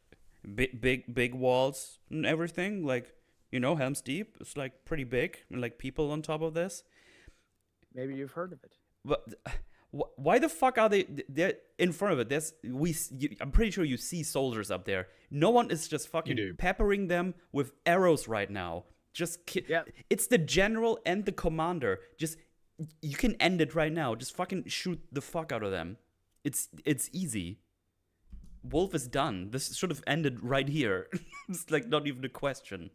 big walls and everything. Like, you know, Helm's Deep is like pretty big, and like people on top of this. Maybe you've heard of it. But why the fuck are they're in front of it? I'm pretty sure you see soldiers up there. No one is just fucking peppering them with arrows right now. It's the general and the commander. You can end it right now. Just fucking shoot the fuck out of them. It's easy. Wolf is done. This should have ended right here. It's like not even a question.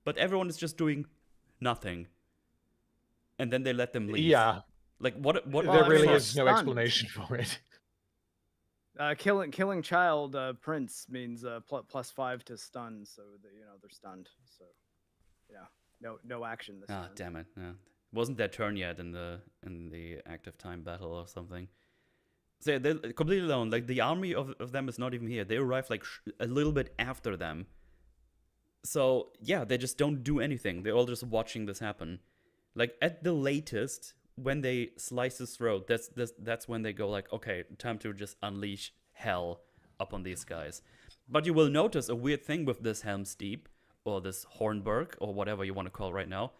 But everyone is just doing nothing. And then they let them leave. Yeah. Like what there really is no explanation for it. Killing child prince means +5 to stun, so they're stunned. So no action this time. Damn it. Yeah. Wasn't their turn yet in the active time battle or something. So they're completely alone. Like the army of them is not even here. They arrive like a little bit after them. So yeah, they just don't do anything. They're all just watching this happen. Like at the latest, when they slice his throat, that's when they go like, okay, time to just unleash hell upon these guys. But you will notice a weird thing with this Helm's Deep or this Hornburg or whatever you want to call it right now.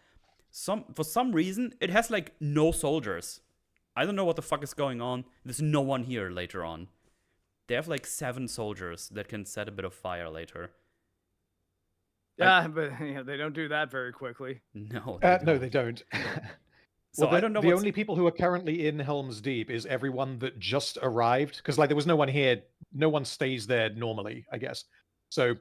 For some reason, it has like no soldiers. I don't know what the fuck is going on. There's no one here later on. They have like 7 soldiers that can set a bit of fire later. Yeah, but they don't do that very quickly. No, they don't. So I don't know. The only people who are currently in Helm's Deep is everyone that just arrived, because like there was no one here. No one stays there normally, I guess. So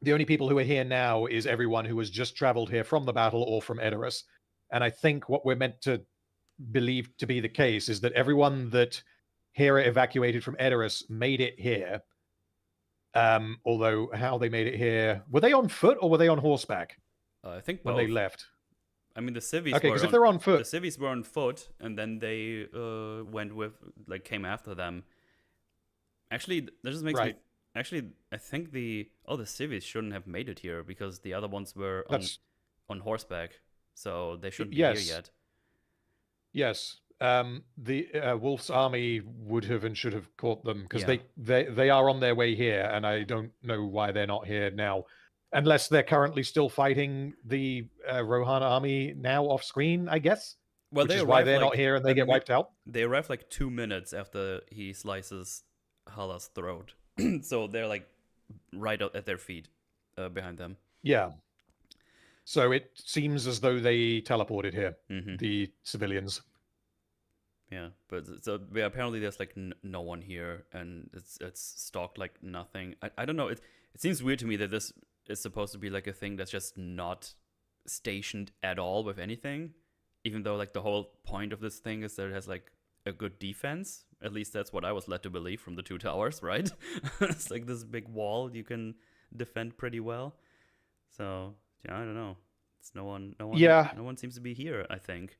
the only people who are here now is everyone who has just traveled here from the battle or from Edoras. And I think what we're meant to believe to be the case is that everyone that Hera evacuated from Edoras made it here. Although how they made it here, were they on foot or were they on horseback? I think when they left. I mean, the civvies. Okay, because if they're on foot, the civvies were on foot, and then they came after them. Actually, that just makes me. Actually, I think the civvies shouldn't have made it here because the other ones were on horseback, so they shouldn't be here yet. Yes, the Wolf's army would have and should have caught them because they are on their way here, and I don't know why they're not here now, unless they're currently still fighting the Rohan army now off screen, I guess. Well, which is why they're not here and they get wiped out. They arrive like 2 minutes after he slices Hala's throat, so they're like right at their feet, behind them. Yeah. So it seems as though they teleported here, the civilians. Yeah, but apparently there's like no one here, and it's stalked like nothing. I don't know. It seems weird to me that this is supposed to be like a thing that's just not stationed at all with anything, even though like the whole point of this thing is that it has like a good defense. At least that's what I was led to believe from the 2 towers, right? It's like this big wall you can defend pretty well. So yeah, I don't know. It's no one. Yeah. No one seems to be here, I think.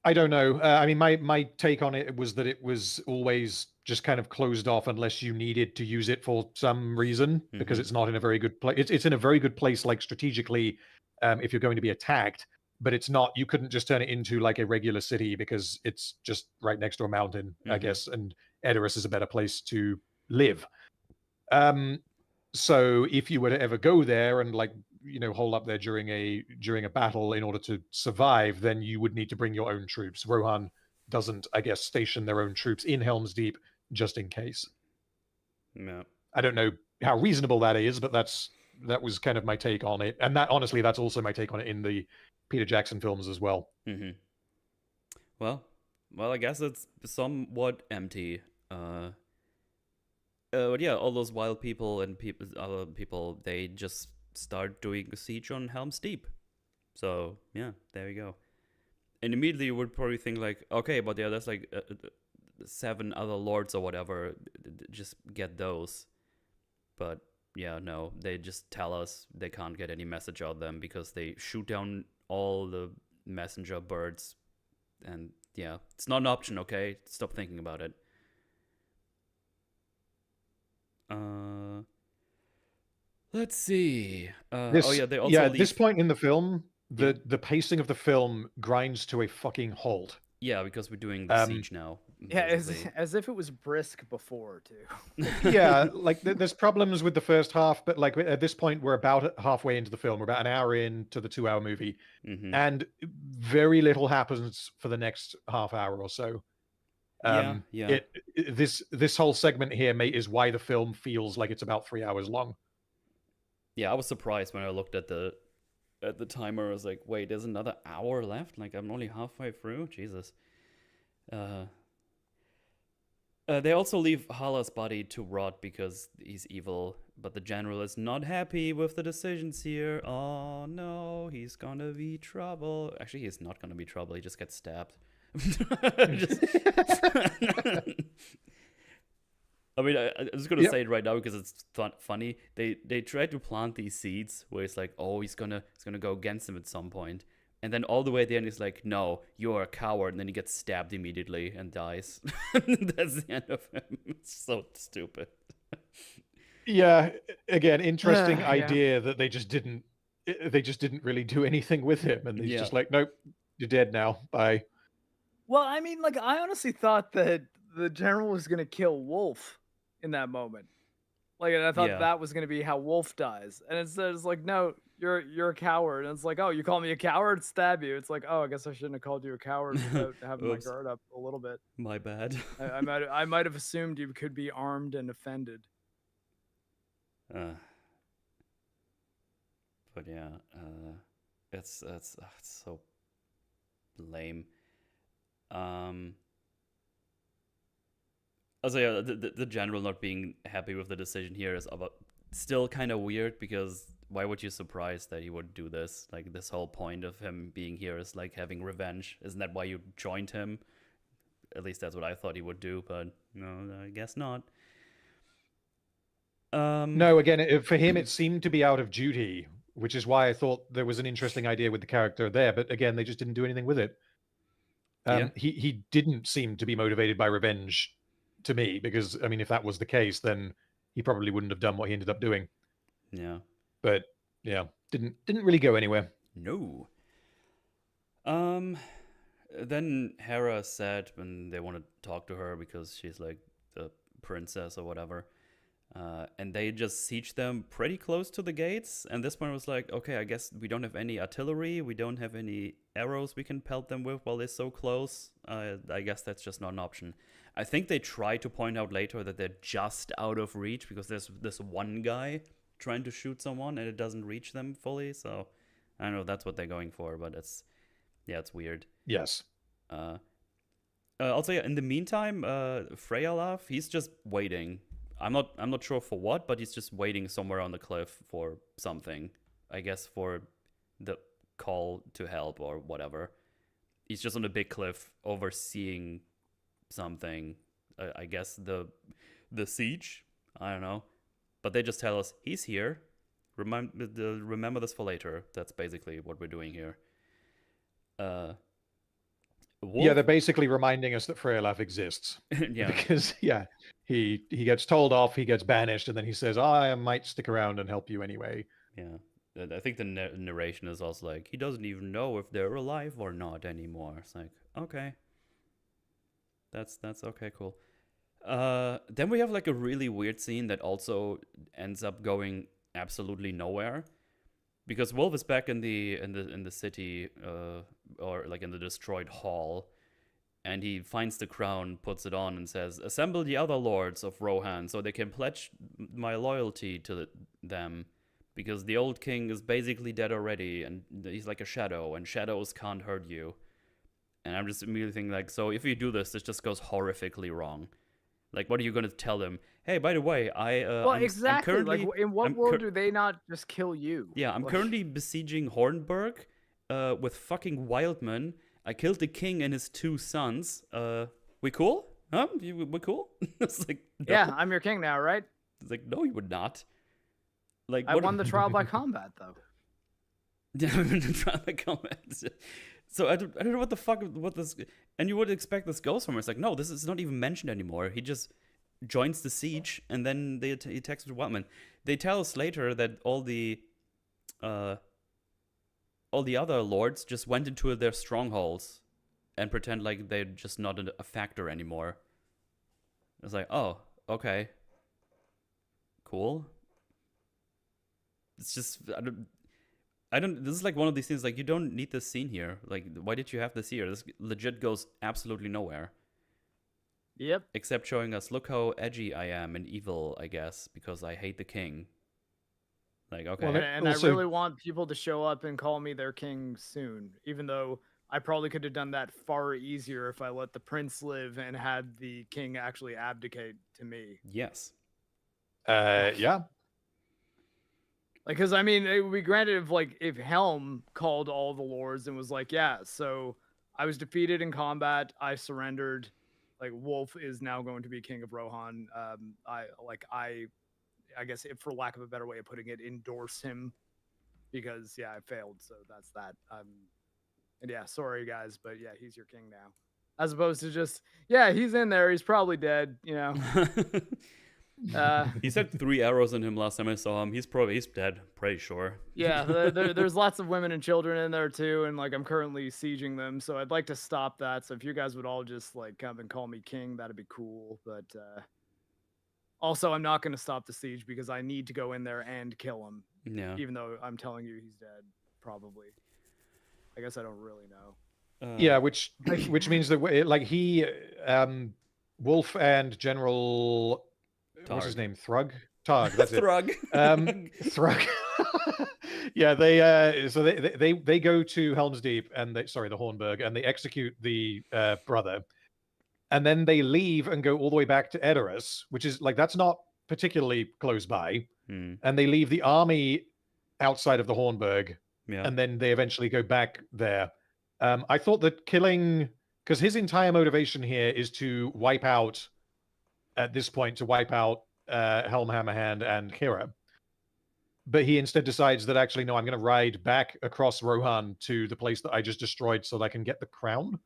I don't know. I mean, my take on it was that it was always just kind of closed off unless you needed to use it for some reason, because it's not in a very good place. It's in a very good place, like strategically, if you're going to be attacked, but it's not. You couldn't just turn it into like a regular city because it's just right next to a mountain, I guess, and Edoras is a better place to live. So if you were to ever go there and like, hold up there during a battle in order to survive, then you would need to bring your own troops. Rohan doesn't, I guess, station their own troops in Helm's Deep just in case. Yeah. I don't know how reasonable that is, but that was kind of my take on it. And that, honestly, that's also my take on it in the Peter Jackson films as well. Well, I guess it's somewhat empty. But yeah, all those wild people and other people, they just start doing a siege on Helm's Deep. So yeah, there you go. And immediately you would probably think like, okay, but yeah, there's like 7 other lords or whatever. Just get those. But yeah, no, they just tell us they can't get any message out of them because they shoot down all the messenger birds. And yeah, it's not an option, okay? Stop thinking about it. Let's see. They also at this point in the film, the pacing of the film grinds to a fucking halt. Yeah, because we're doing the siege now. Yeah, basically. as if it was brisk before too. Yeah, like there's problems with the first half, but like at this point we're about halfway into the film. We're about an hour into the 2 hour movie, Mm-hmm. and very little happens for the next half hour or so. Yeah. This whole segment here is why the film feels like it's about 3 hours long. Yeah, I was surprised when I looked at the timer. I was like, wait, there's another hour left? Like, I'm only halfway through? Jesus. They also leave Hala's body to rot because he's evil, but the general is not happy with the decisions here. Oh no, he's gonna be trouble. Actually, he's not gonna be trouble. He just gets stabbed. Just... I mean, I'm just gonna say it right now because it's funny. They tried to plant these seeds where it's like, oh, he's gonna go against him at some point, and then all the way at the end, he's like, no, you're a coward, and then he gets stabbed immediately and dies. That's the end of him. It's so stupid. Yeah, again, interesting idea that they just didn't really do anything with him, and he's just like, nope, you're dead now. Bye. Well, I mean, like, I honestly thought that the general was gonna kill Wolf in that moment. Like, and I thought that was gonna be how Wolf dies. And instead it's like, no, you're a coward. And it's like, oh, you call me a coward? Stab you. It's like, oh, I guess I shouldn't have called you a coward without having my guard up a little bit. My bad. I might have assumed you could be armed and offended. But yeah, it's so lame. Also, yeah, the general not being happy with the decision here is still kind of weird, because why would you surprise that he would do this? Like, this whole point of him being here is like having revenge. Isn't that why you joined him? At least that's what I thought he would do, but no, I guess not. No, again, for him, it seemed to be out of duty, which is why I thought there was an interesting idea with the character there. But again, they just didn't do anything with it. He didn't seem to be motivated by revenge to me, because I mean, if that was the case, then he probably wouldn't have done what he ended up doing. Yeah. But yeah, didn't really go anywhere. No. Then Hera said, when they want to talk to her because she's like the princess or whatever, and they just siege them pretty close to the gates. And this one was like, okay, I guess we don't have any artillery, we don't have any arrows we can pelt them with while they're so close. I guess that's just not an option. I think they try to point out later that they're just out of reach because there's this one guy trying to shoot someone and it doesn't reach them fully. So I don't know if that's what they're going for, but it's weird. Yes. Also, yeah, in the meantime, Freyalaf, he's just waiting. I'm not sure for what, but he's just waiting somewhere on the cliff for something. I guess for the call to help or whatever. He's just on a big cliff overseeing something. I guess the siege. I don't know, but they just tell us he's here. Remember this for later. That's basically what we're doing here. Yeah, they're basically reminding us that Freyalaf exists. Yeah, because he gets told off, he gets banished, and then he says, I might stick around and help you anyway. Yeah, I think the narration is also like, he doesn't even know if they're alive or not anymore. It's like, okay, that's okay, cool. Then we have like a really weird scene that also ends up going absolutely nowhere, because Wolf is back in the city, or like in the destroyed hall, and he finds the crown, puts it on, and says, "Assemble the other lords of Rohan so they can pledge my loyalty to them, because the old king is basically dead already, and he's like a shadow, and shadows can't hurt you." And I'm just immediately thinking, like, so if you do this, this just goes horrifically wrong. Like, what are you going to tell them? Hey, by the way, exactly. I'm currently, like, in what world do they not just kill you? Yeah, I'm currently besieging Hornburg with fucking wildmen. I killed the king and his 2 sons. We cool? Huh? We cool? It's like, no. Yeah, I'm your king now, right? It's like, no, you would not. Like, I won the trial by combat, though. Yeah, the trial by combat. So I don't know what this, and you would expect this goes from. It's like, no, this is not even mentioned anymore. He just joins the siege, and then he attacks with wildmen. They tell us later that all the other lords just went into their strongholds and pretend like they're just not a factor anymore. It's like, oh, okay, cool. It's just I don't. This is like one of these things. Like, you don't need this scene here. Like, why did you have this here? This legit goes absolutely nowhere. Yep. Except showing us, look how edgy I am and evil, I guess, because I hate the king. Like, okay. Well, And also- I really want people to show up and call me their king soon, even though I probably could have done that far easier if I let the prince live and had the king actually abdicate to me. Yes. Yeah. Like, because I mean, it would be granted if Helm called all the lords and was like, yeah, so I was defeated in combat, I surrendered. Like, Wolf is now going to be king of Rohan. I guess, if, for lack of a better way of putting it, endorse him because yeah, I failed, so that's that. And yeah, sorry guys, but yeah, he's your king now, as opposed to just yeah, he's in there, he's probably dead, you know. He said 3 arrows in him last time I saw him. He's dead, pretty sure. Yeah, there's lots of women and children in there too, and like I'm currently sieging them, so I'd like to stop that. So if you guys would all just like come and call me king, that'd be cool. But also, I'm not going to stop the siege because I need to go in there and kill him. Yeah. Even though I'm telling you he's dead, probably. I guess I don't really know. Yeah, which means that like he, Wolf and General, what's his Targ. name? Targ. That's it. Thrug. Thrug. Yeah, they go to Helm's Deep and the Hornburg, and they execute the brother, and then they leave and go all the way back to Edoras, which is like that's not particularly close by, and they leave the army outside of the Hornburg, and then they eventually go back there. I thought that killing, because his entire motivation here is to wipe out, at this point, Helm Hammerhand and Hera. But he instead decides that actually, no, I'm going to ride back across Rohan to the place that I just destroyed so that I can get the crown.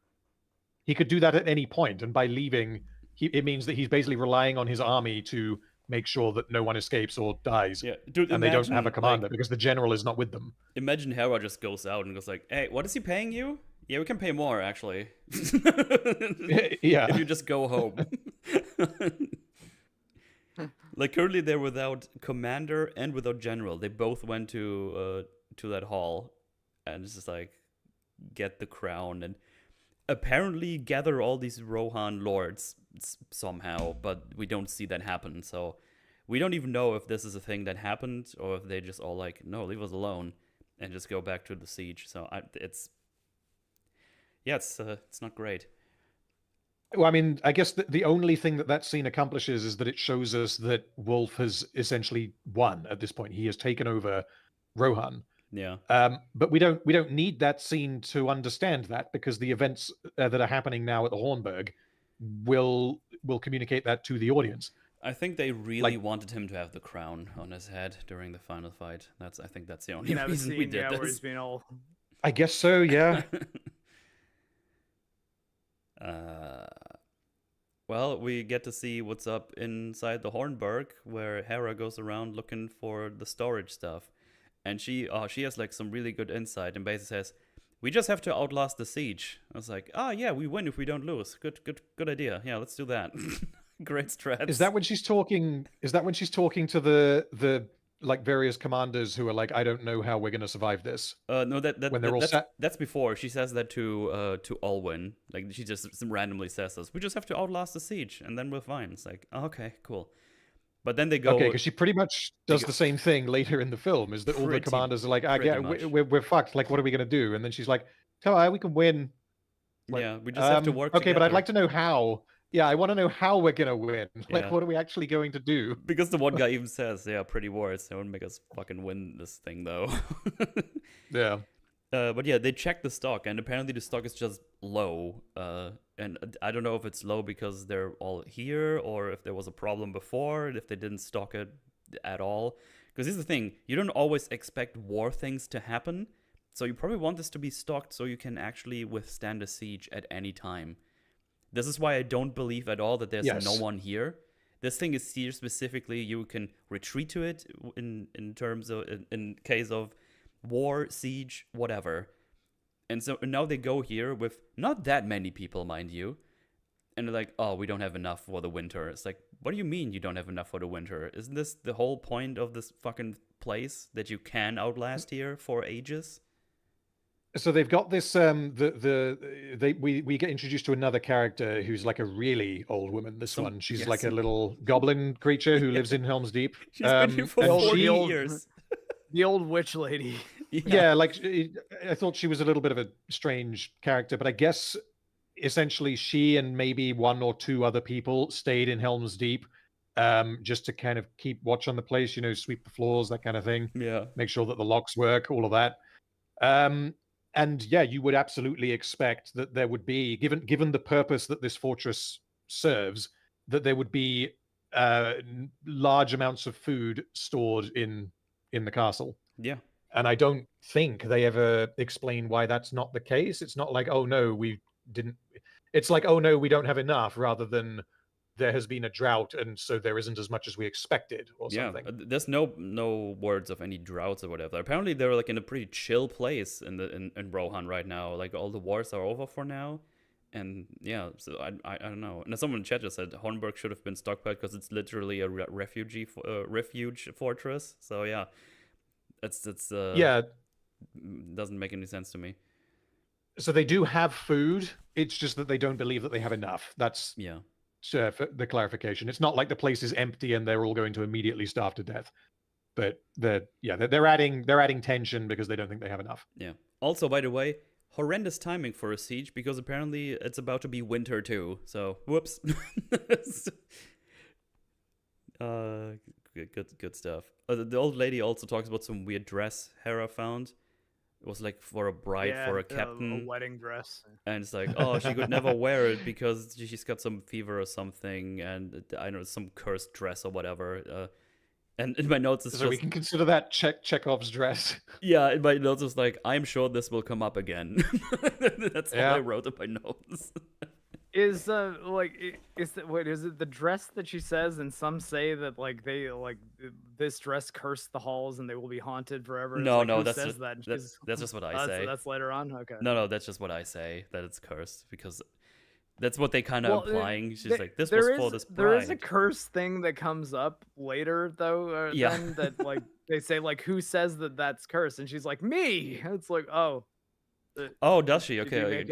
He could do that at any point, and by leaving, it means that he's basically relying on his army to make sure that no one escapes or dies. Yeah, dude, and they don't have a commander because the general is not with them. Imagine Hera just goes out and goes like, hey, what is he paying you? Yeah, we can pay more, actually. Yeah. If you just go home. Like, currently they're without commander and without general. They both went to that hall, and it's just like, get the crown and apparently gather all these Rohan lords somehow, but we don't see that happen. So we don't even know if this is a thing that happened or if they just all like, no, leave us alone and just go back to the siege. So it's not great. Well, I mean, I guess the only thing that scene accomplishes is that it shows us that Wolf has essentially won at this point. He has taken over Rohan. Yeah. But we don't need that scene to understand that, because the events that are happening now at the Hornburg will communicate that to the audience. I think they really wanted him to have the crown on his head during the final fight. I think that's the only reason we did this. Where he's being all... I guess so, yeah. Well, we get to see what's up inside the Hornburg, where Hera goes around looking for the storage stuff. And she has like some really good insight and basically says, we just have to outlast the siege. I was like, yeah, we win if we don't lose. Good idea. Yeah, let's do that. Great strats. Is that when she's talking to the like various commanders who are like, I don't know how we're gonna survive this? No, that's before. She says that to Alwyn. Like, she just randomly says this. We just have to outlast the siege and then we're fine. It's like, oh, okay, cool. But then they go... Okay, because she pretty much does the same thing later in the film, is that all the commanders are like, we're fucked, like, what are we going to do? And then she's like, come on, we can win. Like, yeah, we just have to work together. Okay, but I'd like to know how. Yeah, I want to know how we're going to win. Like, what are we actually going to do? Because the one guy even says, pretty words. They won't make us fucking win this thing, though. Yeah. But yeah, they check the stock, and apparently the stock is just low. And I don't know if it's low because they're all here, or if there was a problem before, if they didn't stock it at all. Because here's the thing, you don't always expect war things to happen, so you probably want this to be stocked so you can actually withstand a siege at any time. This is why I don't believe at all that there's no one here. This thing is here specifically, you can retreat to it in terms of, in case of war, siege, whatever. And so now they go here with not that many people, mind you. And they're like, oh, we don't have enough for the winter. It's like, what do you mean you don't have enough for the winter? Isn't this the whole point of this fucking place, that you can outlast here for ages? So they've got this. We get introduced to another character who's like a really old woman. This one, she's like a little goblin creature who lives in Helm's Deep. She's been here for and 40 she- years. The old witch lady. Yeah, like I thought she was a little bit of a strange character, but I guess essentially she and maybe one or two other people stayed in Helm's Deep, just to kind of keep watch on the place. Sweep the floors, that kind of thing. Yeah. Make sure that the locks work, all of that. And yeah, you would absolutely expect that there would be, given the purpose that this fortress serves, that there would be large amounts of food stored in the castle. Yeah. And I don't think they ever explain why that's not the case. It's not like, oh no, we didn't. It's like, oh no, we don't have enough, rather than there has been a drought and so there isn't as much as we expected, or something. Yeah, there's no words of any droughts or whatever. Apparently they're like in a pretty chill place in Rohan right now. Like all the wars are over for now, and yeah, so I don't know. And someone in chat just said Hornburg should have been stockpiled because it's literally a refuge fortress. So yeah, it's Yeah. doesn't make any sense to me. So they do have food. It's just that they don't believe that they have enough. That's Yeah. for the clarification. It's not like the place is empty and they're all going to immediately starve to death. But they're adding tension because they don't think they have enough. Yeah. Also, by the way, horrendous timing for a siege, because apparently it's about to be winter too. So whoops. Good stuff. The old lady also talks about some weird dress Hera found. It was like for a bride, for a captain. A wedding dress. And it's like, oh, she could never wear it because she's got some fever or something, and I don't know, some cursed dress or whatever. And in my notes, it's so we can consider that Chekhov's dress. Yeah, in my notes, it's like, I'm sure this will come up again. That's all I wrote in my notes. Is it the dress that she says? And some say that like this dress cursed the halls and they will be haunted forever. No, that's just that's just what I say. That's later on. Okay. No, that's just what I say, that it's cursed, because that's what they kind of implying. She's like, this was for this bride. There is a curse thing that comes up later though. Then that like they say like, who says that that's cursed? And she's like, me. It's like, oh. Oh, does she? Okay,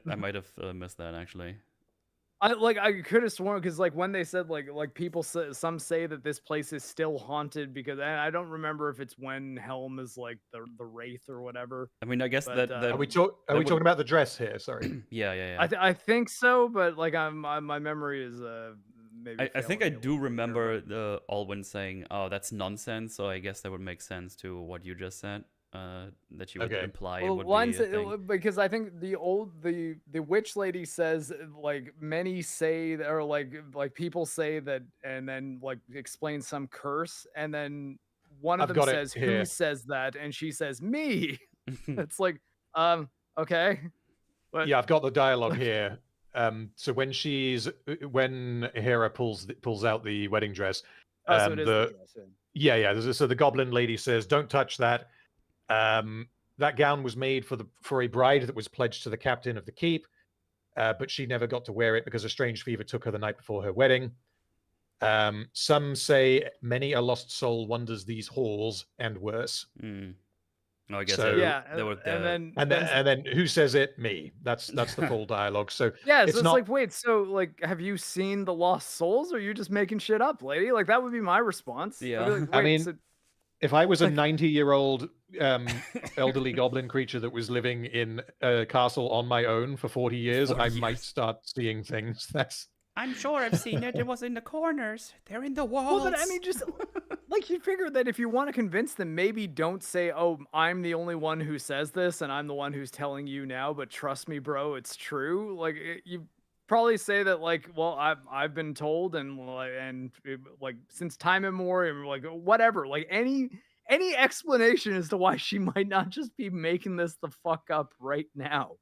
I might have missed that actually. I could have sworn, because like when they said like people some say that this place is still haunted, because I don't remember if it's when Helm is like the wraith or whatever. I mean, I guess but, that are we talking about the dress here? Sorry. Yeah. I think so, but like my memory is maybe. I think I do remember the Alwyn saying, "Oh, that's nonsense." So I guess that would make sense to what you just said. That you would imply it would be a thing. Because I think the witch lady says like many say, or like people say that, and then like explain some curse, and then one of them says, who says that, and she says, me. It's like okay, but yeah, I've got the dialogue here. So when Hera pulls out the wedding dress, so it is the dress, yeah. So the goblin lady says, don't touch that. That gown was made for a bride that was pledged to the captain of the keep, but she never got to wear it because a strange fever took her the night before her wedding. Some say many a lost soul wanders these halls and worse. Oh, I guess so, and then who says it? Me. That's the full dialogue. So yeah, so it's like, wait, so like, have you seen the lost souls, or are you just making shit up, lady? Like that would be my response. Yeah, like, I mean, if I was a 90-year-old elderly goblin creature that was living in a castle on my own for 40 years, I might start seeing things. I'm sure I've seen it. It was in the corners. They're in the walls. Well, but I mean, just like, you figure that if you want to convince them, maybe don't say, oh, I'm the only one who says this and I'm the one who's telling you now, but trust me, bro, it's true. Like, you probably say that, like, well, I've been told, and like since time immemorial, like whatever, like any explanation as to why she might not just be making this the fuck up right now.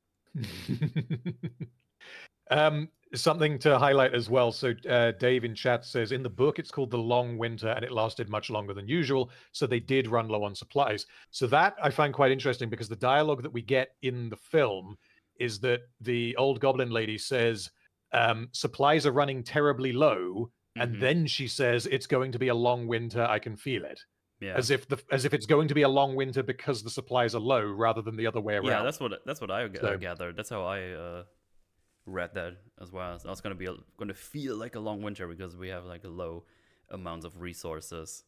Something to highlight as well. So Dave in chat says, in the book, it's called The Long Winter, and it lasted much longer than usual. So they did run low on supplies. So that I find quite interesting because the dialogue that we get in the film is that the old goblin lady says, supplies are running terribly low. And then she says, it's going to be a long winter. I can feel it. Yeah. As if it's going to be a long winter because the supplies are low rather than the other way around. Yeah, that's what I gathered. That's how I read that as well. So it's gonna feel like a long winter because we have like a low amounts of resources.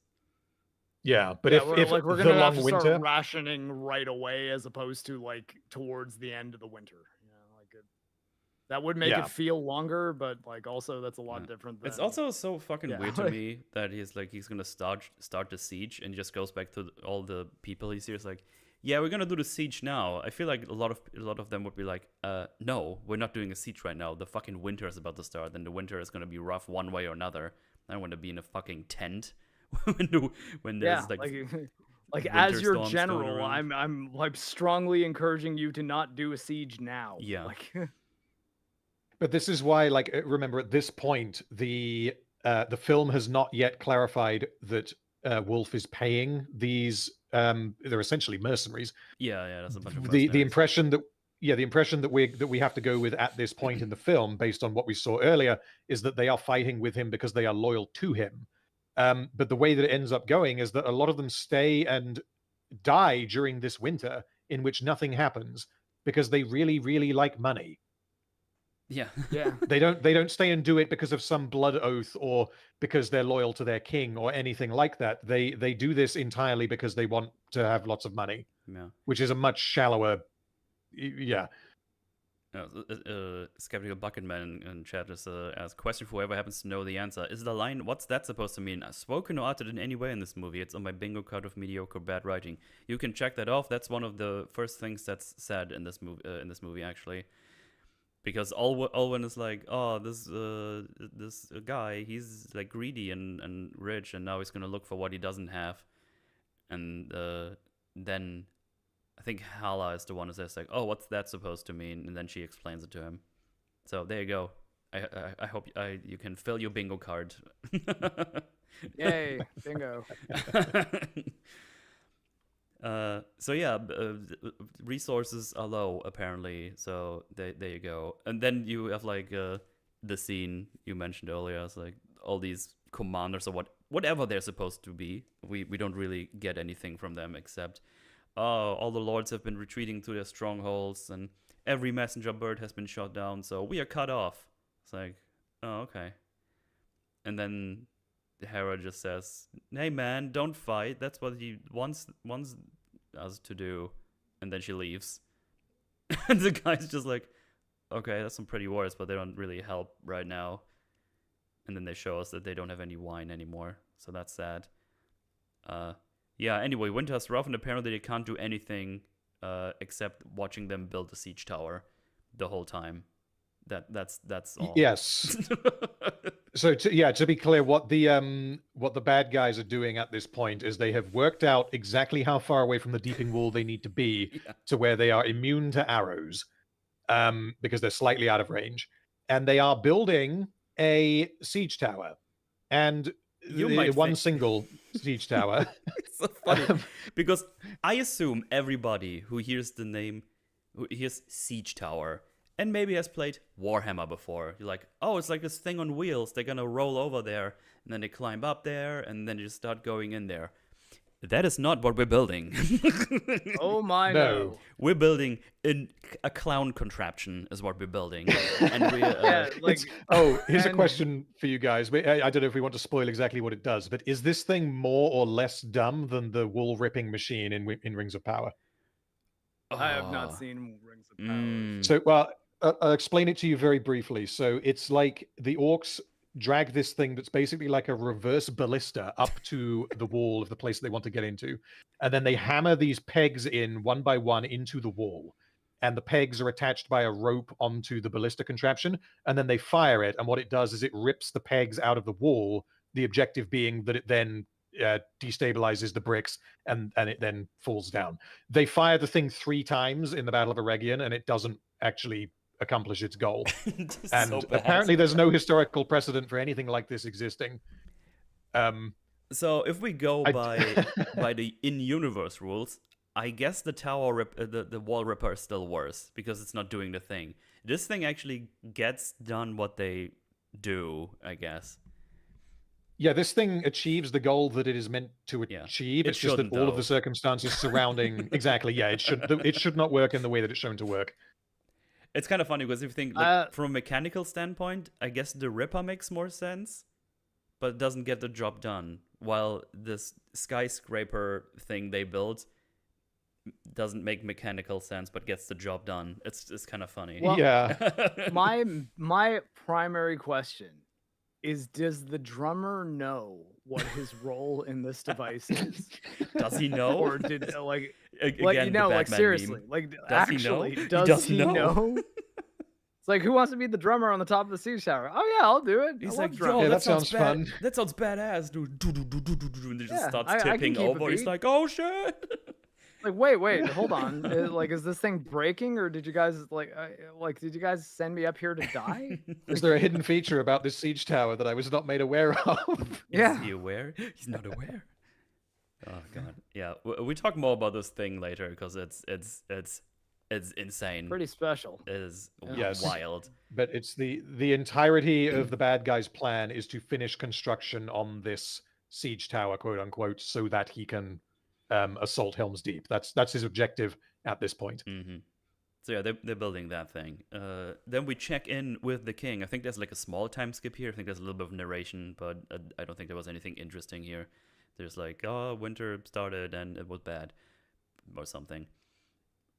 Yeah, but Yeah, if we're the gonna have long to winter, start rationing right away as opposed to like towards the end of the winter. You know, like that would make Yeah. it feel longer, but like also that's a lot different. It's than- also so fucking Yeah, weird to like- me that he's gonna start the siege and he just goes back to all the people he sees like, yeah, we're gonna do the siege now. I feel like a lot of them would be like, no, we're not doing a siege right now. The fucking winter is about to start, and the winter is gonna be rough one way or another. I don't want to be in a fucking tent when there's like as winter your storms going general, around. I'm like strongly encouraging you to not do a siege now. Yeah. Like, but this is why, like, remember at this point, the film has not yet clarified that Wolf is paying these. They're essentially mercenaries. Yeah, that's a bunch of The impression that we have to go with at this point in the film, based on what we saw earlier, is that they are fighting with him because they are loyal to him. But the way that it ends up going is that a lot of them stay and die during this winter, in which nothing happens because they really, really like money. Yeah. yeah, They don't stay and do it because of some blood oath or because they're loyal to their king or anything like that. They do this entirely because they want to have lots of money, Yeah. which is a much shallower. Yeah. Skeptical Bucketman in chat just asks, question for whoever happens to know the answer. Is the line, what's that supposed to mean? Spoken or uttered in any way in this movie? It's on my bingo card of mediocre bad writing. You can check that off. That's one of the first things that's said in this movie, actually. Because Olwen is like, oh, this guy, he's like greedy and rich, and now he's gonna look for what he doesn't have. And then I think Hala is the one who says like, oh, what's that supposed to mean? And then she explains it to him. So there you go. I hope you can fill your bingo card. yay, bingo. So yeah, resources are low apparently. So there you go. And then you have like the scene you mentioned earlier. It's like all these commanders or whatever they're supposed to be. We don't really get anything from them except, all the lords have been retreating to their strongholds and every messenger bird has been shot down. So we are cut off. It's like, oh, okay. And then Hera just says, hey man, don't fight. That's what he wants us to do. And then she leaves. And the guy's just like, okay, that's some pretty words, but they don't really help right now. And then they show us that they don't have any wine anymore. So that's sad. Yeah, anyway, winter's rough, and apparently they can't do anything except watching them build a siege tower the whole time. That's all. Yes. So to be clear, what the bad guys are doing at this point is they have worked out exactly how far away from the deeping wall they need to be to where they are immune to arrows, because they're slightly out of range, and they are building a siege tower, and one single siege tower. It's so funny because I assume everybody who hears the name, who hears siege tower, and maybe has played Warhammer before, you're like, oh, it's like this thing on wheels. They're gonna roll over there, and then they climb up there, and then they just start going in there. That is not what we're building. Oh my no. We're building a clown contraption is what we're building. And we here's a question for you guys. I don't know if we want to spoil exactly what it does, but is this thing more or less dumb than the wool ripping machine in Rings of Power? I have not seen Rings of Power. So, well, I'll explain it to you very briefly. So it's like the orcs drag this thing that's basically like a reverse ballista up to the wall of the place they want to get into. And then they hammer these pegs in one by one into the wall. And the pegs are attached by a rope onto the ballista contraption. And then they fire it. And what it does is it rips the pegs out of the wall. The objective being that it then destabilizes the bricks and it then falls down. They fire the thing 3 times in the Battle of Eregion, and it doesn't actually accomplish its goal. Just And so bad. apparently there's no historical precedent for anything like this existing. So if we go I- by the in-universe rules, I guess the the wall ripper is still worse because it's not doing the thing. This thing actually gets done what they do, I guess. Yeah, this thing achieves the goal that it is meant to Yeah. achieve. It It's just that shouldn't, all of though. the circumstances surrounding exactly, yeah, it should not work in the way that it's shown to work. It's kind of funny because if you think like from a mechanical standpoint, I guess the Ripper makes more sense, but it doesn't get the job done. While this skyscraper thing they built doesn't make mechanical sense, but gets the job done. It's kind of funny. Well, Yeah. my primary question is: does the drummer know what his role in this device is? Does he know? Or did like Again, you know, the like Batman seriously, meme. like Does he actually, know? He does doesn't he know. know? It's like, who wants to be the drummer on the top of the siege tower? Oh yeah, I'll do it. He's I like, love yo, drumming. Yeah, that that sounds sounds fun. That sounds badass, dude. And it just Yeah, starts I can tipping keep a over. He's beat. like, oh shit. Like, wait, hold on. Like, is this thing breaking, or did you guys did you guys send me up here to die? Is there a hidden feature about this siege tower that I was not made aware of? Yeah. Is he aware? He's not aware. Oh god. Yeah, we talk more about this thing later because it's insane. Pretty special. It is Yes. wild. But it's the entirety of the bad guy's plan is to finish construction on this siege tower, quote unquote, so that he can assault Helm's Deep. That's his objective at this point. Mm-hmm. So yeah, they're building that thing. Then we check in with the king. I think there's like a small time skip here. I think there's a little bit of narration, but I don't think there was anything interesting here. There's like, oh, winter started and it was bad, or something.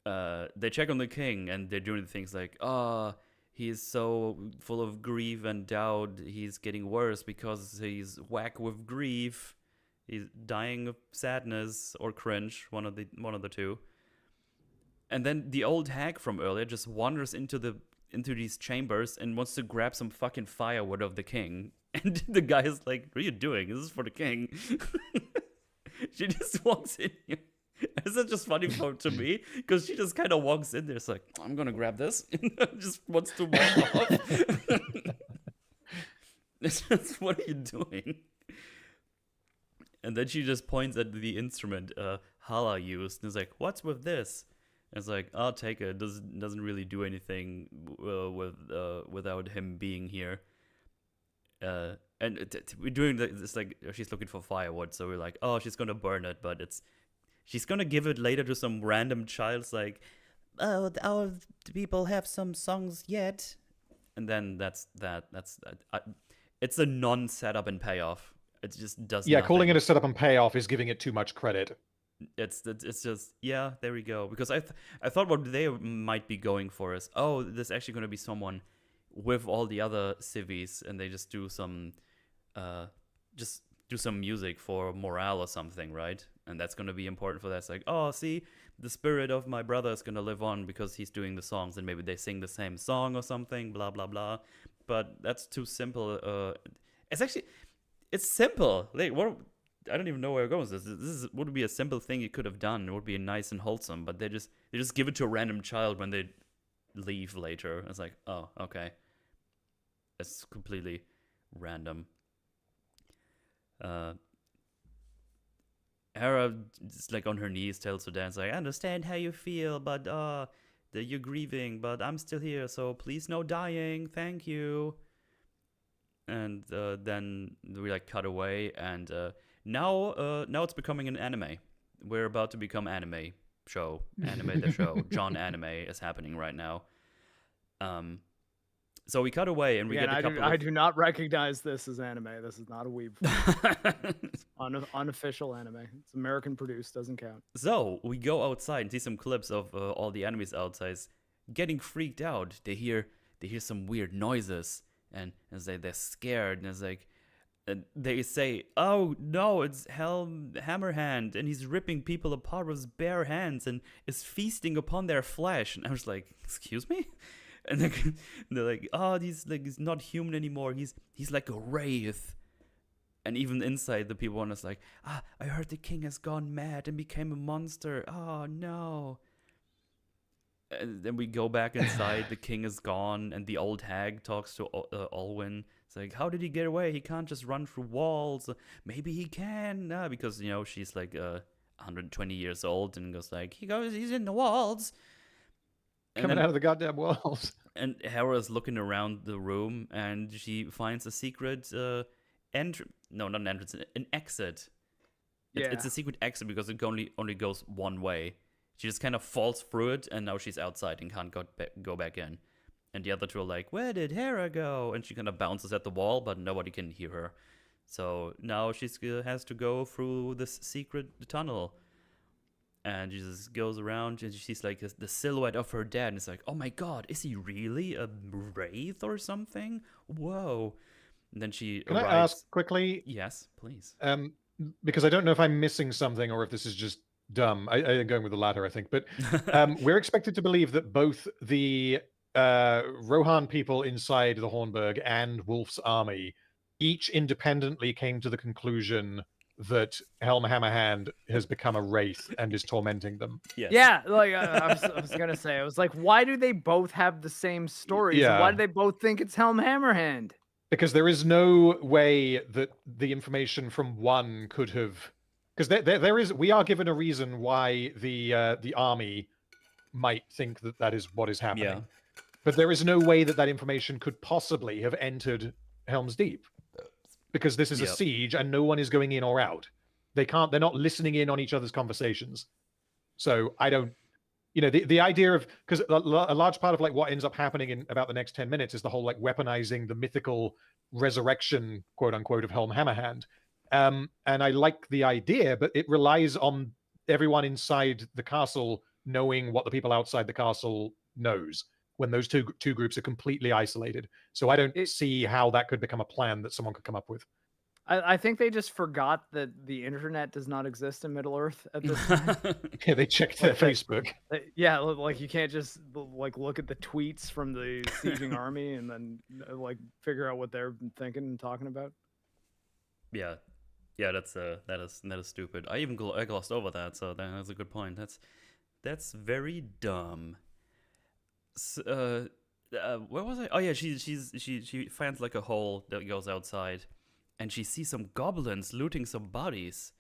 They check on the king and they're doing things like, oh, he's so full of grief and doubt. He's getting worse because he's whack with grief. He's dying of sadness or cringe, one of the two. And then the old hag from earlier just wanders into these chambers and wants to grab some fucking firewood of the king. And the guy is like, what are you doing? This is for the king. She just walks in here. Is it just funny to me? Because she just kind of walks in there. It's like, I'm going to grab this. And just wants to walk off. It's just, what are you doing? And then she just points at the instrument Hala used. And is like, what's with this? And it's like, I'll take it. Doesn't really do anything without him being here. And we're doing this like, she's looking for firewood. So we're like, oh, she's going to burn it. But she's going to give it later to some random child's like, oh, our people have some songs yet. And then that's it's a non-setup and payoff. It just does Yeah, nothing. calling it a setup and payoff is giving it too much credit. It's just, yeah, there we go. Because I thought what they might be going for is, oh, there's actually going to be someone with all the other civies, and they just do some music for morale or something, right? And that's going to be important for that. It's like, oh, see, the spirit of my brother is going to live on because he's doing the songs, and maybe they sing the same song or something, blah, blah, blah. But that's too simple. It's simple. Like, what? I don't even know where it goes. This would be a simple thing you could have done. It would be nice and wholesome, but they just give it to a random child when they leave later. It's like, oh, okay. It's completely random. Hera is like on her knees, tells Sudan, like, I understand how you feel, but that you're grieving, but I'm still here, so please no dying, thank you. And then we like cut away, and now it's becoming an anime. We're about to become anime show. Anime the show. John Anime is happening right now. So we cut away and we get a couple I do not recognize this as anime. This is not a weeb film. Unofficial anime. It's American produced, doesn't count. So we go outside and see some clips of all the enemies outside getting freaked out. They hear some weird noises, and they're scared, and it's like, and they say, oh no, it's Hammerhand, and he's ripping people apart with his bare hands and is feasting upon their flesh. And I was like, excuse me? And they're like, oh, he's not human anymore. He's like a wraith. And even inside, the people on us like, I heard the king has gone mad and became a monster. Oh no. And then we go back inside. The king is gone, and the old hag talks to Olwyn. It's like, how did he get away? He can't just run through walls. Maybe he can, because she's like 120 years old, and goes like, he's in the walls. Coming out of the goddamn walls. And Hera's looking around the room, and she finds a secret entrance. No, not an entrance, an exit. It's a secret exit because it only goes one way. She just kind of falls through it, and now she's outside and can't go back in. And the other two are like, where did Hera go? And she kind of bounces at the wall, but nobody can hear her. So now she has to go through this secret tunnel. And she just goes around, and she's like the silhouette of her dad. And it's like, oh my god, is he really a wraith or something? Whoa. And then she Can arrives. I ask quickly? Yes, please. Because I don't know if I'm missing something or if this is just dumb. I'm going with the latter, I think. But we're expected to believe that both the Rohan people inside the Hornburg and Wolf's army each independently came to the conclusion that Helm Hammerhand has become a wraith and is tormenting them. Yes. Yeah, like I was gonna say, I was like, why do they both have the same stories? Yeah. Why do they both think it's Helm Hammerhand? Because there is no way that the information from one could have, because we are given a reason why the army might think that is what is happening. Yeah. But there is no way that information could possibly have entered Helm's Deep, because this is a siege and no one is going in or out. They're not listening in on each other's conversations. So I don't, the idea of, because a large part of like what ends up happening in about the next 10 minutes is the whole like weaponizing the mythical resurrection, quote unquote, of Helm Hammerhand. And I like the idea, but it relies on everyone inside the castle knowing what the people outside the castle knows, when those two groups are completely isolated. So I don't see how that could become a plan that someone could come up with. I think they just forgot that the internet does not exist in Middle Earth at this time. Yeah, they checked their Facebook. Yeah, like you can't just like look at the tweets from the sieging army and then like figure out what they're thinking and talking about. Yeah, that is stupid. I glossed over that, so that's a good point. That's very dumb. Where was I? Oh yeah, she finds like a hole that goes outside, and she sees some goblins looting some bodies.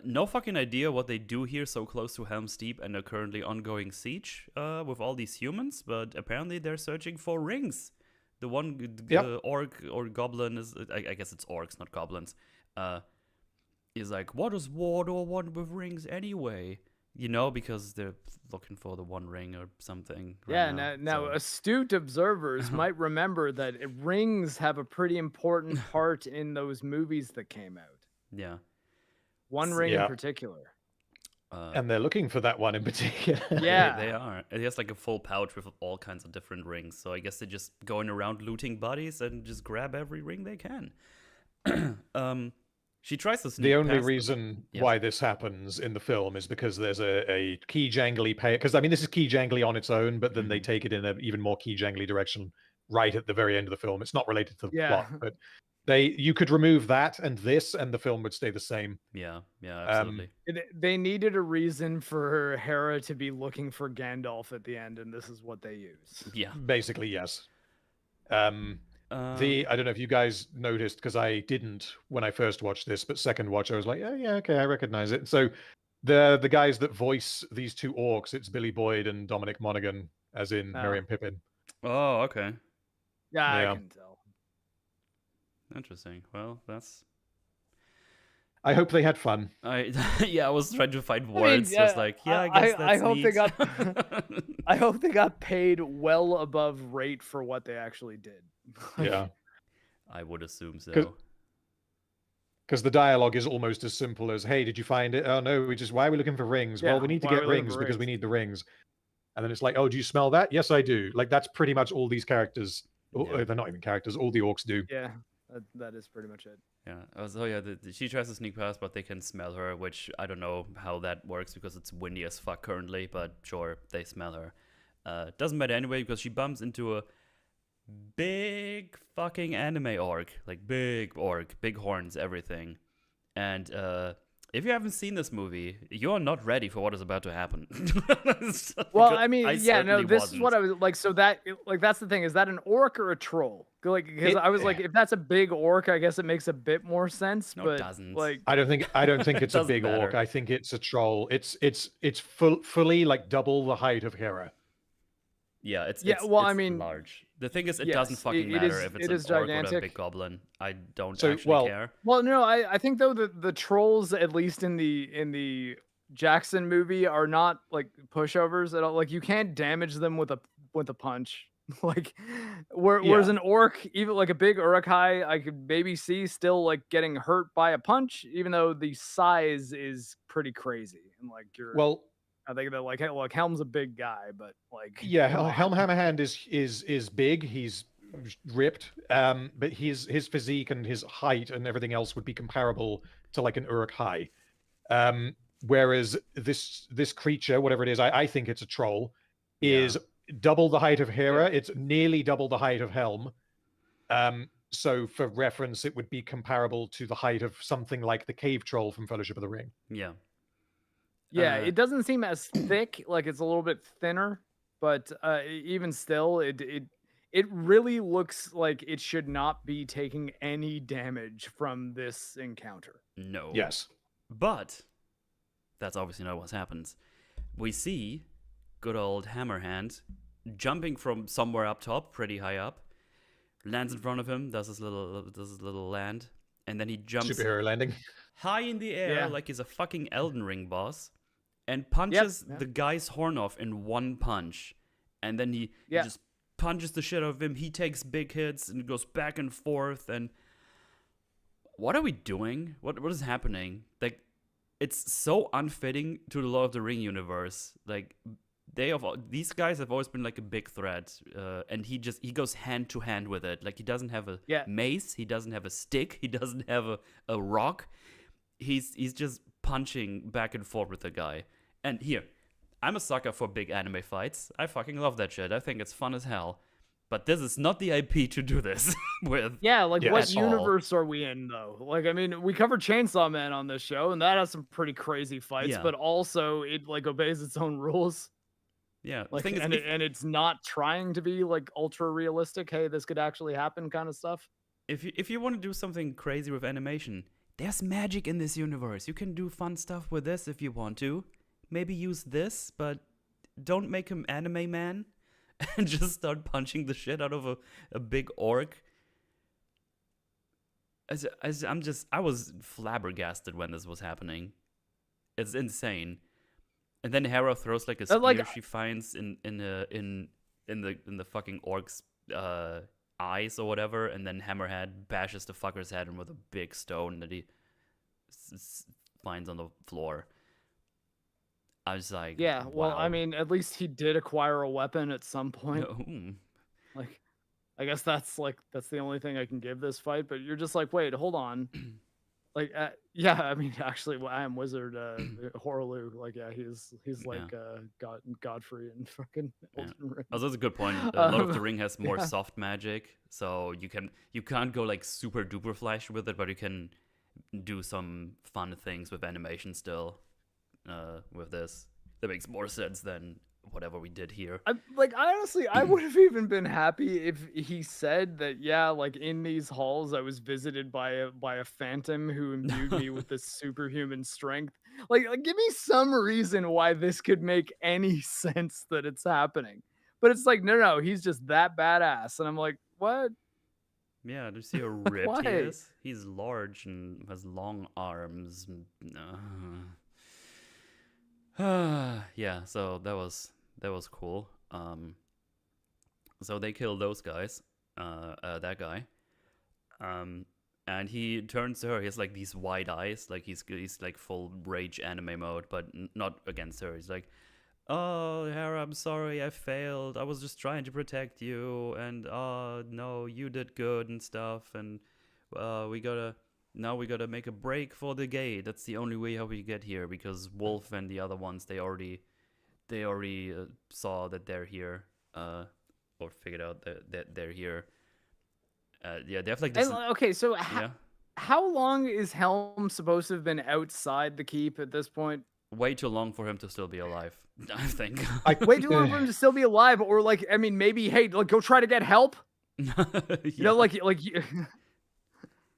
No fucking idea what they do here so close to Helm's Deep and a currently ongoing siege with all these humans, but apparently they're searching for rings. The one orc or goblin is, I guess it's orcs, not goblins, is like, what does Mordor want with rings anyway? Because they're looking for the One Ring or something. Now astute observers might remember that rings have a pretty important part in those movies that came out. Yeah. One Ring in particular. And they're looking for that one in particular. Yeah. They are. It has like a full pouch with all kinds of different rings. So I guess they're just going around looting bodies and just grab every ring they can. She tries to sneak The only past reason why this happens in the film is because there's a key jangly because I mean this is key jangly on its own, but then they take it in an even more key jangly direction right at the very end of the film. It's not related to the plot, but you could remove that and this, and the film would stay the same. Yeah, absolutely. They needed a reason for Hera to be looking for Gandalf at the end, and this is what they use. Yeah, basically yes. I don't know if you guys noticed, because I didn't when I first watched this, but second watch I was like, yeah, okay, I recognize it. So the guys that voice these two orcs, it's Billy Boyd and Dominic Monaghan, as in Merry and Pippin. Oh, okay. Yeah, I can tell. Interesting. Well, that's. I hope they had fun. I was trying to find words. I guess that's I hope neat. they got. I hope they got paid well above rate for what they actually did. Yeah, I would assume so. Because the dialogue is almost as simple as, "Hey, did you find it? Oh no, why are we looking for rings? Well, we need to get rings because we need the rings." And then it's like, "Oh, do you smell that? Yes, I do." Like that's pretty much all these characters. They're not even characters. All the orcs do. Yeah. That is pretty much it. Yeah. She tries to sneak past, but they can smell her, which I don't know how that works because it's windy as fuck currently, but sure, they smell her. Doesn't matter anyway because she bumps into a big fucking anime orc. Like big orc, big horns, everything. And If you haven't seen this movie, you're not ready for what is about to happen. Well, Because I mean, I yeah, no, certainly this is wasn't. what I was like. So that, like, that's the thing. Is that an orc or a troll? Like, because I was like, if that's a big orc, I guess it makes a bit more sense. No, it But doesn't. like, I don't think it's a Doesn't big orc. matter. I think it's a troll. It's fully like double the height of Hera. Yeah, it's yeah, well, I it's mean, large. The thing is, it doesn't yes, fucking it matter is. if it's It an is orc or a gigantic. big goblin. I don't So, actually well, care. Well, no, I think though the trolls, at least in the Jackson movie, are not like pushovers at all. Like, you can't damage them with a punch. Like, whereas Yeah. an orc, even like a big Urukai, I could maybe see still like getting hurt by a punch, even though the size is pretty crazy. And like Well, I think that like Helm's a big guy, but like, yeah, come Helm on. Hammerhand is big. He's ripped, but his physique and his height and everything else would be comparable to like an Uruk-hai. Whereas this creature, whatever it is, I think it's a troll, is double the height of Hera. Yeah. It's nearly double the height of Helm. So for reference, it would be comparable to the height of something like the cave troll from Fellowship of the Ring. Yeah. Yeah, it doesn't seem as thick, like it's a little bit thinner, but even still, it really looks like it should not be taking any damage from this encounter. No. Yes. But that's obviously not what happens. We see good old Hammerhand jumping from somewhere up top, pretty high up, lands in front of him, does his little land, and then he jumps Superhero landing. high in the air Yeah. like he's a fucking Elden Ring boss, and punches the guy's horn off in one punch. And then he just punches the shit out of him. He takes big hits and goes back and forth. And what are we doing? What is happening? Like, it's so unfitting to the Lord of the Ring universe. Like, these guys have always been like a big threat, and he goes hand to hand with it. Like, he doesn't have a mace, he doesn't have a stick, he doesn't have a rock. He's just punching back and forth with the guy. And here, I'm a sucker for big anime fights. I fucking love that shit. I think it's fun as hell. But this is not the IP to do this with. Yeah, like what at all. universe are we in though? Like, I mean, we covered Chainsaw Man on this show, and that has some pretty crazy fights, Yeah. but also it like obeys its own rules. Yeah, the Like, thing is, and it's not trying to be like ultra realistic. Hey, this could actually happen, kind of stuff. if you want to do something crazy with animation, there's magic in this universe. You can do fun stuff with this if you want to. Maybe use this, but don't make him anime man and just start punching the shit out of a big orc. I was flabbergasted when this was happening. It's insane. And then Hera throws like a spear she finds in the fucking orc's eyes or whatever, and then Hammerhead bashes the fucker's head in with a big stone that he finds on the floor. I was like, yeah, well, wow. I mean, at least he did acquire a weapon at some point. No. Like, I guess that's the only thing I can give this fight. But you're just like, wait, hold on. Like, yeah, I mean, actually, I am Wizard Horlu. Like, yeah, he's like Godfrey and fucking Elden Ring. Oh, that's a good point. Lord of the Ring has more soft magic, so you can't go like super duper flash with it, but you can do some fun things with animation still. With this, that makes more sense than whatever we did here. Honestly, I would have even been happy if he said that, yeah, like in these halls I was visited by a phantom who imbued me with this superhuman strength. Like, give me some reason why this could make any sense that it's happening. But it's like, no, he's just that badass. And I'm like, what? Yeah, do you see how ripped he is? He's large and has long arms. Yeah, so that was cool. So they kill those guys, that guy, and he turns to her. He has like these wide eyes, like he's like full rage anime mode, but not against her. He's like, "Oh, Hera, I'm sorry, I failed. I was just trying to protect you, and no, you did good and stuff, and we gotta make a break for the gate. That's the only way how we get here, because Wolf and the other ones, they already saw that they're here, or figured out that they're here. Yeah, they have like this. And, okay, so How long is Helm supposed to have been outside the keep at this point? Way too long for him to still be alive, I think. Way too long for him to still be alive, or like, I mean, maybe, hey, like, go try to get help. You know, like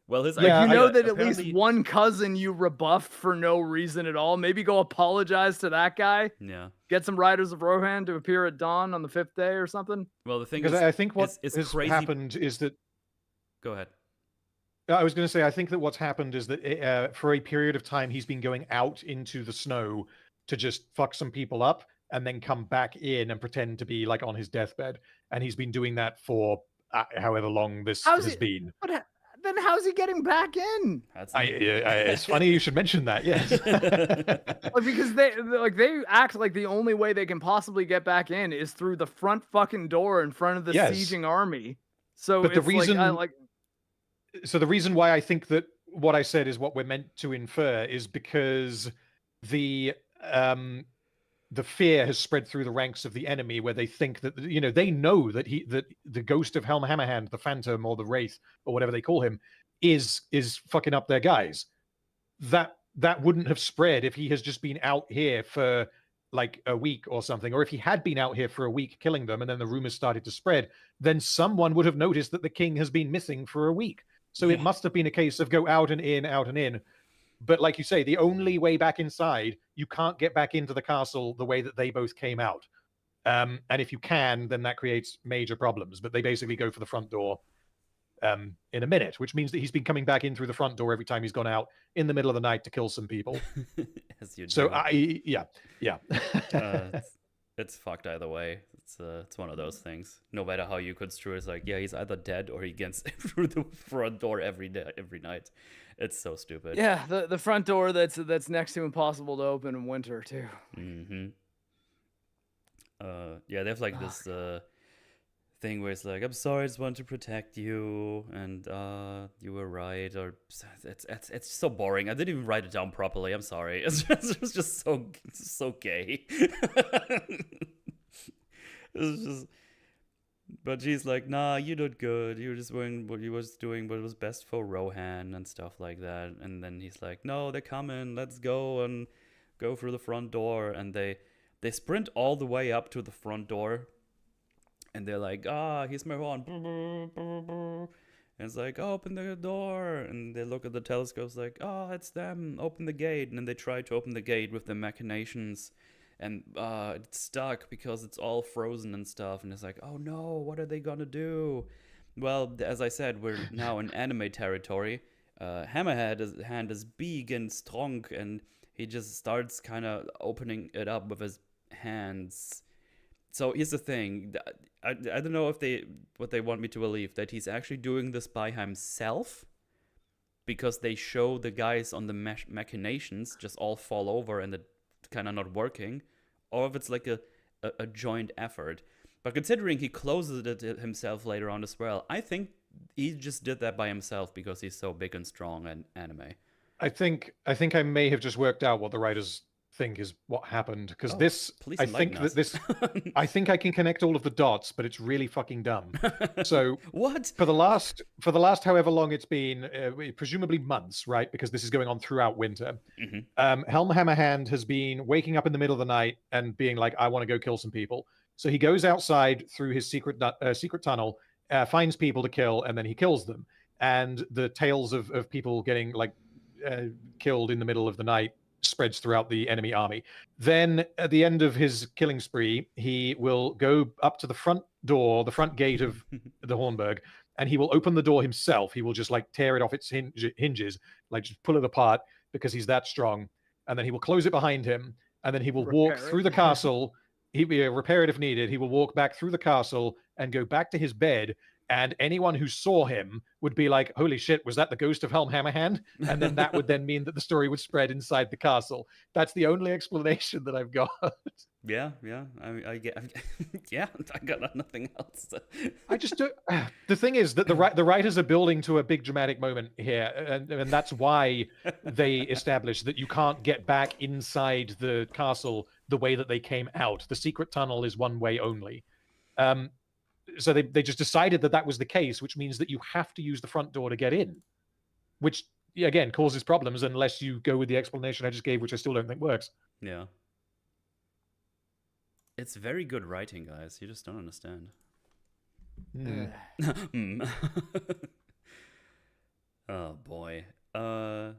well, his Yeah, you know that at apparently- least one cousin you rebuffed for no reason at all. Maybe go apologize to that guy. Yeah. Get some Riders of Rohan to appear at dawn on the 5th day or something. Well, the thing because is, I think what it's has crazy. happened is that Go ahead. I was going to say, I think that what's happened is that for a period of time, he's been going out into the snow to just fuck some people up and then come back in and pretend to be like on his deathbed. And he's been doing that for however long this has been. But then how's he getting back in? That's It's funny you should mention that. Yes. Like, because they act like the only way they can possibly get back in is through the front fucking door in front of the Yes. sieging army. So But the it's reason- like So the reason why I think that what I said is what we're meant to infer is because the fear has spread through the ranks of the enemy, where they think that they know that that the ghost of Helm Hammerhand, the Phantom or the Wraith or whatever they call him, is fucking up their guys. That wouldn't have spread if he has just been out here for like a week or something, or if he had been out here for a week killing them and then the rumors started to spread, then someone would have noticed that the king has been missing for a week. So it must have been a case of go out and in, out and in. But like you say, the only way back inside, you can't get back into the castle the way that they both came out. And if you can, then that creates major problems. But they basically go for the front door in a minute, which means that he's been coming back in through the front door every time he's gone out in the middle of the night to kill some people. As you So do. yeah. It's fucked either way. It's one of those things. No matter how you construe it, it's like, yeah, he's either dead or he gets through the front door every night. It's so stupid. yeah, the front door that's next to impossible to open in winter too. Mm-hmm. Yeah, they have like this thing where it's like, I'm sorry, I just want to protect you, and you were right, or it's so boring. I didn't even write it down properly. I'm sorry. It's just so gay. It's just, but she's like, nah, you did good. You were just doing what you was doing, what was best for Rohan and stuff like that. And then he's like, no, they're coming. Let's go and go through the front door. And they sprint all the way up to the front door. And they're like, here's my horn. And it's like, open the door. And they look at the telescopes like, it's them. Open the gate. And then they try to open the gate with the machinations. And it's stuck because it's all frozen and stuff. And it's like, oh no, what are they gonna do? Well, as I said, we're now in anime territory. Hammerhead hand is big and strong, and he just starts kind of opening it up with his hands. So here's the thing. I don't know if what they want me to believe, that he's actually doing this by himself, because they show the guys on the machinations just all fall over and it kind of not working, or if it's like a joint effort. But considering he closes it himself later on as well, I think he just did that by himself because he's so big and strong in anime. I think I may have just worked out what the writers think is what happened, because I think I can connect all of the dots, but it's really fucking dumb. So what for the last however long it's been, presumably months, right? Because this is going on throughout winter. Mm-hmm. Helm Hammerhand has been waking up in the middle of the night and being like, I want to go kill some people. So he goes outside through his secret tunnel, finds people to kill, and then he kills them. And the tales of people getting like killed in the middle of the night spreads throughout the enemy army. Then at the end of his killing spree, he will go up to the front door, the front gate of the Hornburg, and he will open the door himself. He will just like tear it off its hinges, like just pull it apart because he's that strong. And then he will close it behind him, and then he will walk through the castle. He will repair it if needed. He will walk back through the castle and go back to his bed. And anyone who saw him would be like, holy shit, was that the ghost of Helm Hammerhand? And then that would then mean that the story would spread inside the castle. That's the only explanation that I've got. Yeah. I got nothing else. I just do. The thing is that the writers are building to a big dramatic moment here. And that's why they established that you can't get back inside the castle the way that they came out. The secret tunnel is one way only. So they just decided that was the case, which means that you have to use the front door to get in. which again causes problems unless you go with the explanation I just gave, which I still don't think works. Yeah. It's very good writing, guys. You just don't understand. Mm. Oh boy. So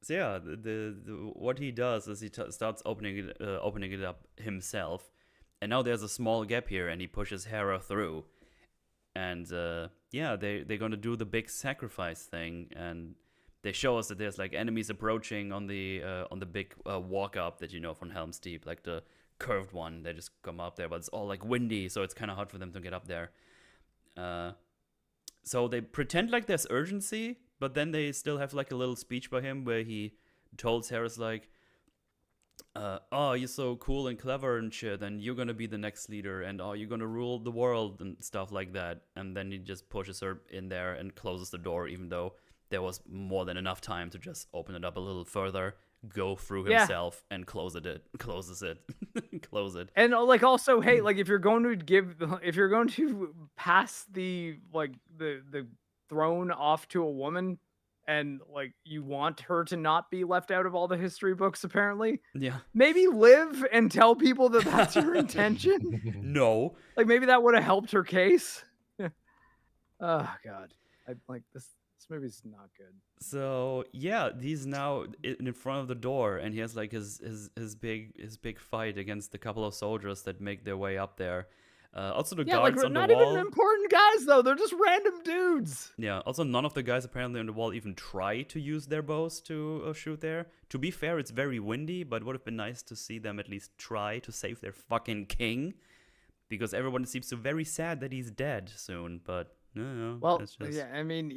yeah, the what he does is he starts opening it up himself, and now there's a small gap here, and he pushes Hera through, and yeah, they're gonna do the big sacrifice thing, and they show us that there's like enemies approaching on the big walk up that you know from Helm's Deep, like the curved one. They just come up there, but it's all like windy, so it's kind of hard for them to get up there. So they pretend like there's urgency, but then they still have like a little speech by him where he told Sarah's like, oh, you're so cool and clever and shit, and you're gonna be the next leader, and oh, you're gonna rule the world and stuff like that. And then he just pushes her in there and closes the door, even though there was more than enough time to just open it up a little further, go through himself, and closes it. And like also, hey, like if you're going to pass the throne off to a woman, and like you want her to not be left out of all the history books, apparently, Yeah. maybe live and tell people that that's your intention. No. Like maybe that would have helped her case. Oh God, I like this. This movie's not good. So yeah, he's now in front of the door, and he has like his big fight against the couple of soldiers that make their way up there. Also, the guards on the wall. Not even important guys though; they're just random dudes. Yeah. Also, none of the guys apparently on the wall even try to use their bows to shoot there. To be fair, it's very windy, but it would have been nice to see them at least try to save their fucking king, because everyone seems so very sad that he's dead soon. But no. Well, just... yeah, I mean,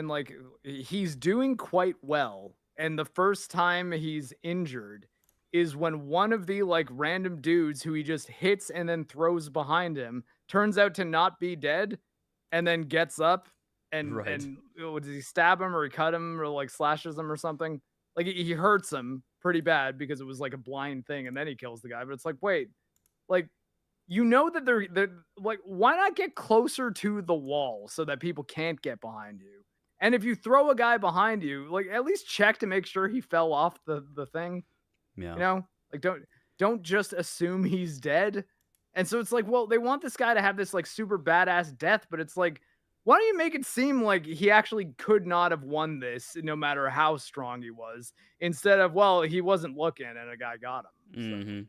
like he's doing quite well, and the first time he's injured is when one of the like random dudes who he just hits and then throws behind him turns out to not be dead, and then gets up and does he stab him or he cut him or like slashes him or something? Like he hurts him pretty bad because it was like a blind thing, and then he kills the guy. But it's like, wait, like. You know that they're like, why not get closer to the wall so that people can't get behind you? And if you throw a guy behind you, like at least check to make sure he fell off the thing. Yeah. You know, like don't just assume he's dead. And so it's like, well, they want this guy to have this like super badass death, but it's like, why don't you make it seem like he actually could not have won this no matter how strong he was, instead of, well, he wasn't looking and a guy got him. So. Mm-hmm.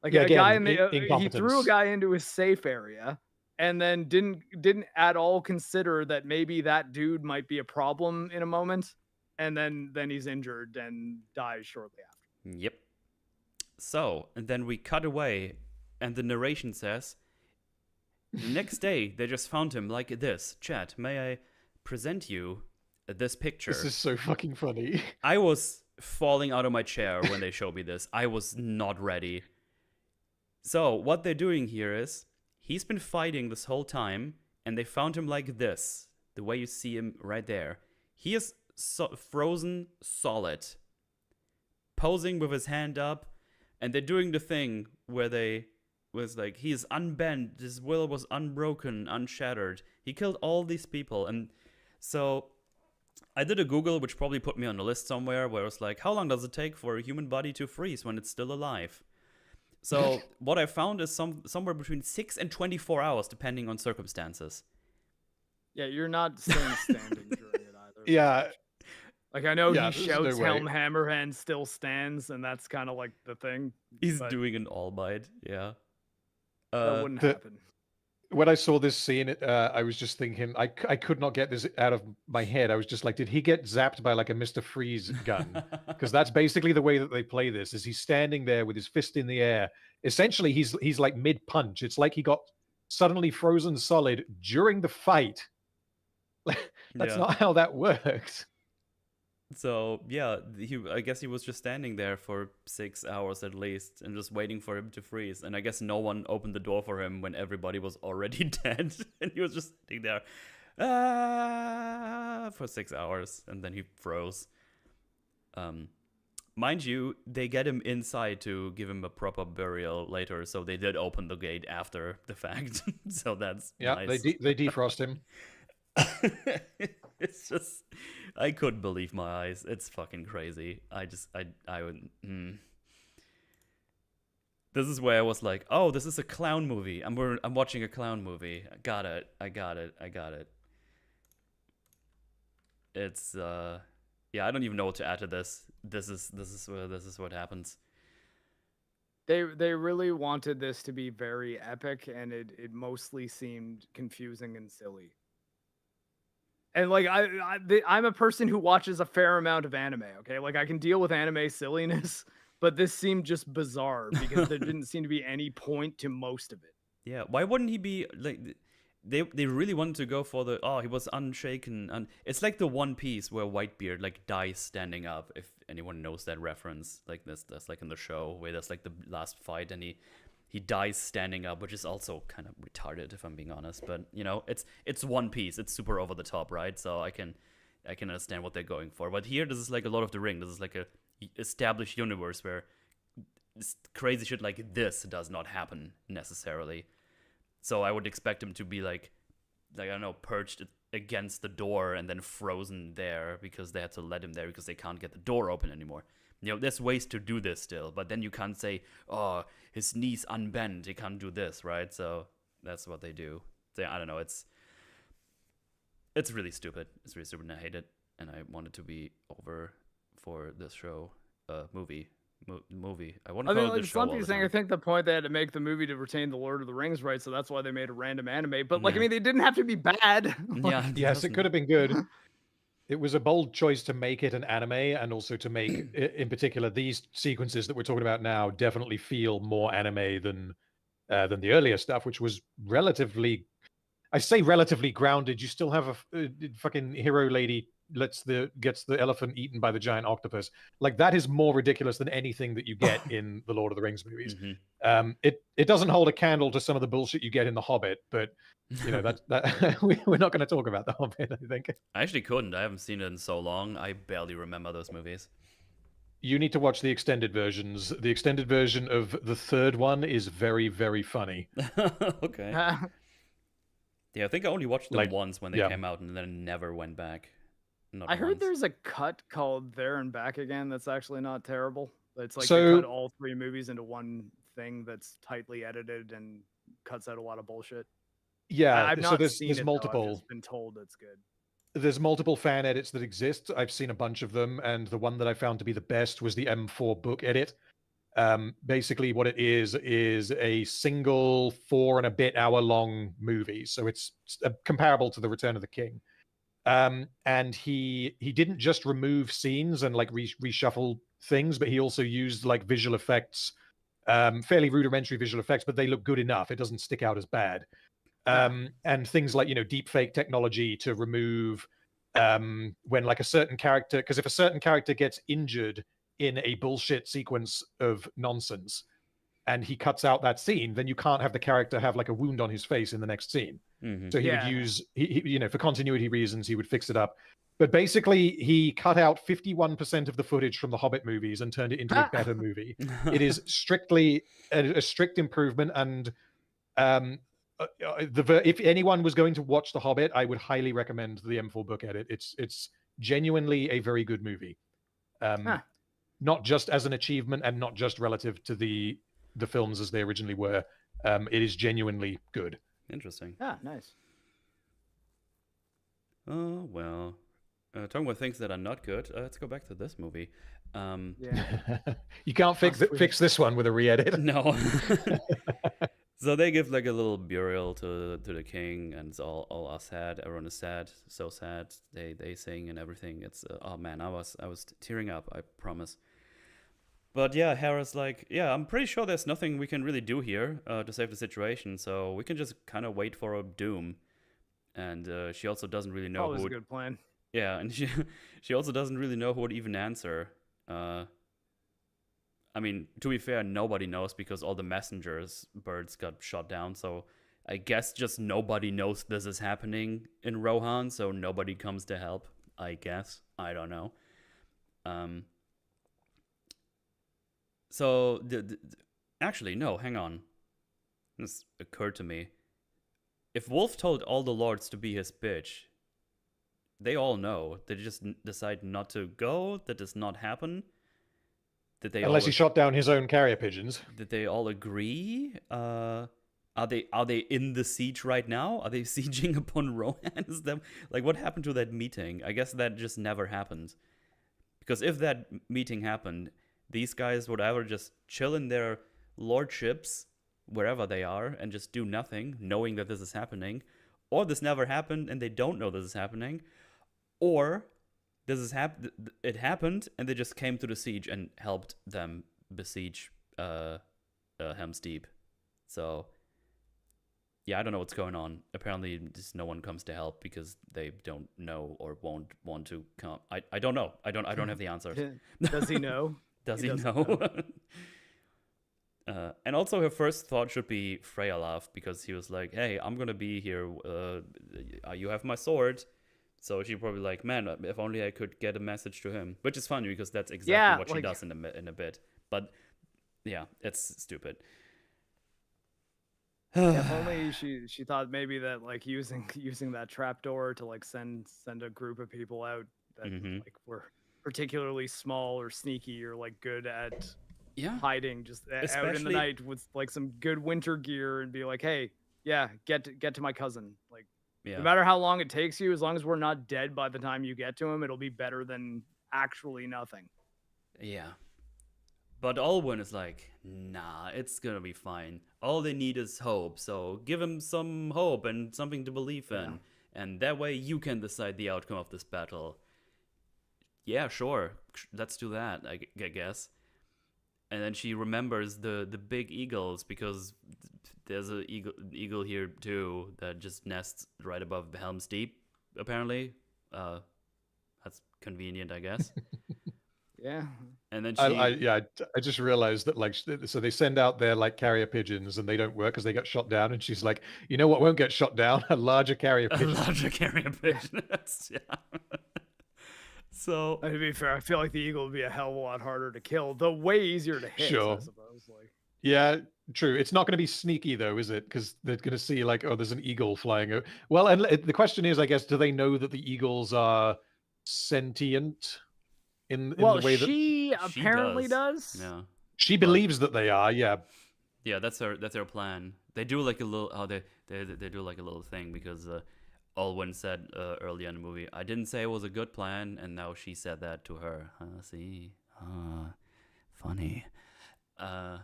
Like a guy he threw a guy into his safe area and then didn't at all consider that maybe that dude might be a problem in a moment, and then he's injured and dies shortly after. Yep. So, and then we cut away, and the narration says, next day they just found him like this. Chat, may I present you this picture? This is so fucking funny. I was falling out of my chair when they showed me this. I was not ready. So, what they're doing here is, he's been fighting this whole time, and they found him like this, the way you see him right there. He is frozen solid, posing with his hand up, and they're doing the thing where they was like, he is unbent, his will was unbroken, unshattered. He killed all these people, and so I did a Google, which probably put me on a list somewhere, where it was like, how long does it take for a human body to freeze when it's still alive? So what I found is somewhere between 6 and 24 hours, depending on circumstances. Yeah, you're not staying standing during it either. Yeah. Like I know he shouts Helm Hammerhand still stands, and that's kind of like the thing. He's doing an All Might, yeah. That wouldn't happen. When I saw this scene, I was just thinking, I could not get this out of my head. I was just like, did he get zapped by like a Mr. Freeze gun? Because that's basically the way that they play this, is he's standing there with his fist in the air. Essentially, he's like mid-punch. It's like he got suddenly frozen solid during the fight. That's not how that works. So, yeah, I guess he was just standing there for 6 hours at least and just waiting for him to freeze. And I guess no one opened the door for him when everybody was already dead. And he was just sitting there for 6 hours, and then he froze. Mind you, they get him inside to give him a proper burial later, so they did open the gate after the fact. So that's nice. They defrost him. It's just, I couldn't believe my eyes. It's fucking crazy. I would. This is where I was like, oh, this is a clown movie. I'm watching a clown movie. I got it. It's yeah, I don't even know what to add to this. This is what happens. They really wanted this to be very epic, and it mostly seemed confusing and silly. And like I'm a person who watches a fair amount of anime. Okay, like I can deal with anime silliness, but this seemed just bizarre because there didn't seem to be any point to most of it. Yeah, why wouldn't he be like? They really wanted to go for the he was unshaken, and it's like the One Piece where Whitebeard like dies standing up. If anyone knows that reference, like that's like in the show where there's like the last fight and he dies standing up, which is also kind of retarded if I'm being honest. But you know, it's One Piece, it's super over the top, right? So I can understand what they're going for. But here, this is like a Lord of the Ring. This is like a established universe where crazy shit like this does not happen necessarily. So I would expect him to be like I don't know, perched against the door and then frozen there because they had to let him there because they can't get the door open anymore. You know, there's ways to do this still, but then you can't say, oh, his knees unbent, he can't do this, right? So that's what they do. So, I don't know, it's really stupid. It's really stupid and I hate it. And I want it to be over for this show, movie. I want to call it this show all the saying, time. I think the point they had to make the movie to retain the Lord of the Rings right, so that's why they made a random anime. But like, Yeah. I mean, they didn't have to be bad. Yeah. Yes, it could have been good. It was a bold choice to make it an anime, and also to make, in particular, these sequences that we're talking about now definitely feel more anime than the earlier stuff, which was relatively, I say relatively grounded. You still have a fucking hero lady gets the elephant eaten by the giant octopus. Like that is more ridiculous than anything that you get in the Lord of the Rings movies. Mm-hmm. It doesn't hold a candle to some of the bullshit you get in The Hobbit, but you know that we're not going to talk about The Hobbit. I think I actually couldn't. I haven't seen it in so long. I barely remember those movies. you need to watch the extended versions. The extended version of the third one is very, very funny. Okay. Yeah, I think I only watched them Like, once when they yeah. came out, and then never went back. Not I heard once. there's a cut called There and Back Again that's actually not terrible. It's like So- they cut all three movies into one thing that's tightly edited and cuts out a lot of bullshit. Yeah, I've so not there's seen there's it, multiple. though. I've just been told it's good. There's multiple fan edits that exist. I've seen a bunch of them, and the one that I found to be the best was the M4 book edit. Basically, what it is a single 4 and a bit hour long movie, so it's comparable to the Return of the King. And he didn't just remove scenes and like reshuffle things, but he also used like visual effects, fairly rudimentary visual effects, but they look good enough. It doesn't stick out as bad. And things like, you know, deep fake technology to remove when like a certain character, because if a certain character gets injured in a bullshit sequence of nonsense and he cuts out that scene, then you can't have the character have like a wound on his face in the next scene. Mm-hmm. So he would use, you know, for continuity reasons, he would fix it up. But basically, he cut out 51% of the footage from the Hobbit movies and turned it into a better movie. It is strictly a strict improvement. And if anyone was going to watch The Hobbit, I would highly recommend the M4 book edit. It's genuinely a very good movie. Not just as an achievement and not just relative to the films as they originally were. It is genuinely good. Interesting. Nice. Oh, well. Talking about things that are not good, let's go back to this movie. Yeah. You can't fix this one with a re-edit. No. So they give like a little burial to the king, and it's all are sad. Everyone is sad, so sad. They sing and everything. It's oh man, I was tearing up. I promise. But yeah, Hera's like, yeah, I'm pretty sure there's nothing we can really do here to save the situation. So we can just kind of wait for a doom. And she also doesn't really know Always who a would, good plan. yeah, and she also doesn't really know who would even answer. I mean, to be fair, nobody knows because all the messengers birds got shot down. So I guess just nobody knows this is happening in Rohan. So nobody comes to help. I guess I don't know. So actually, no, hang on. This occurred to me. If Wolf told all the lords to be his bitch, they all know. They just decide not to go. That does not happen. Unless he shot down his own carrier pigeons. Did they all agree? Are they in the siege right now? Are they sieging upon Rohan? Is them like what happened to that meeting? I guess that just never happened. Because if that meeting happened, these guys would either just chill in their lordships wherever they are and just do nothing, knowing that this is happening, or this never happened and they don't know this is happening, or it happened and they just came to the siege and helped them besiege Helm's Deep. So yeah, I don't know what's going on. Apparently just no one comes to help because they don't know or won't want to come. I don't know. I don't have the answers. Does he know? Does he know? And also her first thought should be Freyalaf, because he was like, hey, I'm gonna be here, you have my sword. So she probably like, man, if only I could get a message to him. Which is funny because that's exactly what she does in a bit. But yeah, it's stupid. If only she thought maybe that like using that trapdoor to like send a group of people out that like were particularly small or sneaky or like good at hiding just out in the night with like some good winter gear and be like, hey, yeah, get to my cousin. Like, no matter how long it takes you, as long as we're not dead by the time you get to him, it'll be better than actually nothing. Yeah. But Alwyn is like, nah, it's gonna be fine. All they need is hope, so give them some hope and something to believe in. And that way you can decide the outcome of this battle. Yeah, sure, let's do that, I guess. And then she remembers the big eagles, because there's an eagle here too that just nests right above Helm's Deep, apparently. That's convenient, I guess. Yeah. And then I just realized that, like, so they send out their like carrier pigeons and they don't work because they get shot down. And she's like, you know what won't get shot down? A larger carrier pigeon. A larger carrier pigeon. So, to be fair, I feel like the eagle would be a hell of a lot harder to kill, though way easier to hit. Sure. I suppose. Like. Yeah, true. It's not going to be sneaky though, is it? Because they're going to see like, oh, there's an eagle flying over. Well, and the question is, I guess, do they know that the eagles are sentient? In the way that she apparently does. Yeah, she believes that they are. Yeah, that's her plan. They do like a little they do like a little thing because Alwyn said earlier in the movie, I didn't say it was a good plan, and now she said that to her. See, funny. I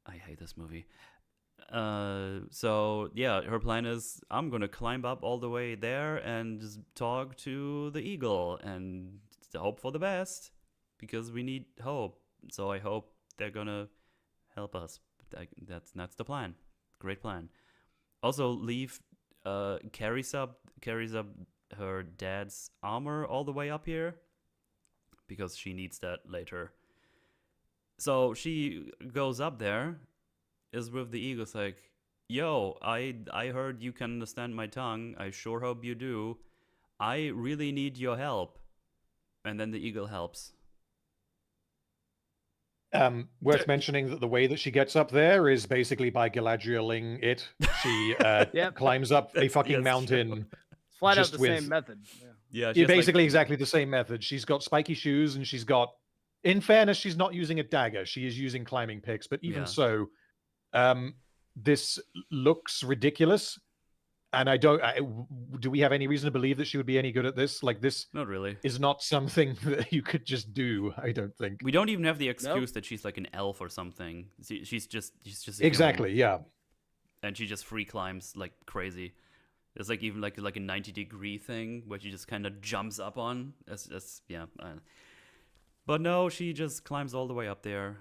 hate this movie. So yeah, her plan is, I'm gonna climb up all the way there and just talk to the eagle and hope for the best, because we need hope. So I hope they're gonna help us. That's the plan. Great plan. Also, Leaf carries up her dad's armor all the way up here because she needs that later. So she goes up there, is with the eagles like, yo, I heard you can understand my tongue. I sure hope you do. I really need your help. And then the eagle helps. Worth mentioning that the way that she gets up there is basically by Galadrieling it. She climbs up a fucking mountain. It's flat out the same method. Yeah, basically exactly the same method. She's got spiky shoes and she's got, in fairness, she's not using a dagger. She is using climbing picks, but even so, this looks ridiculous. And do we have any reason to believe that she would be any good at this? Like, this not really is not something that you could just do, I don't think. We don't even have the excuse that she's like an elf or something. She's just exactly, human. And she just free climbs like crazy. There's like even like a 90-degree thing where she just kind of jumps up on. But no, she just climbs all the way up there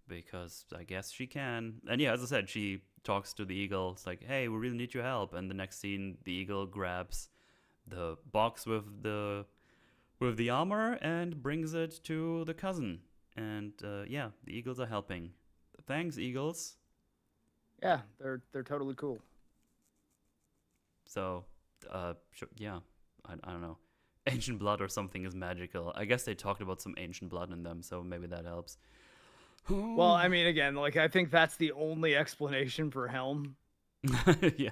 because I guess she can. And yeah, as I said, she talks to the eagle. It's like, hey, we really need your help. And the next scene, the eagle grabs the box with the armor and brings it to the cousin. And the eagles are helping. Thanks, eagles. Yeah, they're totally cool. So, I don't know. Ancient blood or something is magical. I guess they talked about some ancient blood in them, so maybe that helps. Well, I mean, again, like, I think that's the only explanation for Helm. Yeah.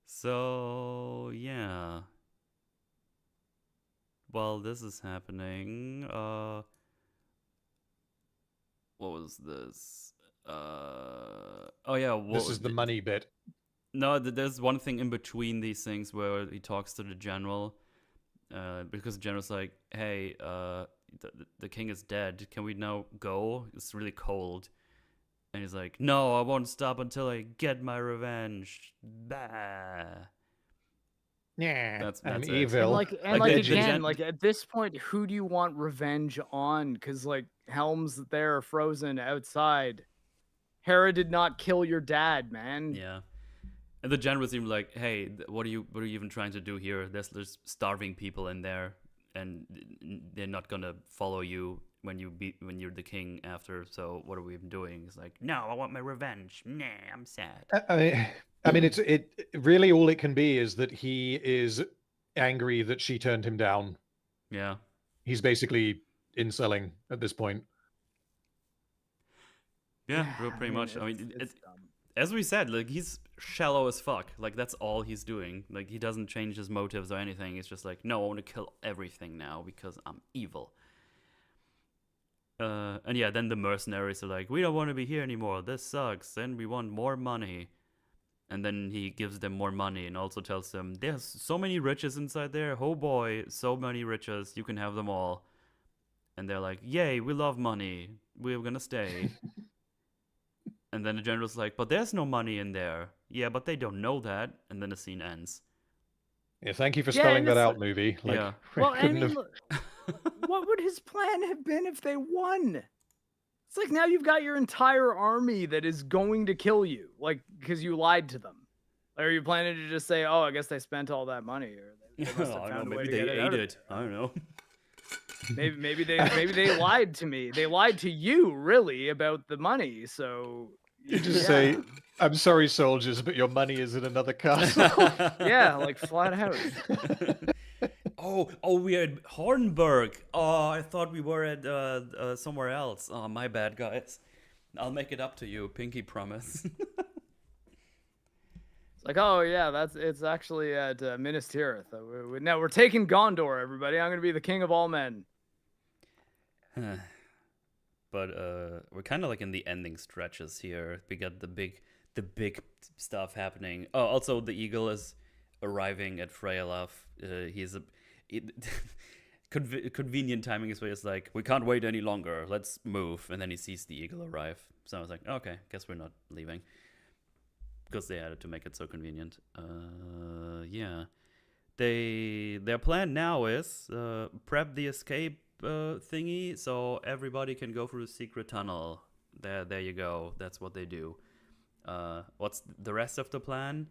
So yeah. While this is happening, what was this? Oh yeah, This is the money bit. No, there's one thing in between these things where he talks to the general, because the general's like, "Hey, the king is dead. Can we now go? It's really cold." And he's like, "No, I won't stop until I get my revenge." Bah. Yeah, That's I'm it. evil. And Like, again, like at this point, who do you want revenge on? Because like Helm's there, frozen outside. Hera did not kill your dad, man. Yeah. And the general seemed like, "Hey, what are you even trying to do here? There's starving people in there, and they're not gonna follow you when you're the king after. So what are we even doing?" He's like, "No, I want my revenge. Nah, I'm sad." I mean, it really all it can be is that he is angry that she turned him down. Yeah. He's basically inselling at this point. Yeah, pretty much. I mean, as we said, like, he's shallow as fuck. Like, that's all he's doing. Like, he doesn't change his motives or anything. He's just like, "No, I want to kill everything now because I'm evil." And yeah, then the mercenaries are like, "We don't want to be here anymore. This sucks. And we want more money." And then he gives them more money and also tells them, "There's so many riches inside there. Oh boy, so many riches. You can have them all." And they're like, "Yay, we love money. We're gonna stay." And then the general's like, "But there's no money in there." "Yeah, but they don't know that." And then the scene ends. Yeah, thank you for spelling that out, movie. Like, yeah. Well, I mean, what would his plan have been if they won? It's like now you've got your entire army that is going to kill you, like, because you lied to them. Like, are you planning to just say, "Oh, I guess they spent all that money," or they must have found a way to get it out of it? I don't know. Maybe they lied to me. They lied to you, really, about the money. So you just say, "I'm sorry, soldiers, but your money is in another castle." Yeah, like flat out. Oh, we're at Hornburg. Oh, I thought we were at somewhere else. Oh, my bad, guys. I'll make it up to you. Pinky promise. It's like, oh yeah, it's actually at Minas Tirith. Now we're taking Gondor, everybody. I'm gonna be the king of all men. But we're kind of like in the ending stretches here. We got the big stuff happening. Oh, also the eagle is arriving at Freyalaf. Convenient timing is where it's like, "We can't wait any longer. Let's move." And then he sees the eagle arrive. So I was like, "Okay, guess we're not leaving," because they had to make it so convenient. Yeah. Their plan now is prep the escape thingy so everybody can go through the secret tunnel. There you go. That's what they do. What's the rest of the plan?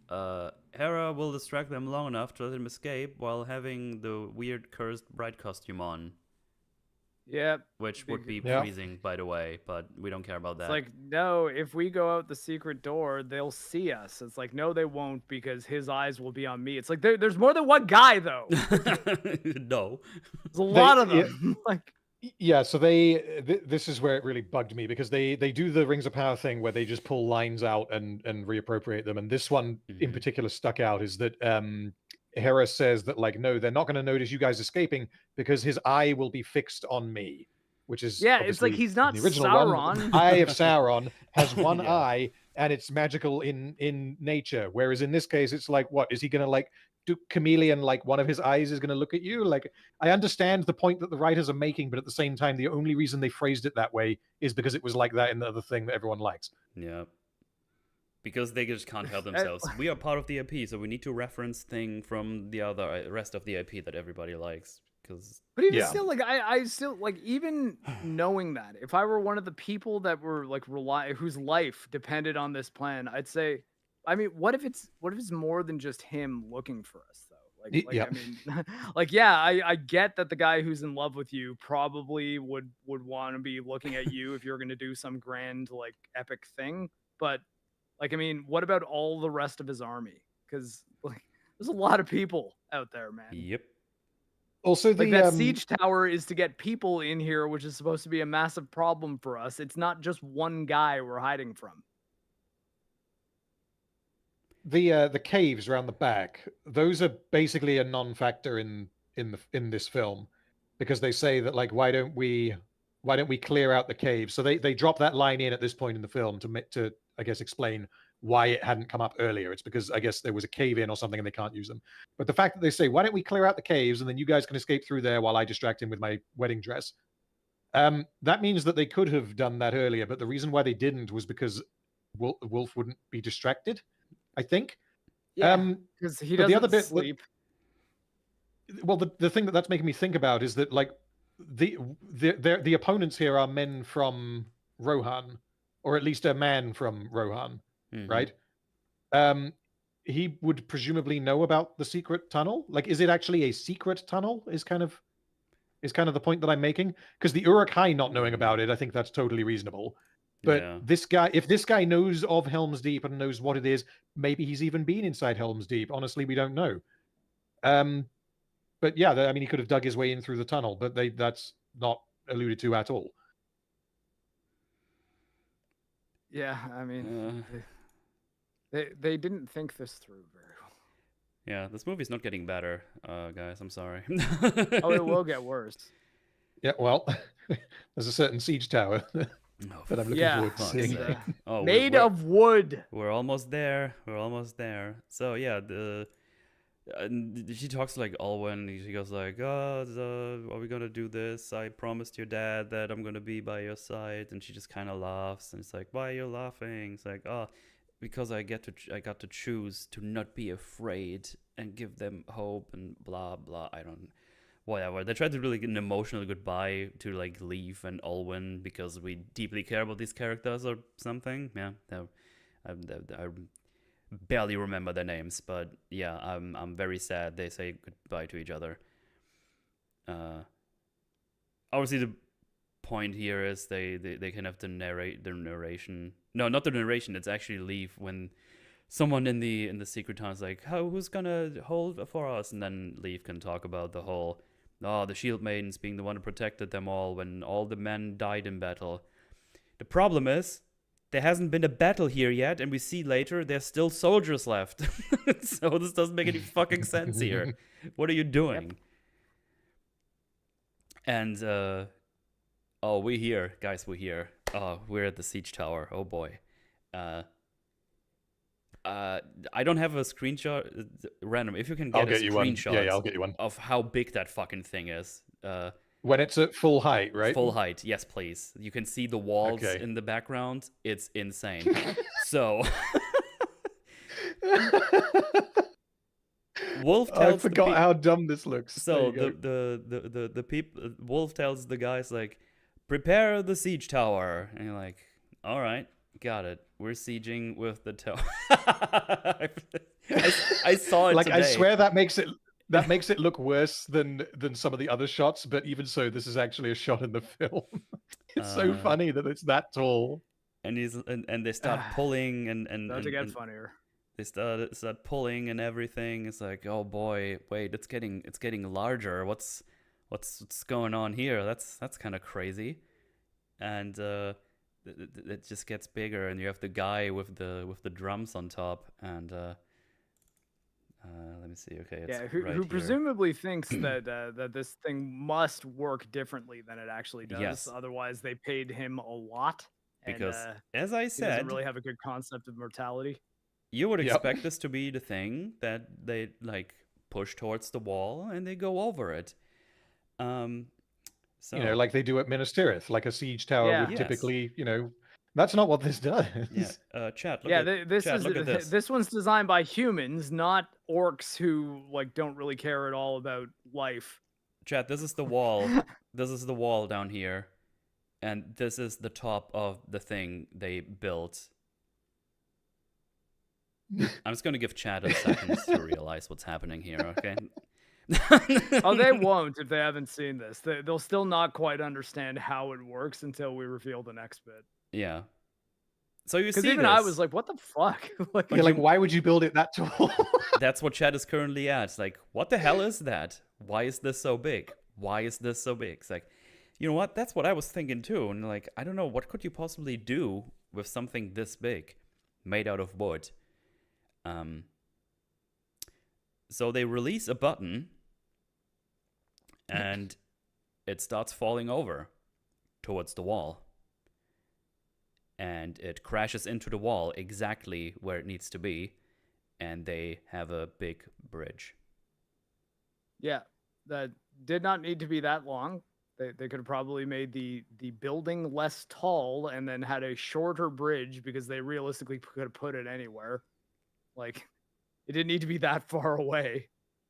Hera will distract them long enough to let them escape while having the weird cursed bride costume on. Yep. Which would be freezing, by the way, but we don't care about that. It's like, no, if we go out the secret door, they'll see us. It's like, no, they won't, because his eyes will be on me. It's like, there's more than one guy, though. No. There's a lot of them. Like, yeah, so this is where it really bugged me, because they do the Rings of Power thing where they just pull lines out and reappropriate them. And this one in particular stuck out, is that Hera says that, like, no, they're not going to notice you guys escaping because his eye will be fixed on me, which is it's like he's not the original Sauron. One, Eye of Sauron has one eye and it's magical in nature, whereas in this case it's like, what is he going to like do? Chameleon, like one of his eyes is going to look at you? Like, I understand the point that the writers are making, but at the same time, the only reason they phrased it that way is because it was like that in the other thing that everyone likes. Yeah. Because they just can't help themselves. We are part of the IP, so we need to reference thing from the other rest of the IP that everybody likes. But even still, like, I still, like, even knowing that, if I were one of the people that were like whose life depended on this plan, I'd say, I mean, what if it's more than just him looking for us, though? I mean, like, yeah, I get that the guy who's in love with you probably would want to be looking at you if you're going to do some grand, like, epic thing, but. Like, I mean, what about all the rest of his army? Because, like, there's a lot of people out there, man. Yep. Also, like, that siege tower is to get people in here, which is supposed to be a massive problem for us. It's not just one guy we're hiding from. the caves around the back, those are basically a non-factor in this film, because they say that like why don't we clear out the caves? So they drop that line in at this point in the film to I guess explain why it hadn't come up earlier. It's because I guess there was a cave in or something and they can't use them. But the fact that they say why don't we clear out the caves and then you guys can escape through there while I distract him with my wedding dress, that means that they could have done that earlier. But the reason why they didn't was because Wolf wouldn't be distracted, I think. Yeah, because he but the doesn't other bit sleep. well, the thing that's making me think about is that like the opponents here are men from Rohan, or at least a man from Rohan, right? He would presumably know about the secret tunnel. Like, is it actually a secret tunnel? Is kind of the point that I'm making. Because the Uruk-hai not knowing about it, I think that's totally reasonable. But Yeah. this guy, if this guy knows of Helm's Deep and knows what it is, maybe he's even been inside Helm's Deep. Honestly, we don't know. But yeah, I mean, he could have dug his way in through the tunnel, but that's not alluded to at all. Yeah, I mean, they didn't think this through very well. Yeah, this movie's not getting better, guys. I'm sorry. Oh, it will get worse. Yeah, well, there's a certain siege tower that I'm looking forward to seeing. Made of wood. We're almost there. We're almost there. So yeah, she talks like Alwyn. She goes like, "Oh, are we gonna do this? I promised your dad that I'm gonna be by your side." And she just kind of laughs, and it's like, "Why are you laughing?" It's like, "Oh, because I got to choose to not be afraid and give them hope and blah blah." I don't, whatever. They tried to really get an emotional goodbye to like Leaf and Alwyn because we deeply care about these characters or something. Yeah, I barely remember their names, but yeah, I'm very sad they say goodbye to each other. Obviously the point here is they can have the narration. No, not the narration. It's actually Leaf when someone in the secret town is like, who's gonna hold for us? And then Leaf can talk about the whole, the Shield Maidens being the one who protected them all when all the men died in battle. The problem is, there hasn't been a battle here yet, and we see later there's still soldiers left. So this doesn't make any fucking sense here. What are you doing? Yep. And, we're here. Guys, we're here. Oh, we're at the siege tower. Oh, boy. I don't have a screenshot. Random. If you can get a screenshot I'll get you one. Of how big that fucking thing is. When it's at full height, right? Full height, yes, please. You can see the walls in the background. It's insane. So, Wolf tells I forgot how dumb this looks. So the people, Wolf tells the guys like, prepare the siege tower, and you're like, all right, got it. We're sieging with the tower. I saw it like today. I swear that makes it look worse than some of the other shots, but even so, this is actually a shot in the film. It's so funny that it's that tall. And they start pulling and to get funnier. They start pulling and everything. It's like, oh boy, wait, it's getting larger. What's going on here? That's kind of crazy. And it just gets bigger, and you have the guy with the drums on top, and let me see. Okay, it's who presumably thinks that this thing must work differently than it actually does. Yes. Otherwise, they paid him a lot. Because, as I said, he doesn't really have a good concept of mortality. You would expect this to be the thing that they like push towards the wall and they go over it. So like they do at Minas Tirith, like a siege tower would typically, that's not what this does. Yeah, chat. Look at this. This one's designed by humans, not orcs who like don't really care at all about life. Chat, this is the wall. This is the wall down here, and this is the top of the thing they built. I'm just gonna give chat a second to realize what's happening here. Okay. Oh, they won't if they haven't seen this. They'll still not quite understand how it works until we reveal the next bit. Yeah. So you see, because even I was like, "What the fuck?" like, why would you build it that tall? That's what chat is currently at. It's like, what the hell is that? Why is this so big? Why is this so big? It's like, you know what? That's what I was thinking too. And like, I don't know, what could you possibly do with something this big, made out of wood? So they release a button, and it starts falling over towards the wall. And it crashes into the wall exactly where it needs to be, and they have a big bridge. Yeah, that did not need to be that long. They could have probably made the building less tall and then had a shorter bridge because they realistically could have put it anywhere. Like, it didn't need to be that far away.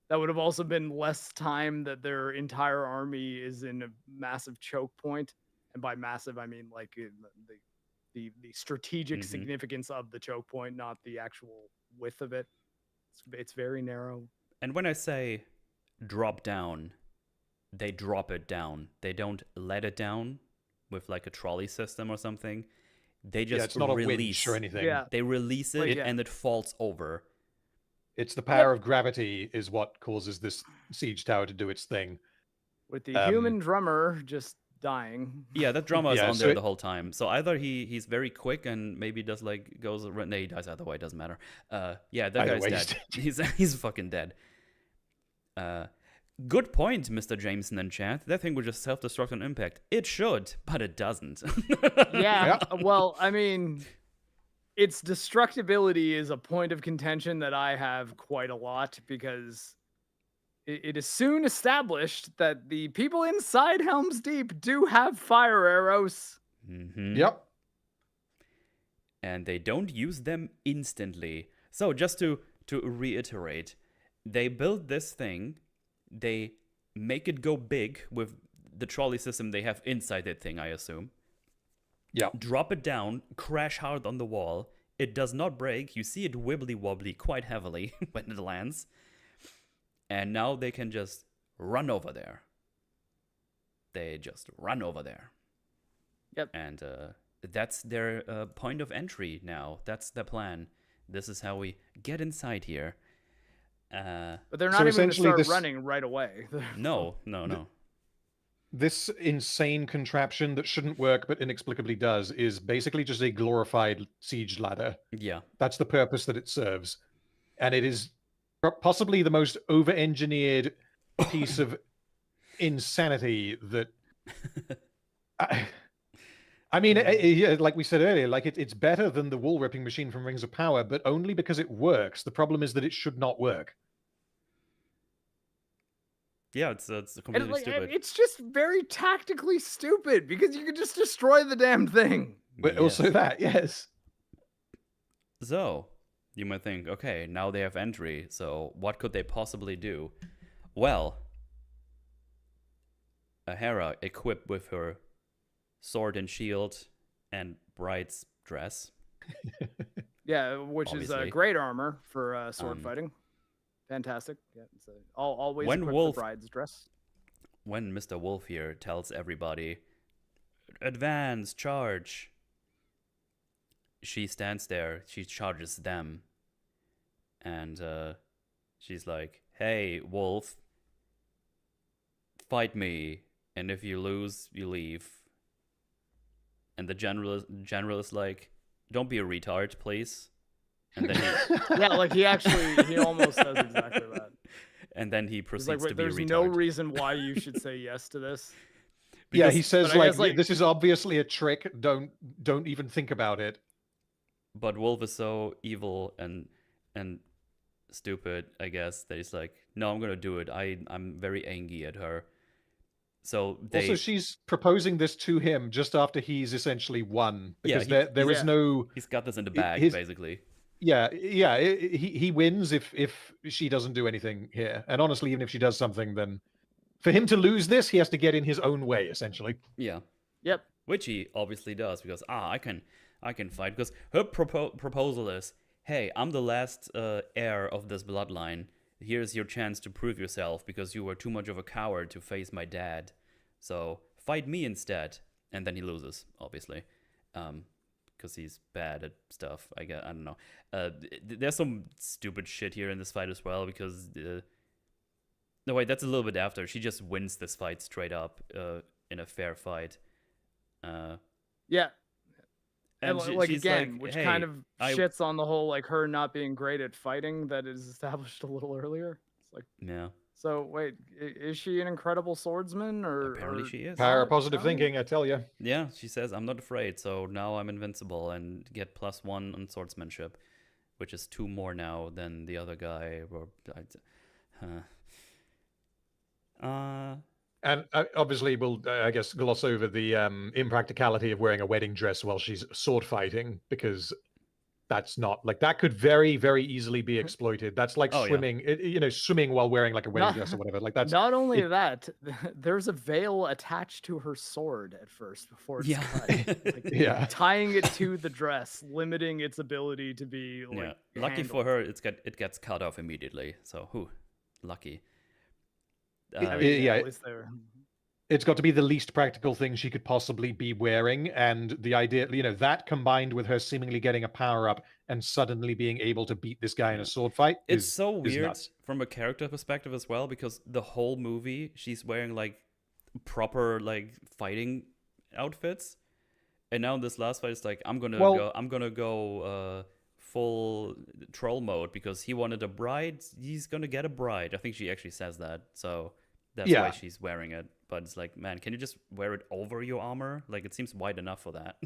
That would have also been less time that their entire army is in a massive choke point. And by massive, I mean like the strategic significance of the choke point, not the actual width of it. It's very narrow. And when I say drop down, they drop it down. They don't let it down with like a trolley system or something. They just it's not release a winch or anything. Yeah. They release it and it falls over. It's the power of gravity is what causes this siege tower to do its thing. With the human drummer just dying. Yeah, that drummer is Yeah, on so there it- the whole time. So either he's very quick and maybe does like goes around. No, he dies either way. It doesn't matter. Yeah, that Either guy's way, dead. he's He's fucking dead. Good point, Mr. Jameson in chat. That thing would just self-destruct on impact. It should, but it doesn't. Yeah. Well, I mean, its destructibility is a point of contention that I have quite a lot because it is soon established that the people inside Helm's Deep do have fire arrows. Yep. And they don't use them instantly. So just to reiterate, they build this thing, they make it go big with the trolley system they have inside that thing, I assume. Yeah. Drop it down, crash hard on the wall. It does not break. You see it wibbly wobbly quite heavily when it lands. And now they can just run over there. They just run over there. Yep. And that's their point of entry now. That's the plan. This is how we get inside here. But they're So not even going to essentially start this- running right away. No. This insane contraption that shouldn't work but inexplicably does is basically just a glorified siege ladder. Yeah. That's the purpose that it serves. And it is possibly the most over-engineered piece of insanity that... I mean, like we said earlier, like it's better than the wall-ripping machine from Rings of Power, but only because it works. The problem is that it should not work. Yeah, it's completely stupid. It's just very tactically stupid because you could just destroy the damn thing. But also that, yes. So, you might think, okay, now they have entry, so what could they possibly do? Well, a Hera equipped with her sword and shield and bride's dress. Yeah, which Obviously. is great armor for sword fighting. Fantastic. Yeah, it's always When equip Wolf- the bride's dress. When Mr. Wolf here tells everybody, advance, charge, she stands there, she charges them, and she's like, hey, Wolf, fight me, and if you lose, you leave. And the general is like, don't be a retard, please. And then he, Yeah, like he almost does exactly that. and then he He's proceeds like, to be a there's retard. no reason why you should say yes to this. Yeah, he says but I guess, like, like- this is obviously a trick. Don't even think about it. But Wolf is so evil and stupid, I guess, that he's like, no, I'm gonna do it. I'm very angry at her. So they Also, she's proposing this to him just after he's essentially won, because Yeah, there is no. he's got this in the bag, his- basically. Yeah, he wins if she doesn't do anything here, and honestly, even if she does something, then for him to lose this, he has to get in his own way, essentially. Yeah. Yep. Which he obviously does, because I can fight, because her proposal is, hey, I'm the last heir of this bloodline. Here's your chance to prove yourself, because you were too much of a coward to face my dad. So fight me instead. And then he loses, obviously, because he's bad at stuff. I don't know. There's some stupid shit here in this fight as well, because no, wait, that's a little bit after. She just wins this fight straight up in a fair fight. Yeah. And And like she's again, like, which hey, kind of I shits on the whole like her not being great at fighting that is established a little earlier. It's like, yeah, so wait, is she an incredible swordsman apparently or she is. Power not? of positive No? thinking, I tell you. Yeah, she says I'm not afraid, so now I'm invincible and get +1 on swordsmanship, which is 2 more now than the other guy. And obviously, we'll, I guess, gloss over the impracticality of wearing a wedding dress while she's sword fighting, because that's not like that could very, very easily be exploited. That's like Oh, yeah. swimming, swimming while wearing like a wedding dress or whatever. Like that's Not only that, there's a veil attached to her sword at first before it's Yeah. cut. Like, yeah. tying it to the dress, limiting its ability to be like Yeah, lucky for her, it gets cut off immediately. So, lucky. I mean, yeah. at least they're... It's got to be the least practical thing she could possibly be wearing, and the idea, that combined with her seemingly getting a power up and suddenly being able to beat this guy in a sword fight, It's is so weird nuts. from a character perspective as well, because the whole movie she's wearing like proper like fighting outfits, and now in this last fight it's like I'm gonna go full troll mode because he wanted a bride. He's gonna get a bride. I think she actually says that, so that's why she's wearing it. But it's like, man, can you just wear it over your armor? Like, it seems wide enough for that.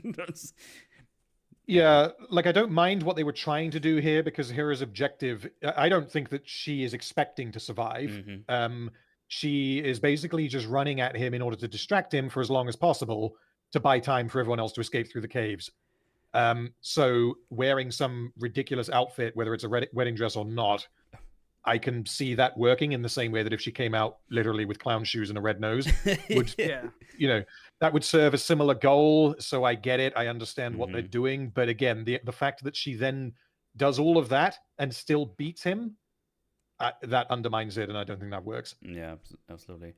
Yeah, like I don't mind what they were trying to do here, because Hera's objective, I don't think that she is expecting to survive. Mhm. She is basically just running at him in order to distract him for as long as possible to buy time for everyone else to escape through the caves. So wearing some ridiculous outfit, whether it's a wedding dress or not, I can see that working in the same way that if she came out literally with clown shoes and a red nose, would Yeah. that would serve a similar goal. So I get it. I understand what they're doing. But again, the fact that she then does all of that and still beats him, that undermines it, and I don't think that works. Yeah, absolutely.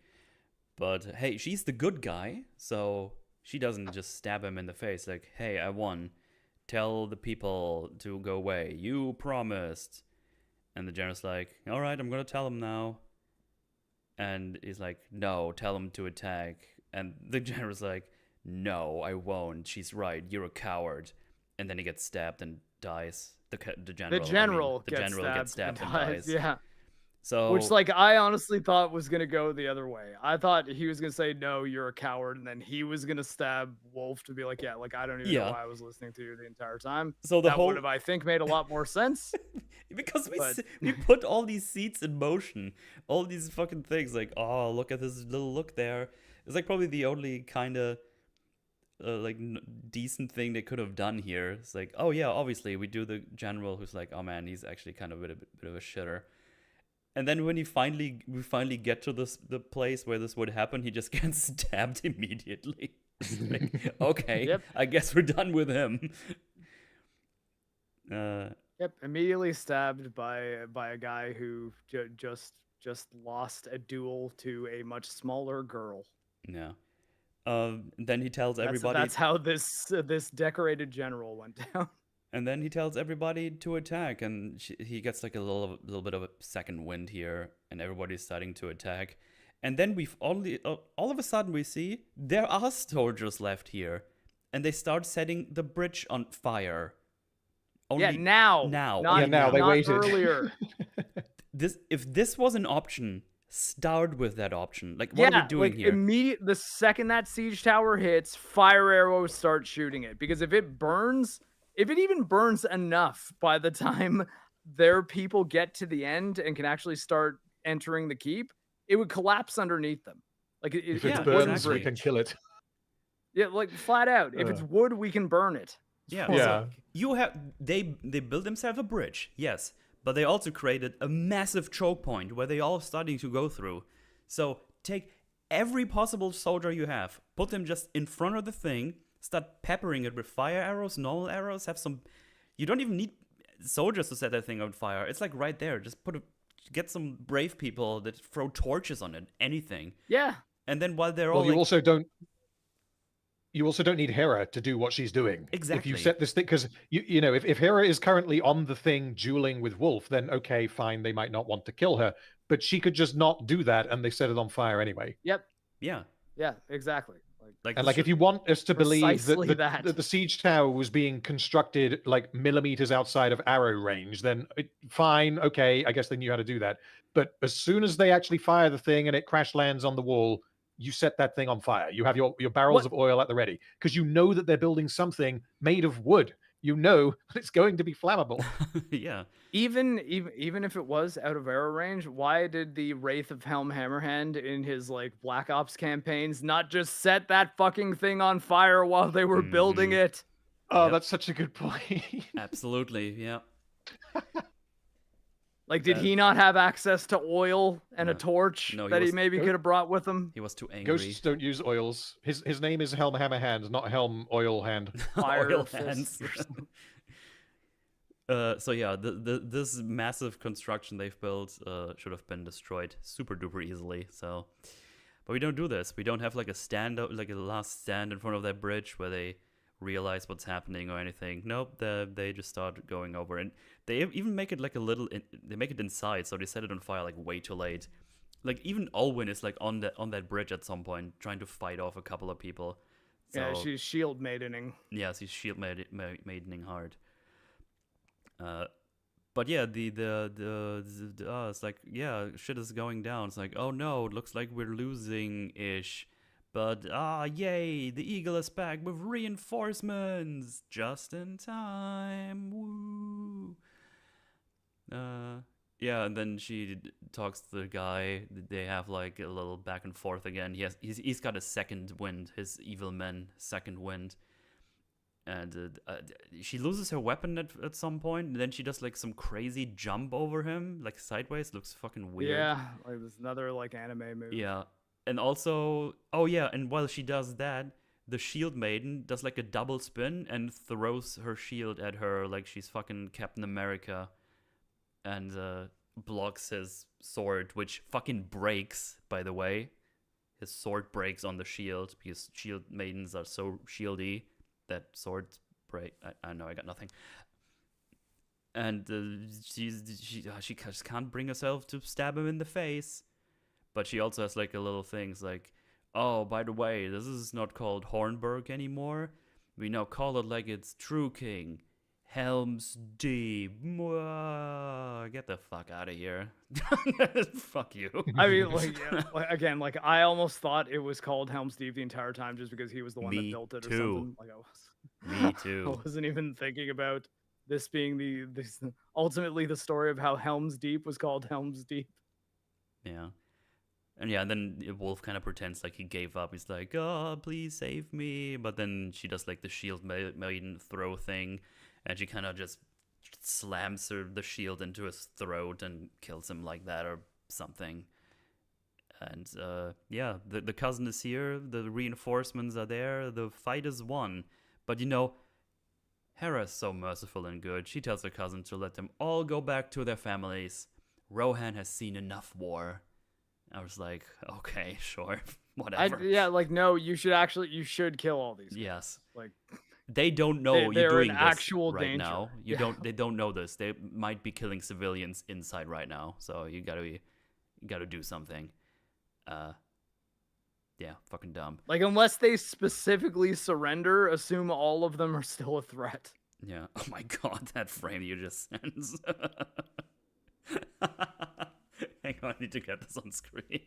But hey, she's the good guy, so she doesn't just stab him in the face like, hey, I won. Tell the people to go away. You promised. And the general's like, all right, I'm going to tell him now. And he's like, no, tell him to attack. And the general's like, no, I won't. She's right. You're a coward. And then he gets stabbed and dies. The general gets stabbed and dies. Yeah. So, which, like, I honestly thought was going to go the other way. I thought he was going to say, no, you're a coward. And then he was going to stab Wolf to be like, yeah, like, I don't even know why I was listening to you the entire time. So that would have, I think, made a lot more sense. Because we put all these seeds in motion. All these fucking things. Like, oh, look at this little look there. It's like probably the only kind of decent thing they could have done here. It's like, oh, yeah, obviously we do the general who's like, oh, man, he's actually kind of a bit of a shitter. And then when we finally get to the place where this would happen, he just gets stabbed immediately. It's like, okay, Yep. I guess we're done with him. Yep, immediately stabbed by a guy who just lost a duel to a much smaller girl. Yeah. Then he tells everybody. That's how this decorated general went down. And then he tells everybody to attack, and he gets like a little bit of a second wind here, and everybody's starting to attack. And then we've all of a sudden we see there are soldiers left here, and they start setting the bridge on fire. Now. Now they waited earlier. If this was an option, start with that option. Like, what are we doing here? The second that siege tower hits, fire arrows start shooting it, because if it even burns enough by the time their people get to the end and can actually start entering the keep, it would collapse underneath them. Like, if it burns, we can kill it. Yeah, like flat out. If it's wood, we can burn it. Yeah. Yeah. So they built themselves a bridge, yes, but they also created a massive choke point where they all starting to go through. So take every possible soldier you have, put them just in front of the thing. Start peppering it with fire arrows, normal arrows. You don't even need soldiers to set that thing on fire. It's like right there. Just get some brave people that throw torches on it. Anything. Yeah. And then while they're all, you also don't need Hera to do what she's doing. Exactly. If you set this thing, because if Hera is currently on the thing dueling with Wolf, then okay, fine, they might not want to kill her, but she could just not do that, and they set it on fire anyway. Yep. Yeah. Yeah. Exactly. Like, And like, if you want us to believe Precisely that that. the siege tower was being constructed like millimeters outside of arrow range, then fine, okay, I guess they knew how to do that. But as soon as they actually fire the thing and it crash lands on the wall, you set that thing on fire. You have your barrels of oil at the ready because you know that they're building something made of wood. You know it's going to be flammable. yeah. Even if it was out of arrow range, why did the Wraith of Helm Hammerhand in his like Black Ops campaigns not just set that fucking thing on fire while they were building Mhm. it? Oh, Yep. that's such a good point. Absolutely, yeah. Like, did he not have access to oil and a No. torch No, he that he was- maybe could have brought with him? He was too angry. Ghosts don't use oils. His name is Helm Hammerhand, not Helm Oil Hand. Fire Oil fist hands. or something. So yeah, this massive construction they've built should have been destroyed super duper easily. So, but we don't do this. We don't have like a last stand in front of that bridge where they realize what's happening or anything. Nope, they just start going over, and they even make it like a little. They make it inside, so they set it on fire like way too late. Like even Alwyn is like on that bridge at some point trying to fight off a couple of people. So, Yeah, she's shield maidening. yeah, she's shield maidening hard. But yeah, it's like, yeah, shit is going down. It's like, oh no, it looks like we're losing ish. But yay, the eagle is back with reinforcements just in time. Woo. Yeah, and then she talks to the guy. They have like a little back and forth again. He's got a second wind, his evil man second wind. And she loses her weapon at some point, and then she does like some crazy jump over him, like sideways. Looks fucking weird. Yeah, like there's another like anime move. Yeah, and also, oh yeah, and while she does that, the shield maiden does like a double spin and throws her shield at her like she's fucking Captain America, and blocks his sword, which fucking breaks. By the way, his sword breaks on the shield because shield maidens are so shieldy. That sword break. I know I got nothing. And she just can't bring herself to stab him in the face. But she also has like a little things like, oh, by the way, this is not called Hornburg anymore. We now call it like it's True King, Helm's Deep. Mwah. Get the fuck out of here. Fuck you. I mean, like, yeah, like, again, like I almost thought it was called Helm's Deep the entire time just because he was the one Me that built it or too. something. Like Me too. I wasn't even thinking about this being this ultimately the story of how Helm's Deep was called Helm's Deep. Yeah. And yeah, and then Wolf kind of pretends like he gave up. He's like, oh, please save me. But then she does like the shield maiden throw thing. And she kind of just slams the shield into his throat and kills him like that or something. And yeah, the cousin is here. The reinforcements are there. The fight is won. But you know, Hera's so merciful and good. She tells her cousin to let them all go back to their families. Rohan has seen enough war. I was like, okay, sure, whatever. Yeah, like no, you should kill all these guys. Yes. Like they don't know you're they're doing in this actual right danger. now. They don't know this. They might be killing civilians inside right now. So you gotta do something. Yeah, fucking dumb. Like unless they specifically surrender, assume all of them are still a threat. Yeah. Oh my god, that frame you just sent. Hang on, I need to get this on screen.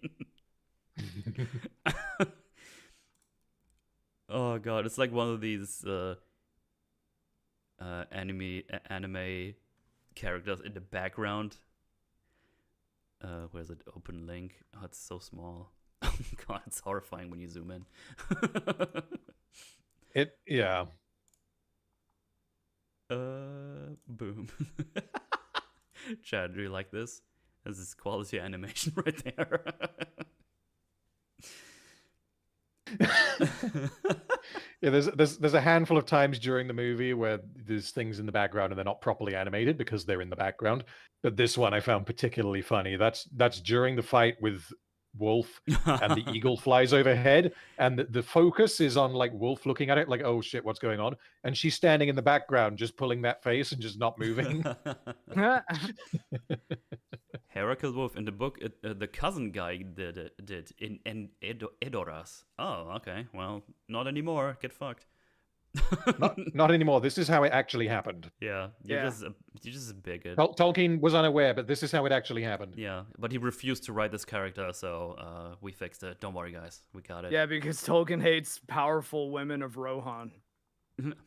Oh god, it's like one of these anime characters in the background. Where's it? Open link. Oh, it's so small. Oh god, it's horrifying when you zoom in. Yeah. Boom. Chad, do you like this? This is quality animation right there. Yeah, there's a handful of times during the movie where there's things in the background and they're not properly animated because they're in the background. But this one I found particularly funny. That's during the fight with Wolf and the eagle flies overhead, and the focus is on like Wolf looking at it like, oh shit, what's going on? And she's standing in the background just pulling that face and just not moving. Hera killed wolf. In the book, the cousin guy did in Edoras. Oh, okay. Well, not anymore. Get fucked. Not anymore. This is how it actually happened. Yeah, you're just a bigot. Tolkien was unaware, but this is how it actually happened. Yeah, but he refused to write this character, so we fixed it. Don't worry, guys. We got it. Yeah, because Tolkien hates powerful women of Rohan.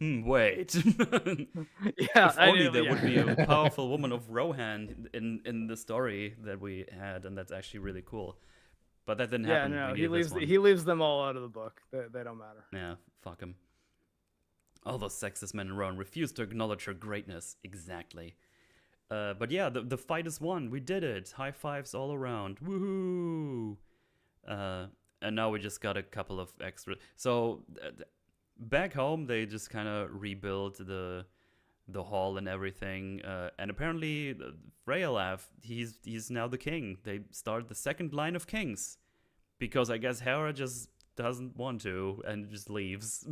Wait. Yeah, if only there would be a powerful woman of Rohan in the story that we had, and that's actually really cool. But that didn't happen. Yeah, no, he leaves them all out of the book. They don't matter. Yeah, fuck him. All those sexist men in Rohan refuse to acknowledge her greatness. Exactly. But yeah, the fight is won. We did it. High fives all around. Woohoo! And now we just got a couple of extra. So back home, they just kind of rebuilt the hall and everything. And apparently, Freyalaf, he's now the king. They started the second line of kings because I guess Hera just doesn't want to and just leaves.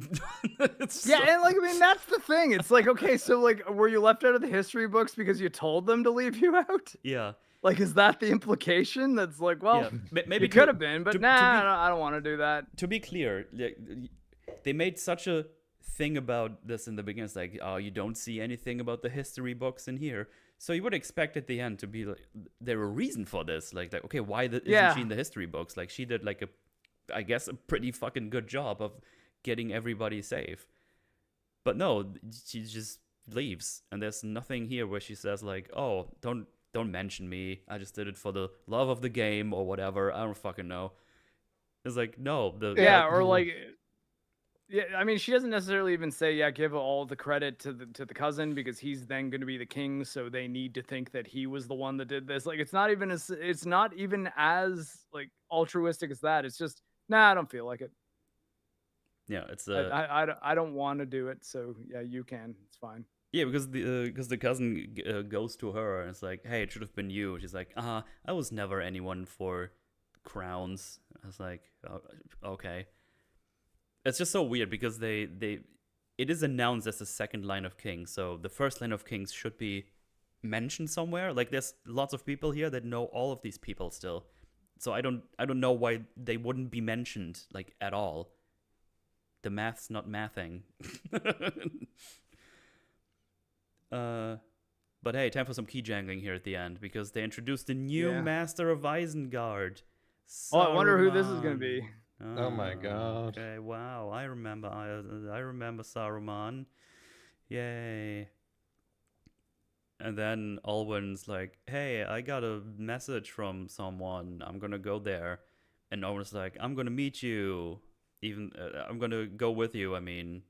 Yeah, and like, I mean, that's the thing. It's like, okay, so like, were you left out of the history books because you told them to leave you out? Yeah. Like, is that the implication? That's like, well, maybe it could have been, but I don't want to do that. To be clear, they made such a thing about this in the beginning. It's like, oh, you don't see anything about the history books in here. So you would expect at the end to be like, there a reason for this. Like okay, why isn't she in the history books? Like, she did like I guess a pretty fucking good job of getting everybody safe. But no, she just leaves, and there's nothing here where she says like, oh, don't mention me. I just did it for the love of the game or whatever. I don't fucking know. It's like, no, or like, yeah, I mean, she doesn't necessarily even say, give all the credit to the cousin because he's then going to be the king, so they need to think that he was the one that did this. Like, it's not even as like altruistic as that. It's just, I don't feel like it. Yeah, it's I don't want to do it, so yeah, you can. It's fine. Yeah, because the cousin goes to her and it's like, hey, it should have been you. She's like, I was never anyone for crowns. I was like, oh, okay. It's just so weird because it is announced as the second line of kings, so the first line of kings should be mentioned somewhere. Like, there's lots of people here that know all of these people still. So I don't know why they wouldn't be mentioned, like, at all. The math's not mathing. But hey, time for some key jangling here at the end, because they introduced the new Master of Isengard. Saruman. Oh, I wonder who this is gonna be. Oh my god. Okay, wow. I remember Saruman. Yay. And then Alwyn's like, hey, I got a message from someone. I'm going to go there. And Alwyn's like, I'm going to meet you. I'm going to go with you, I mean,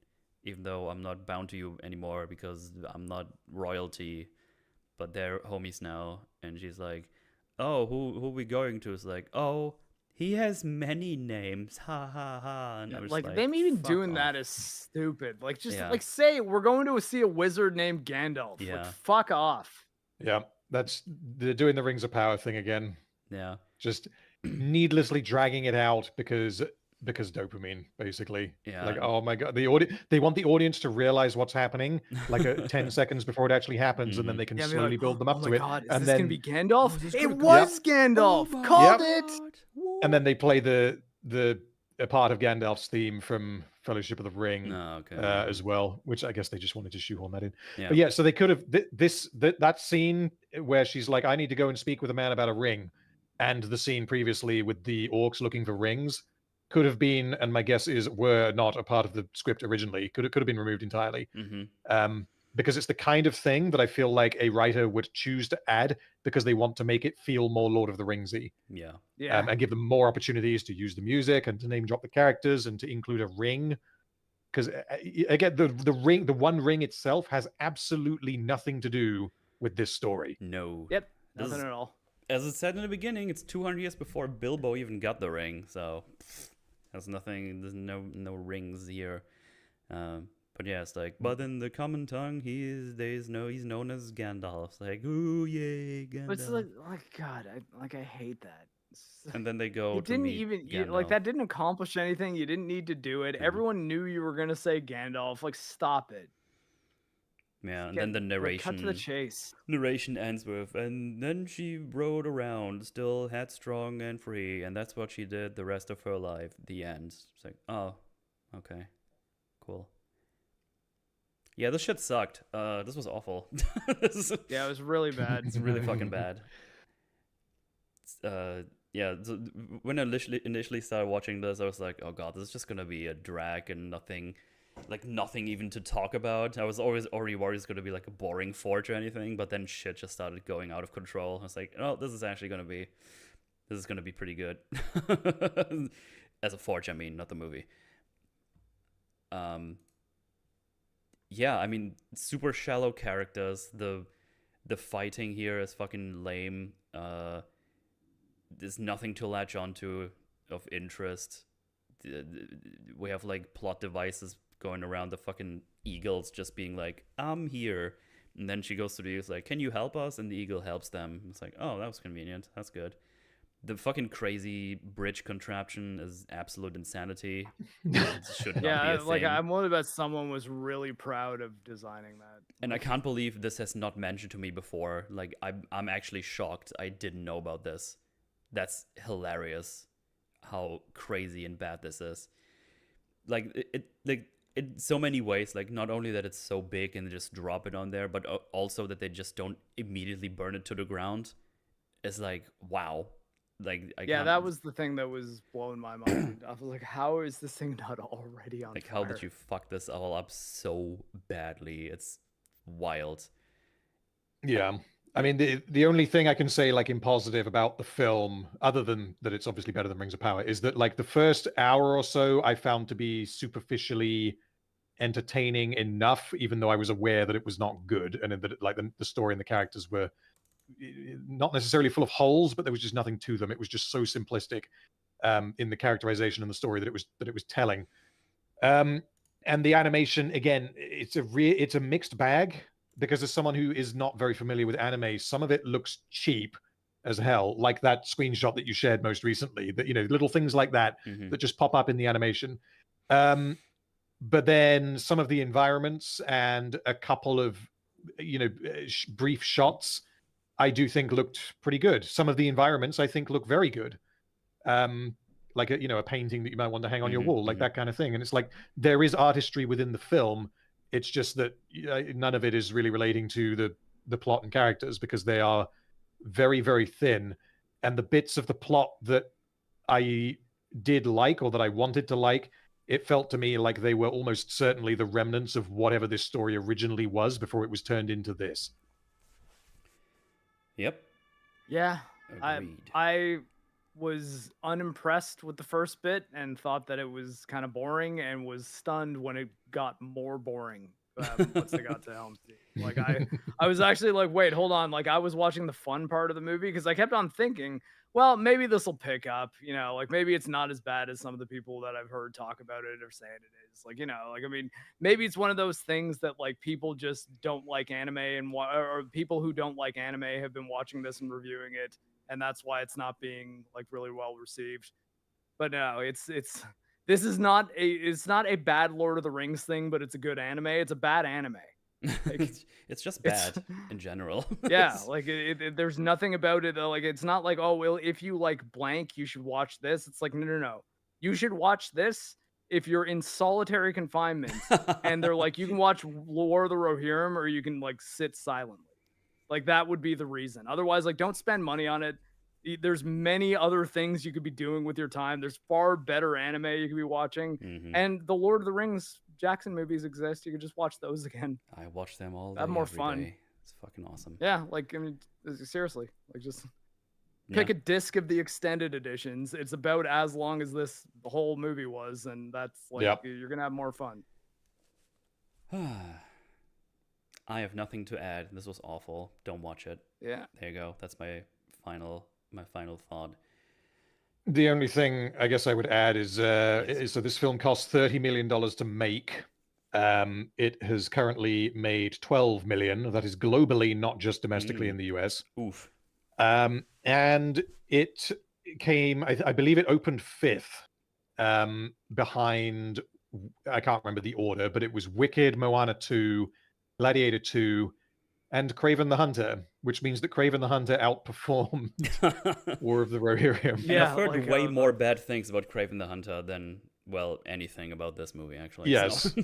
even though I'm not bound to you anymore because I'm not royalty. But they're homies now. And she's like, oh, who are we going to? It's like, oh, he has many names. Ha ha ha. And like them even doing that is stupid. Like, just like, say we're going to see a wizard named Gandalf. Yeah. Like, fuck off. Yeah, they're doing the Rings of Power thing again. Yeah. Just needlessly dragging it out because dopamine, basically. Yeah. Like, oh my god, they want the audience to realize what's happening like 10 seconds before it actually happens, and then they can slowly build them up to it. God, and is this then gonna be Gandalf? It was Gandalf. Called it. And then they play a part of Gandalf's theme from Fellowship of the Ring as well, which I guess they just wanted to shoehorn that in. Yeah. But yeah, so they could have that scene where she's like, I need to go and speak with a man about a ring, and the scene previously with the orcs looking for rings could have been, and my guess is were not a part of the script originally. Could have been removed entirely. Mm-hmm. Because it's the kind of thing that I feel like a writer would choose to add because they want to make it feel more Lord of the Ringsy. Yeah. And give them more opportunities to use the music and to name drop the characters and to include a ring. Because again, the one ring itself has absolutely nothing to do with this story. No. Yep. Nothing at all. As it said in the beginning, it's 200 years before Bilbo even got the ring, so there's nothing. There's no rings here. But yeah, it's like, but in the common tongue, he's known as Gandalf. It's like, ooh, yay, Gandalf. But it's like God, I hate that. And then they go. You didn't even like that. Didn't accomplish anything. You didn't need to do it. Everyone knew you were gonna say Gandalf. Like, stop it. Yeah, and then the Like, cut to the chase. narration ends with, and then she rode around, still headstrong and free, and that's what she did the rest of her life. The end. It's like, oh, okay, cool. Yeah, this shit sucked. This was awful. Yeah, it was really bad. It's really fucking bad. Yeah. So when I initially started watching this, I was like, oh god, this is just gonna be a drag and nothing even to talk about. I was already worried it's gonna be like a boring Forge or anything, but then shit just started going out of control. I was like, oh, this is gonna be pretty good. As a Forge, I mean, not the movie. Yeah, I mean, super shallow characters. The fighting here is fucking lame. There's nothing to latch onto of interest. We have like plot devices going around, the fucking eagles just being like, I'm here. And then she goes to the eagles like, can you help us? And the eagle helps them. It's like, oh, that was convenient. That's good. The fucking crazy bridge contraption is absolute insanity. It should not be a thing. Like, I'm worried about someone was really proud of designing that. And I can't believe this has not mentioned to me before. Like, I'm actually shocked I didn't know about this. That's hilarious how crazy and bad this is. Like, it in so many ways, like, not only that it's so big and they just drop it on there, but also that they just don't immediately burn it to the ground. It's like, wow. Like, that was the thing that was blowing my mind. I was like, how is this thing not already on fire? How did you fuck this all up so badly? It's wild. Yeah. I mean, the only thing I can say, like, in positive about the film, other than that it's obviously better than Rings of Power, is that, like, the first hour or so I found to be superficially entertaining enough, even though I was aware that it was not good, and that, like, the story and the characters were not necessarily full of holes, but there was just nothing to them. It was just so simplistic in the characterization and the story that it was telling. And the animation, again, it's a mixed bag, because as someone who is not very familiar with anime, some of it looks cheap as hell, like that screenshot that you shared most recently. That, you know, little things like that that just pop up in the animation. But then some of the environments and a couple of, you know, brief shots, I do think looked pretty good. Some of the environments I think look very good. Like a painting that you might want to hang on your wall, like that kind of thing. And it's like, there is artistry within the film. It's just that none of it is really relating to the plot and characters, because they are very, very thin. And the bits of the plot that I did like, or that I wanted to like, it felt to me like they were almost certainly the remnants of whatever this story originally was before it was turned into this. Yep. Yeah. Agreed. I was unimpressed with the first bit and thought that it was kind of boring, and was stunned when it got more boring once they got to Helm's Deep. Like, I was actually like, wait, hold on. Like, I was watching the fun part of the movie, because I kept on thinking, well, maybe this will pick up, you know, like, maybe it's not as bad as some of the people that I've heard talk about it are saying it is. Like, you know, like, I mean, maybe it's one of those things that, like, people just don't like anime, and or people who don't like anime have been watching this and reviewing it, and that's why it's not being, like, really well received. But no, it's not a bad Lord of the Rings thing, but it's a good anime. It's a bad anime. Like, it's just bad in general. Yeah, like, there's nothing about it. Like, it's not like, oh, well, if you like blank, you should watch this. It's like, no. You should watch this if you're in solitary confinement, and they're like, you can watch War of the Rohirrim, or you can, like, sit silently. Like, that would be the reason. Otherwise, like, don't spend money on it. There's many other things you could be doing with your time. There's far better anime you could be watching. And the Lord of the Rings Jackson movies exist. You could just watch those again. I watch them all day. Have more every fun. day. It's fucking awesome. Yeah, like, I mean, seriously, like, just pick a disc of the extended editions. It's about as long as the whole movie was, and that's like, you're gonna have more fun. I have nothing to add. This was awful. Don't watch it. Yeah. There you go. That's my final thought. The only thing I guess I would add is so this film cost $30 million to make. It has currently made $12 million. That is globally, not just domestically in the US. Oof. And it came, I believe it opened fifth, behind, I can't remember the order, but it was Wicked, Moana 2, Gladiator 2, and Kraven the Hunter, which means that Kraven the Hunter outperformed War of the Rohirrim. And Yeah, I've heard like, way more bad things about Kraven the Hunter than, well, anything about this movie, actually. Yes. So.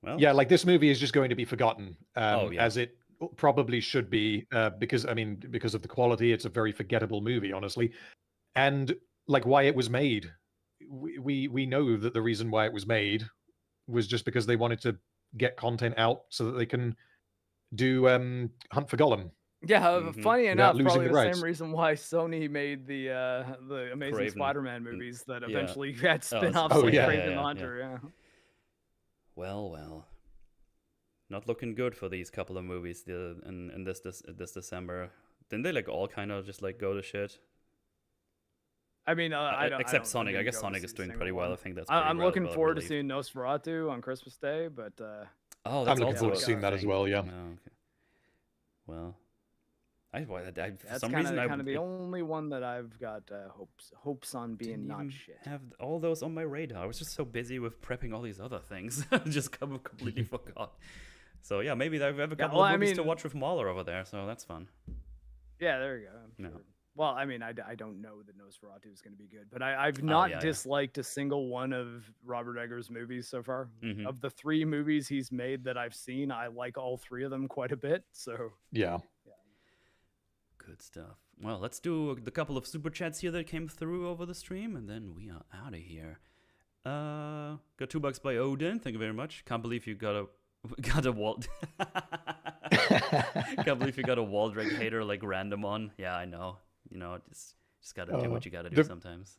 Well, yeah, like this movie is just going to be forgotten, Oh, yeah. as it probably should be, because of the quality. It's a very forgettable movie, honestly, and like why it was made. We know that the reason why it was made was just because they wanted to get content out so that they can do Hunt for Gollum. Yeah, Mhm. funny Without enough, losing probably the the rights. same reason why Sony made the Amazing Kraven. Spider-Man movies that yeah. eventually had Oh, spin-offs Oh, like yeah. Kraven the Hunter. Yeah. Well. Not looking good for these couple of movies in this December. Didn't they like all kind of just like go to shit? I mean, Except Sonic. I guess Sonic is doing pretty well. I think that's. Pretty I'm looking well forward to relieved. seeing Nosferatu on Christmas Day, but Oh, I'm that's looking also forward to a seeing that as thing. well. Yeah. Oh, okay. Well, for that's some kind reason of the only one that I've got hopes on being didn't not even shit. have all those on my radar. I was just so busy with prepping all these other things, just completely forgot. So yeah, maybe I have a couple of movies to watch with Mahler over there, so that's fun. Yeah, there you go. I'm No. sure. Well, I mean, I don't know that Nosferatu is going to be good, but I've not disliked a single one of Robert Eggers' movies so far. Mhm. Of the 3 movies he's made that I've seen, I like all 3 of them quite a bit. So Yeah. Good stuff. Well, let's do the couple of super chats here that came through over the stream, and then we are out of here. Got $2 by Odin. Thank you very much. Can't believe you got a Wald. Can't believe you got a Waldreg hater like random on. Yeah, I know. Just gotta do what you gotta do sometimes.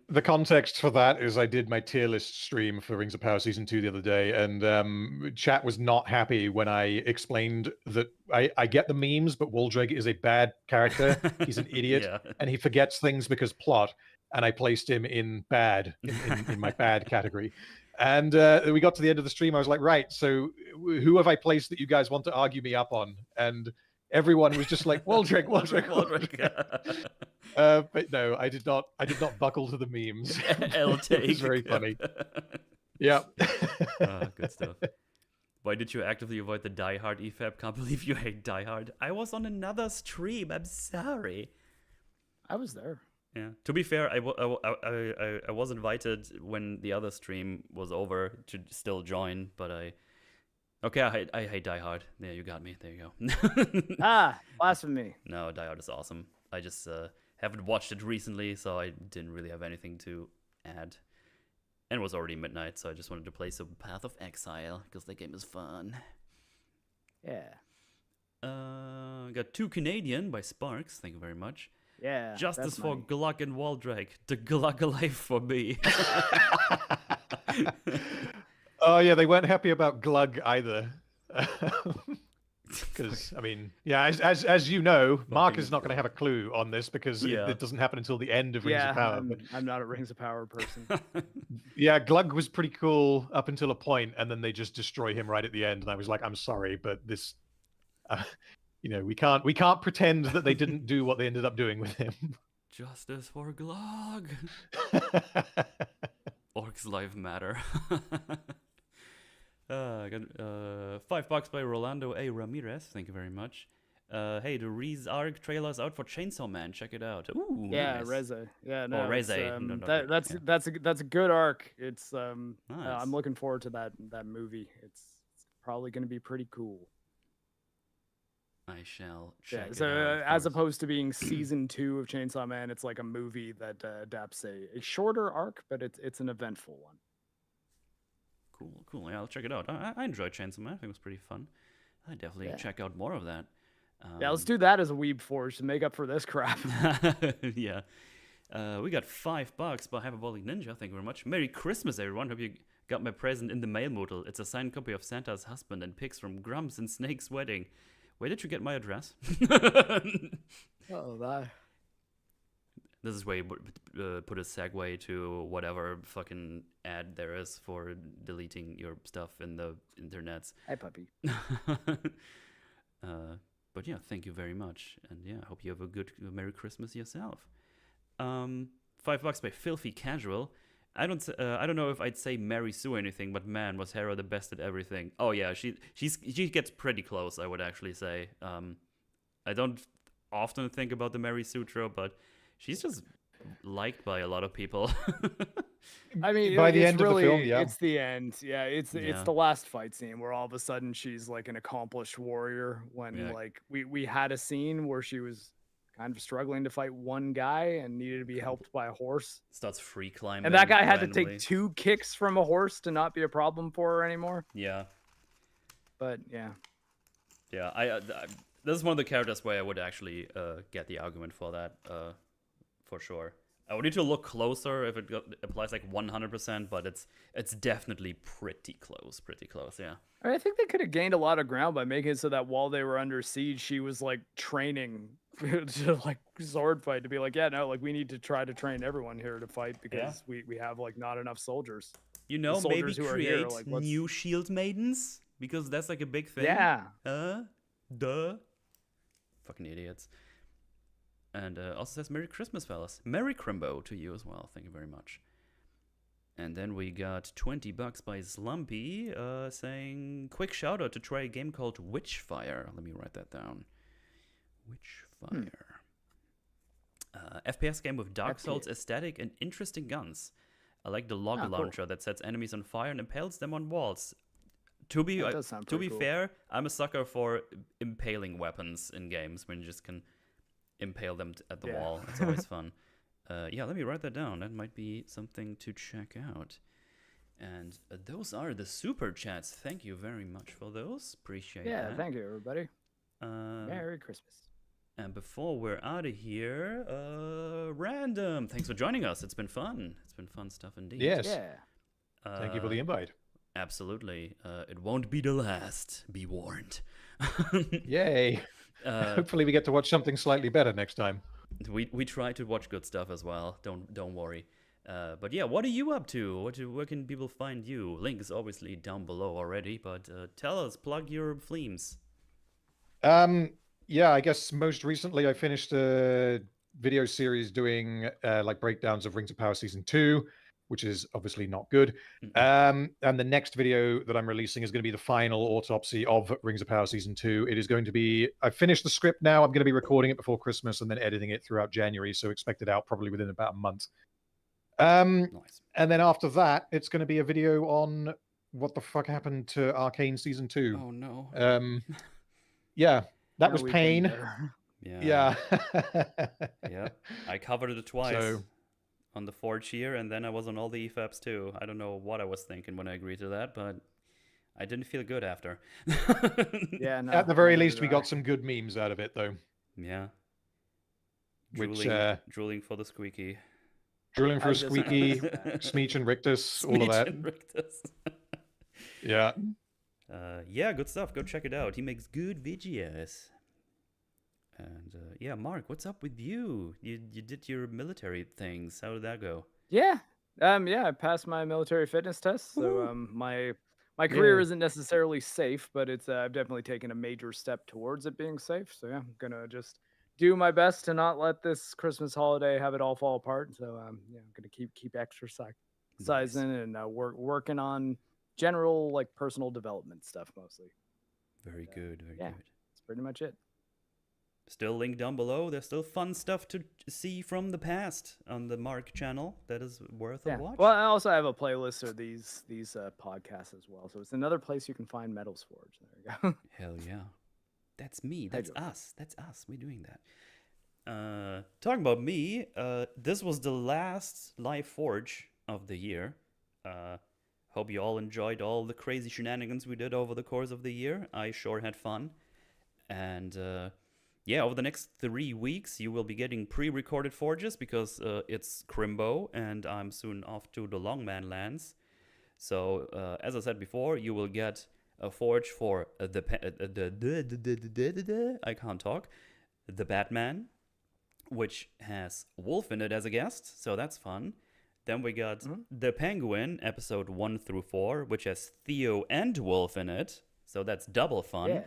The context for that is I did my tier list stream for Rings of Power Season 2 the other day, and chat was not happy when I explained that I get the memes, but Waldreg is a bad character. He's an idiot, and he forgets things because plot, and I placed him in bad, in my bad category. And we got to the end of the stream, I was like, right, so who have I placed that you guys want to argue me up on? And everyone was just like, Waldreg. But no, I did not buckle to the memes. It was very funny. Yeah. Good stuff. Why did you actively avoid the Die Hard EFAB? Can't believe you hate Die Hard. I was on another stream. I'm sorry. I was there. Yeah. To be fair, I was invited when the other stream was over to still join, but I hate Die Hard. Yeah, you got me. There you go. Blasphemy. No, Die Hard is awesome. I just haven't watched it recently, so I didn't really have anything to add. And it was already midnight, so I just wanted to play some Path of Exile, because that game is fun. Yeah. Got 2 Canadian by Sparks. Thank you very much. Yeah. Justice for Glug and Waldreg. The Glug alive for me. Oh, yeah, they weren't happy about Glug either. Because, I mean, yeah, as you know, Marc is not going to have a clue on this because it doesn't happen until the end of Rings of Power. I'm not a Rings of Power person. Yeah, Glug was pretty cool up until a point, and then they just destroy him right at the end. And I was like, I'm sorry, but this, we can't pretend that they didn't do what they ended up doing with him. Justice for Glug. Orcs life matter. I got $5 by Rolando A. Ramirez. Thank you very much. Hey, the Reese arc trailer is out for Chainsaw Man. Check it out. Ooh, yeah, nice. Reze. Yeah, no, Reze. That's a good arc. It's nice. I'm looking forward to that movie. It's probably going to be pretty cool. I shall check it so out. As opposed to being season 2 of Chainsaw Man, it's like a movie that adapts a shorter arc, but it's an eventful one. Cool. Yeah, I'll check it out. I enjoyed Chainsaw Man. I think it was pretty fun. I definitely check out more of that. Yeah, let's do that as a Weeb Forge to make up for this crap. Yeah. We got $5 by Hyperbolic Ninja. Thank you very much. Merry Christmas, everyone. Hope you got my present in the mail modal. It's a signed copy of Santa's Husband and pics from Grumps and Snake's wedding. Where did you get my address? Oh, that. This is where you put a segue to whatever fucking ad there is for deleting your stuff in the internets. Hi, puppy. But yeah, thank you very much. And yeah, I hope you have a good Merry Christmas yourself. $5 by Filthy Casual. I don't know if I'd say Mary Sue or anything, but man, was Hera the best at everything. Oh yeah, she gets pretty close, I would actually say. I don't often think about the Mary Sue trope, but she's just liked by a lot of people. I mean, By the it's end of the really, film, yeah. it's the end. Yeah, it's Yeah. the last fight scene where all of a sudden she's like an accomplished warrior. When Yeah. like we had a scene where she was kind of struggling to fight one guy and needed to be helped by a horse, Starts free climbing. and that guy had randomly. to take 2 kicks from a horse to not be a problem for her anymore. Yeah. But yeah, Yeah, this is one of the characters where I would actually get the argument for that, for sure. I would need to look closer if it applies like 100%, but it's definitely pretty close, yeah. I think they could have gained a lot of ground by making it so that while they were under siege, she was like training to like sword fight, to be like, yeah, no, like we need to try to train everyone here to fight because we have like not enough soldiers. You know, maybe soldiers who are create here, like, let's- new shield maidens, because that's like a big thing. Yeah. Duh. Fucking idiots. And also says Merry Christmas, fellas. Merry Crimbo to you as well. Thank you very much. And then we got $20 by Slumpy saying, quick shout out to try a game called Witchfire. Let me write that down. Witchfire. FPS game with Dark Souls aesthetic and interesting guns. I like the log launcher that sets enemies on fire and impales them on walls. To be fair, I'm a sucker for impaling weapons in games when you just can impale them at the wall. It's always fun. Yeah, let me write that down. That might be something to check out. And those are the super chats. Thank you very much for those. Appreciate that. Yeah, thank you, everybody. Merry Christmas. And before we're out of here, Random, thanks for joining us. It's been fun. It's been fun stuff indeed. Yes. Yeah. Thank you for the invite. Absolutely. It won't be the last. Be warned. Yay. Hopefully we get to watch something slightly better next time. We try to watch good stuff as well. Don't worry. But yeah, what are you up to? Where can people find you? Link is obviously down below already, but tell us, plug your fleams. Yeah, I guess most recently I finished a video series doing like breakdowns of Rings of Power Season 2, which is obviously not good. And the next video that I'm releasing is going to be the final autopsy of Rings of Power Season 2. It is going to be, I've finished the script now. I'm going to be recording it before Christmas and then editing it throughout January. So expect it out probably within about a month. Nice. And then after that, it's going to be a video on what the fuck happened to Arcane Season 2. Oh no. Yeah, that Yeah, was we've been pain. there. Yeah. Yeah. I covered it twice on the Forge here, and then I was on all the EFAPs too. I don't know what I was thinking when I agreed to that, but I didn't feel good after. Yeah, no, At the very neither least, did we I. got some good memes out of it, though. Yeah. Which, Drooling for the squeaky. Drooling for I a just- squeaky, Smeech and Rictus, all of Smeech that. and Rictus. Yeah. Yeah, good stuff. Go check it out. He makes good videos. And yeah, Mark, what's up with you? You did your military things. How did that go? Yeah. Yeah, I passed my military fitness test. So my career isn't necessarily safe, but it's I've definitely taken a major step towards it being safe. So yeah, I'm gonna just do my best to not let this Christmas holiday have it all fall apart. So yeah, I'm gonna keep exercising and working on general like personal development stuff mostly. Very good. Very good. That's pretty much it. Still linked down below. There's still fun stuff to see from the past on the Mark channel. That is worth a watch. Well, I also have a playlist of these podcasts as well. So it's another place you can find Metals Forge. There you go. Hell yeah. That's me. That's us. That's us. We're doing that. Talking about me, this was the last live Forge of the year. Hope you all enjoyed all the crazy shenanigans we did over the course of the year. I sure had fun. And yeah, over the next 3 weeks, you will be getting pre-recorded Forges because it's Crimbo and I'm soon off to the Longman lands. So, as I said before, you will get a Forge for I can't talk, the Batman, which has Wolf in it as a guest, so that's fun. Then we got the Penguin, episode 1 through 4, which has Theo and Wolf in it, so that's double fun. Yeah.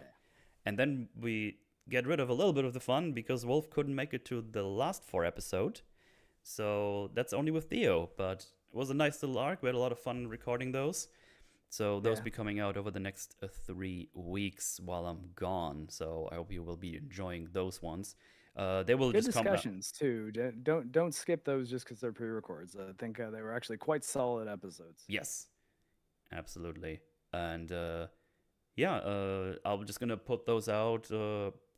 And then we get rid of a little bit of the fun because Wolf couldn't make it to the last 4 episode. So that's only with Theo, but was a nice little arc. We had a lot of fun recording those. So those Yeah. be coming out over the next 3 weeks while I'm gone. So I hope you will be enjoying those ones. They will Good just come out. discussions too. Don't skip those just because they're pre-records. I think they were actually quite solid episodes. Yes, absolutely. And I'm just gonna put those out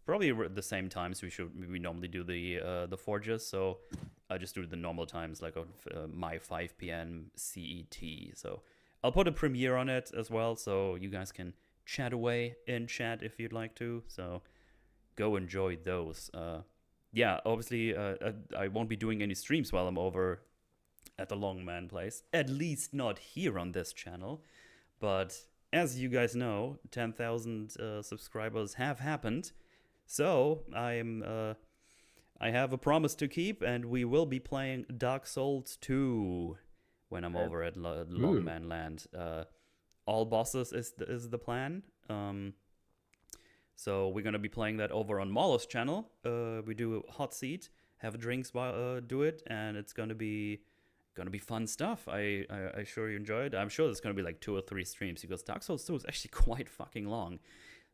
probably at the same times we normally do the forges. So I just do the normal times, like on my 5 p.m. CET. So I'll put a premiere on it as well, so you guys can chat away in chat if you'd like to. So go enjoy those. Obviously, I won't be doing any streams while I'm over at the Longman place. At least not here on this channel. But as you guys know, 10,000 subscribers have happened. So I have a promise to keep, and we will be playing Dark Souls 2 when I'm over at Longman Land. All bosses is the plan. So we're gonna be playing that over on Molo's channel. We do a hot seat, have drinks while do it, and it's gonna be fun stuff. I sure you enjoy it. I'm sure there's gonna be like 2 or 3 streams because Dark Souls 2 is actually quite fucking long.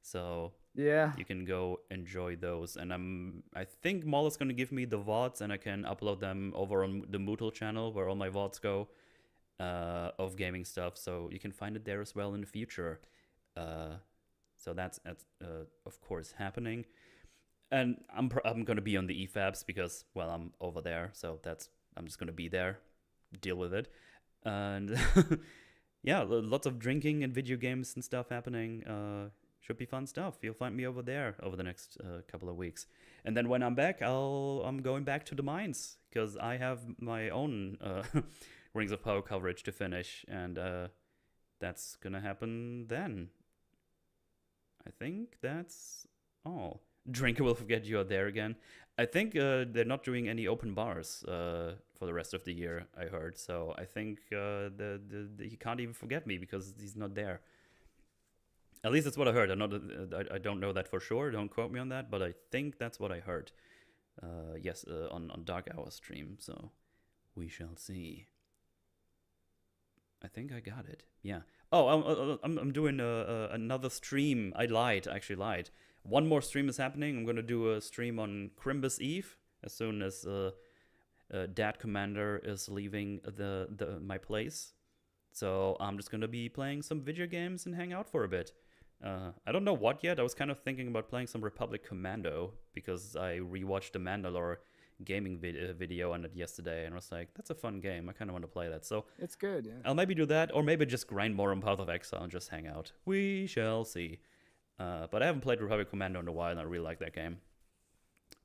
So Yeah. you can go enjoy those. And I think Molo's gonna give me the VODs, and I can upload them over on the Mootle channel where all my VODs go of gaming stuff. So you can find it there as well in the future. So that's of course happening. And I'm gonna be on the EFABs because, well, I'm over there. So I'm just gonna be there, deal with it, and yeah, lots of drinking and video games and stuff happening. Should be fun stuff. You'll find me over there over the next couple of weeks. And then when I'm back, I'm going back to the mines because I have my own Rings of Power coverage to finish, and that's gonna happen then. I think that's all. Drinker will forget you're there again. I think they're not doing any open bars for the rest of the year, I heard. So I think he can't even forget me because he's not there. At least that's what I heard. I don't know that for sure. Don't quote me on that, but I think that's what I heard. Yes, on Dark Hour stream. So we shall see. I think I got it. Yeah. Oh, I'm doing another stream. I actually lied. One more stream is happening. I'm gonna do a stream on Crimbus Eve as soon as Dad Commander is leaving my place. So I'm just gonna be playing some video games and hang out for a bit. I don't know what yet. I was kind of thinking about playing some Republic Commando because I rewatched the Mandalore gaming video on it yesterday, and I was like, that's a fun game. I kind of want to play that. So it's good. Yeah. I'll maybe do that, or maybe just grind more on Path of Exile and just hang out. We shall see. But I haven't played Republic Commando in a while, and I really like that game.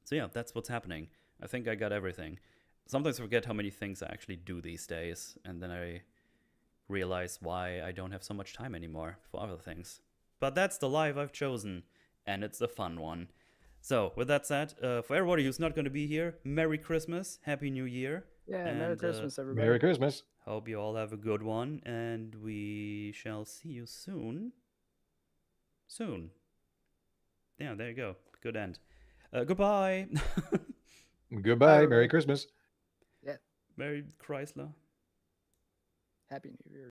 So yeah, that's what's happening. I think I got everything. Sometimes I forget how many things I actually do these days, and then I realize why I don't have so much time anymore for other things. But that's the life I've chosen, and it's a fun one. So, with that said, for everybody who's not going to be here, Merry Christmas, Happy New Year. Yeah, Merry Christmas, everybody. Merry Christmas. Hope you all have a good one, and we shall see you soon. Soon. Yeah, there you go. Good end. Goodbye. Goodbye. Merry Christmas. Yeah. Merry Chrysler. Happy New Year.